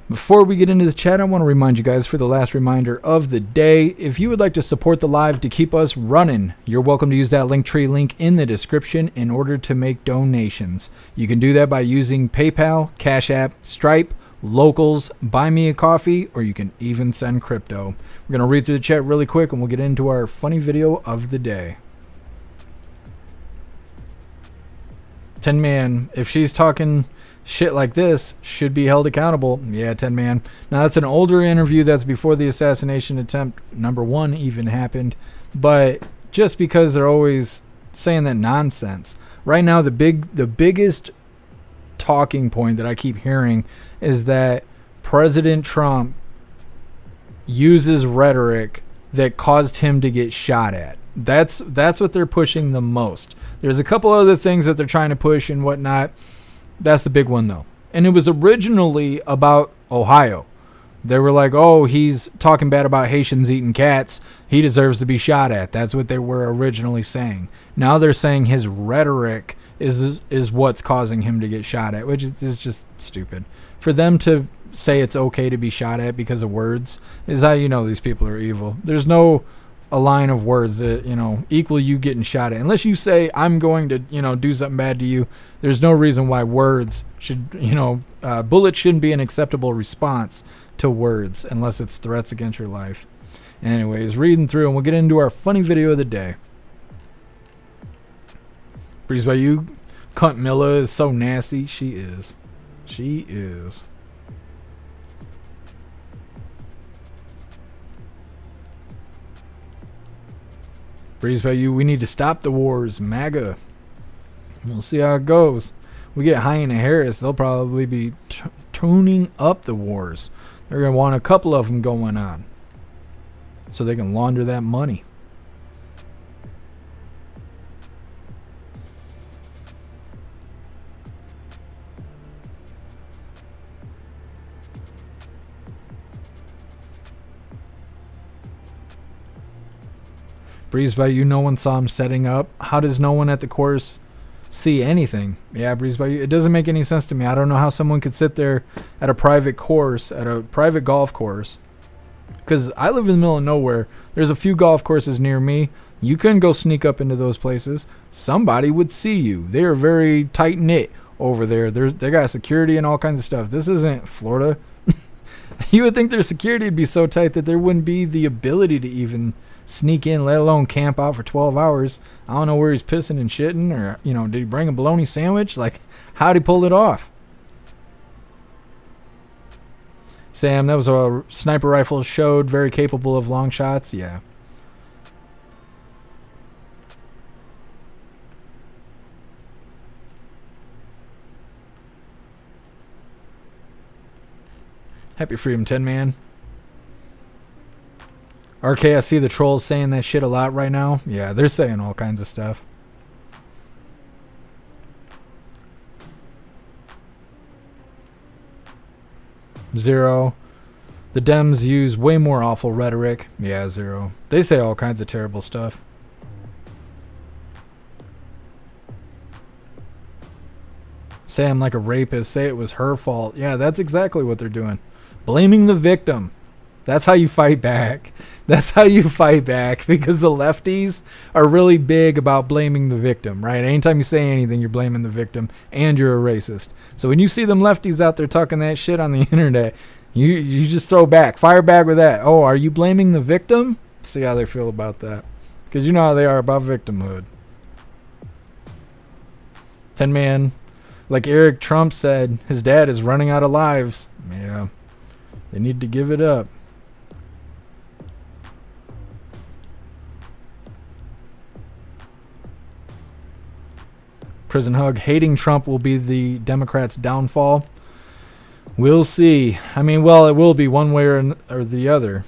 Before we get into the chat, I want to remind you guys for the last reminder of the day, if you would like to support the live to keep us running, you're welcome to use that Linktree link in the description in order to make donations. You can do that by using PayPal, Cash App, Stripe, Locals, Buy Me a Coffee, or you can even send crypto. We're going to read through the chat really quick, and we'll get into our funny video of the day. 10 Man, if she's talking shit like this, should be held accountable. Yeah, 10 Man. Now, that's an older interview. That's before the assassination attempt #1 even happened. But just because they're always saying that nonsense. Right now, the biggest talking point that I keep hearing is that President Trump uses rhetoric that caused him to get shot at. That's what they're pushing the most. There's a couple other things that they're trying to push and whatnot. That's the big one, though. And it was originally about Ohio. They were like, oh, he's talking bad about Haitians eating cats. He deserves to be shot at. That's what they were originally saying. Now they're saying his rhetoric is what's causing him to get shot at, which is just stupid. For them to say it's okay to be shot at because of words is how you know these people are evil. There's no a line of words that, you know, equal you getting shot at. Unless you say, I'm going to, you know, do something bad to you, there's no reason why words should, you know, bullets shouldn't be an acceptable response to words unless it's threats against your life. Anyways, reading through, and we'll get into our funny video of the day. Breeze by you. Cunt Milla is so nasty. She is. She is. Breeze by you. We need to stop the wars. MAGA. We'll see how it goes. We get Hyena Harris. They'll probably be tuning up the wars. They're going to want a couple of them going on so they can launder that money. Breeze by you, no one saw him setting up. How does no one at the course see anything? Yeah, Breeze by you. It doesn't make any sense to me. I don't know how someone could sit there at a private course, at a private golf course. Because I live in the middle of nowhere. There's a few golf courses near me. You couldn't go sneak up into those places. Somebody would see you. They are very tight-knit over there. They got security and all kinds of stuff. This isn't Florida. You would think their security would be so tight that there wouldn't be the ability to even sneak in, let alone camp out for 12 hours. I don't know where he's pissing and shitting, or, did he bring a bologna sandwich? Like, how'd he pull it off? Sam, that was a sniper rifle showed very capable of long shots. Yeah. Happy Freedom 10 man. RK, I see the trolls saying that shit a lot right now. Yeah, they're saying all kinds of stuff. Zero. The Dems use way more awful rhetoric. Yeah, Zero. They say all kinds of terrible stuff. Sam, like a rapist, say it was her fault. Yeah, that's exactly what they're doing. Blaming the victim. That's how you fight back. That's how you fight back, because the lefties are really big about blaming the victim, right? Anytime you say anything, you're blaming the victim, and you're a racist. So when you see them lefties out there talking that shit on the internet, you just throw back. Fire back with that. Oh, are you blaming the victim? See how they feel about that. Because you know how they are about victimhood. 10 man. Like Eric Trump said, his dad is running out of lives. Yeah. They need to give it up. Prison hug. Hating Trump will be the Democrats' downfall. We'll see. I mean, well, it will be one way or the other.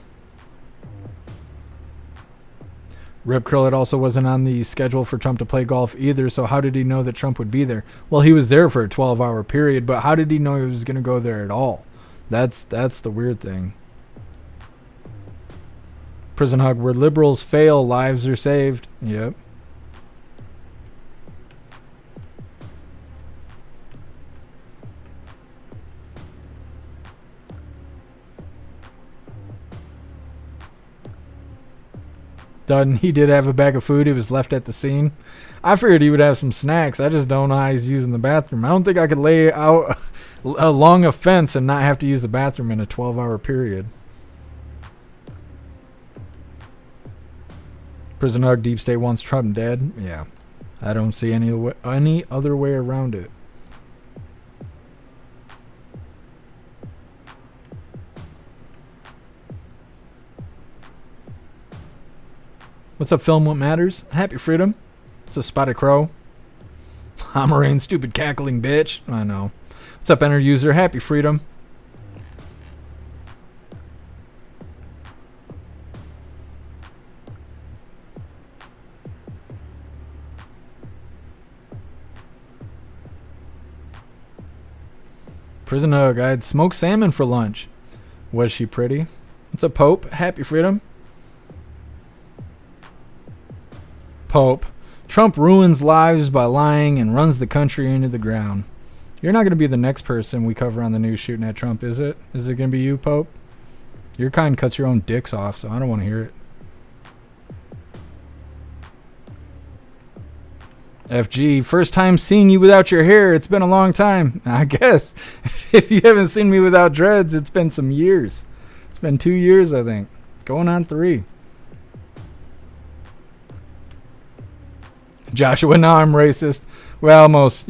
Rip Curl, it also wasn't on the schedule for Trump to play golf either, so how did he know that Trump would be there? Well, he was there for a 12-hour period, but how did he know he was going to go there at all? That's the weird thing. Prison hug. Where liberals fail, lives are saved. Yep. Dutton, he did have a bag of food. He was left at the scene. I figured he would have some snacks. I just don't know how he's using the bathroom. I don't think I could lay out along a fence and not have to use the bathroom in a 12-hour period. Prison hug. Deep State wants Trump dead. Yeah, I don't see any other way around it. What's up, Film What Matters? Happy Freedom. It's a Spotted Crow. Homerain, stupid cackling bitch. I know. What's up, Enter User? Happy Freedom. Prison hug. I had smoked salmon for lunch. Was she pretty? What's up, Pope? Happy Freedom. Pope. Trump ruins lives by lying and runs the country into the ground. You're not going to be the next person we cover on the news shooting at Trump, is it? Is it going to be you, Pope? Your kind cuts your own dicks off, so I don't want to hear it. FG, first time seeing you without your hair. It's been a long time. I guess. If you haven't seen me without dreads, it's been some years. It's been 2 years, I think. Going on 3. Joshua, now I'm racist. Well, most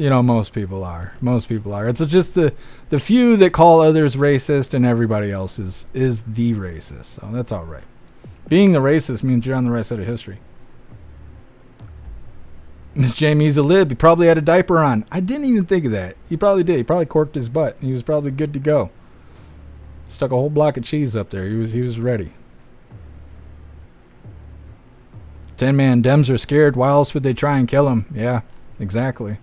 people are. Most people are. It's just the few that call others racist, and everybody else is the racist. So that's all right. Being the racist means you're on the right side of history. Miss Jamie's a lib. He probably had a diaper on. I didn't even think of that. He probably did. He probably corked his butt. He was probably good to go. Stuck a whole block of cheese up there. He was ready. 10 man, Dems are scared. Why else would they try and kill him? Yeah, exactly.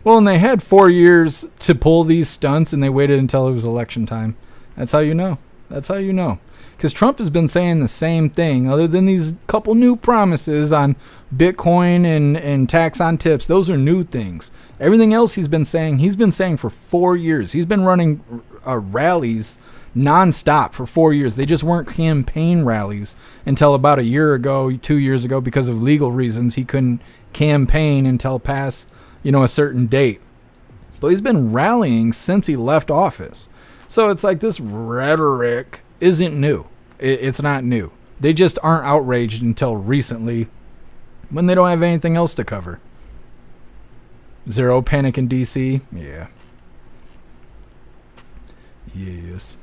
Well, and they had 4 years to pull these stunts, and they waited until it was election time. That's how you know. That's how you know. Because Trump has been saying the same thing, other than these couple new promises on Bitcoin and tax on tips. Those are new things. Everything else he's been saying for 4 years. He's been running rallies nonstop for 4 years. They just weren't campaign rallies until about a year ago, 2 years ago, because of legal reasons. He couldn't campaign until past, a certain date. But he's been rallying since he left office. So it's like this rhetoric isn't new. It's not new. They just aren't outraged until recently when they don't have anything else to cover. Zero panic in DC. Yeah. Yes.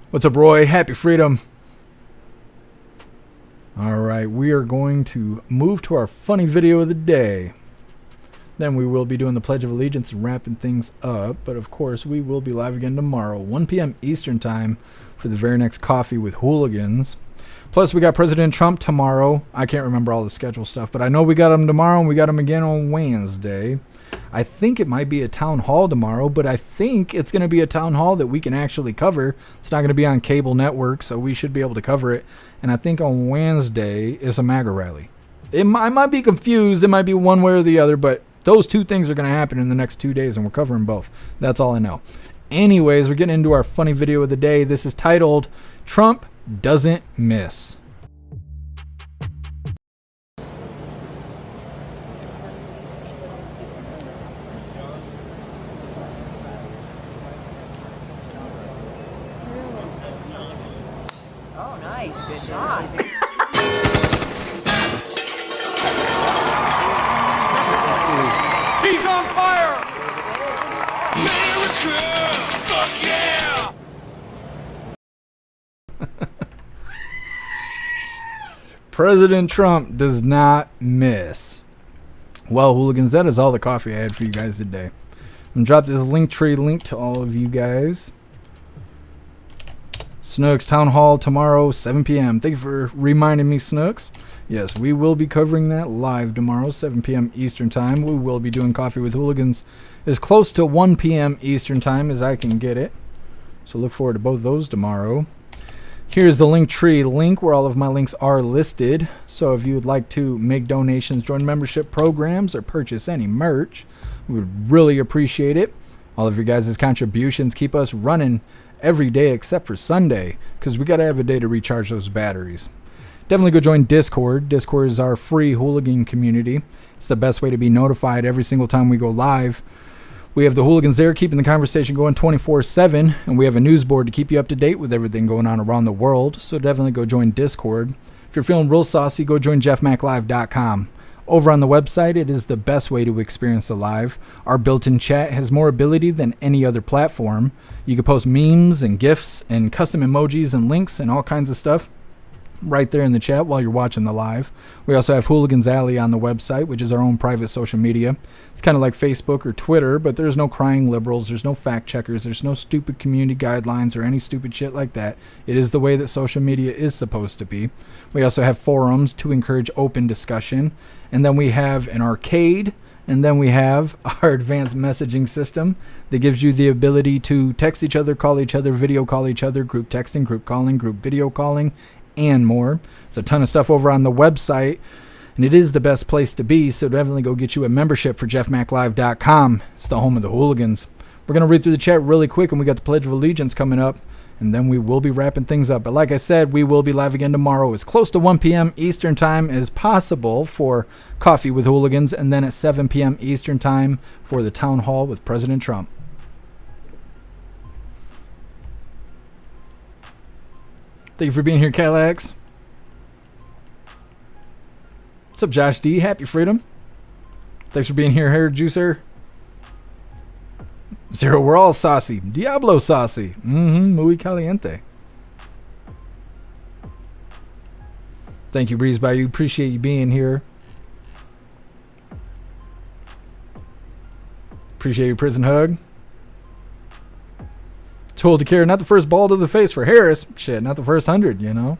What's up, Roy? Happy freedom. All right, we are going to move to our funny video of the day. Then we will be doing the Pledge of Allegiance and wrapping things up. But of course, we will be live again tomorrow, 1 p.m. Eastern Time, for the very next Coffee with Hooligans. Plus, we got President Trump tomorrow. I can't remember all the schedule stuff, but I know we got him tomorrow and we got him again on Wednesday. I think it might be a town hall tomorrow, but I think it's going to be a town hall that we can actually cover. It's not going to be on cable network, so we should be able to cover it. And I think on Wednesday is a MAGA rally. I might be confused. It might be one way or the other, but those two things are going to happen in the next 2 days, and we're covering both. That's all I know. Anyways, we're getting into our funny video of the day. This is titled, Trump Doesn't Miss. Oh, nice. Good shot. He's on fire! America! Fuck yeah! President Trump does not miss. Well, hooligans, that is all the coffee I had for you guys today. I'm going to drop this Linktree link to all of you guys. Snooks Town Hall tomorrow, 7 p.m. Thank you for reminding me, Snooks. Yes, we will be covering that live tomorrow, 7 p.m. Eastern Time. We will be doing Coffee with Hooligans as close to 1 p.m. Eastern Time as I can get it. So look forward to both those tomorrow. Here's the Linktree link where all of my links are listed. So if you would like to make donations, join membership programs, or purchase any merch, we would really appreciate it. All of your guys' contributions keep us running every day except for Sunday, because we got to have a day to recharge those batteries. Definitely go join Discord. Discord is our free hooligan community. It's the best way to be notified every single time we go live. We have the hooligans there keeping the conversation going 24/7, and we have a news board to keep you up to date with everything going on around the world, so definitely go join Discord. If you're feeling real saucy, go join jeffmaclive.com. Over on the website, it is the best way to experience the live. Our built-in chat has more ability than any other platform. You can post memes and GIFs and custom emojis and links and all kinds of stuff right there in the chat while you're watching the live. We also have Hooligans Alley on the website, which is our own private social media. It's kind of like Facebook or Twitter, but there's no crying liberals, there's no fact checkers, there's no stupid community guidelines or any stupid shit like that. It is the way that social media is supposed to be. We also have forums to encourage open discussion. And then we have an arcade, and then we have our advanced messaging system that gives you the ability to text each other, call each other, video call each other, group texting, group calling, group video calling, and more. There's a ton of stuff over on the website, and it is the best place to be, so definitely go get you a membership for jeffmaclive.com. It's the home of the hooligans. We're going to read through the chat really quick, and we got the Pledge of Allegiance coming up, and then we will be wrapping things up. But like I said, we will be live again tomorrow as close to 1 p.m. Eastern Time as possible for Coffee with Hooligans, and then at 7 p.m. Eastern Time for the Town Hall with President Trump. Thank you for being here, Calax. What's up, Josh D? Happy freedom. Thanks for being here, Hair Juicer. Zero, we're all saucy. Diablo saucy. Muy caliente. Thank you, Breeze Bayou. Appreciate you being here. Appreciate your prison hug. Told to care, not the first ball to the face for Harris. Shit, not the first 100, you know.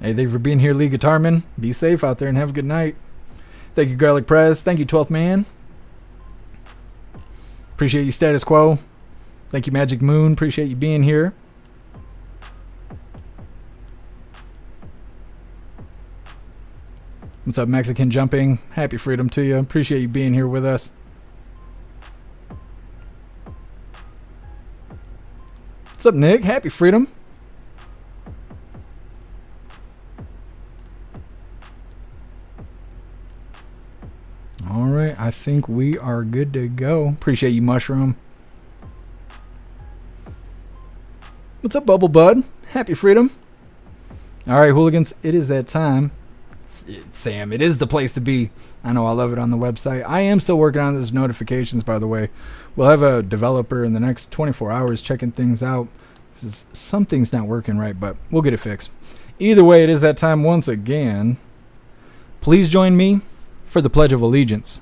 Hey, thank you for being here, Lee Guitarman. Be safe out there and have a good night. Thank you, Garlic Press. Thank you, 12th Man. Appreciate you, Status Quo. Thank you, Magic Moon. Appreciate you being here. What's up, Mexican Jumping? Happy freedom to you. Appreciate you being here with us. What's up, Nick? Happy freedom. All right, I think we are good to go. Appreciate you, Mushroom. What's up, Bubble Bud? Happy freedom. All right, hooligans, it is that time. Sam, it is the place to be. I know, I love it on the website. I am still working on those notifications, by the way. We'll have a developer in the next 24 hours checking things out. Something's not working right, but we'll get it fixed. Either way, it is that time once again. Please join me for the Pledge of Allegiance.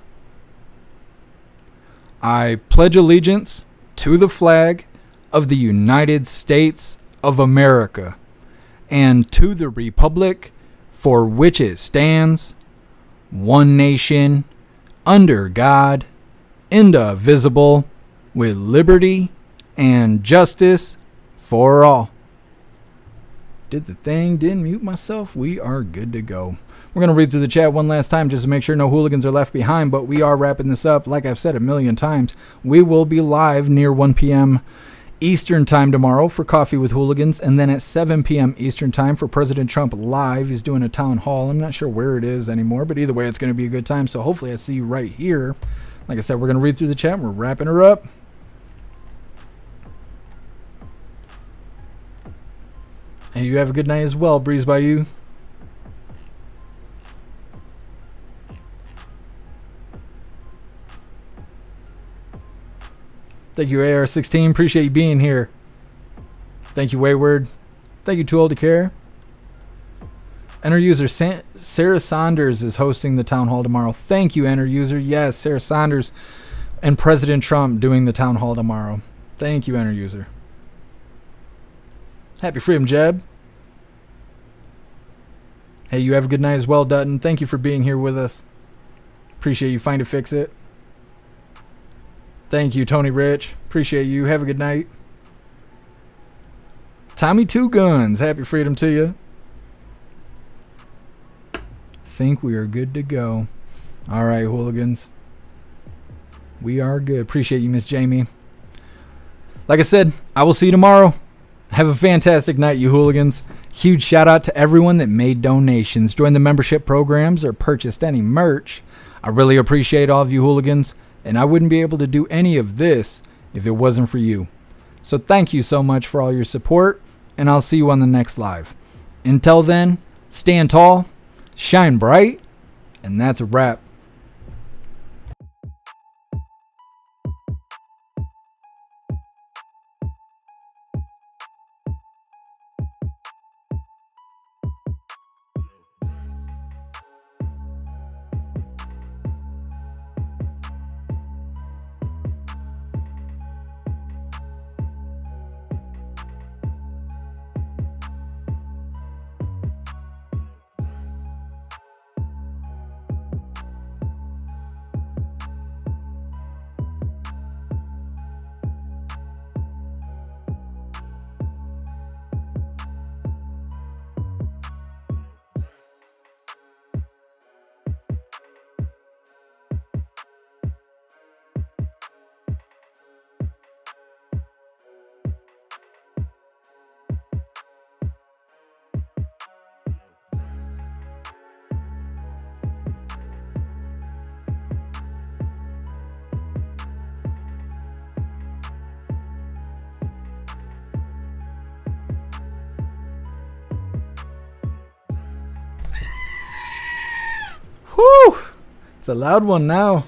I pledge allegiance to the flag of the United States of America and to the republic for which it stands, one nation, under God, indivisible, with liberty and justice for all. Did the thing, didn't mute myself. We are good to go. We're going to read through the chat one last time just to make sure no hooligans are left behind, but we are wrapping this up. Like I've said a million times, we will be live near 1 p.m. Eastern time tomorrow for Coffee with Hooligans, and then at 7 p.m. Eastern time for President Trump live. He's doing a town hall. I'm not sure where it is anymore, but either way, it's going to be a good time, so hopefully I see you right here. Like I said, we're going to read through the chat. We're wrapping her up. And you have a good night as well, Breeze by you. Thank you, AR16. Appreciate you being here. Thank you, Wayward. Thank you, Too Old to Care. Enter user Sarah Saunders is hosting the town hall tomorrow. Thank you, enter user. Yes, Sarah Saunders and President Trump doing the town hall tomorrow. Thank you, enter user. Happy Freedom, Jeb. Hey, you have a good night as well, Dutton. Thank you for being here with us. Appreciate you. Find it, fix it. Thank you, Tony Rich. Appreciate you. Have a good night. Tommy Two Guns. Happy freedom to you. Think we are good to go. All right, hooligans. We are good. Appreciate you, Miss Jamie. Like I said, I will see you tomorrow. Have a fantastic night, you hooligans. Huge shout out to everyone that made donations, joined the membership programs, or purchased any merch. I really appreciate all of you hooligans. And I wouldn't be able to do any of this if it wasn't for you. So thank you so much for all your support, and I'll see you on the next live. Until then, stand tall, shine bright, and that's a wrap. Whew! It's a loud one now.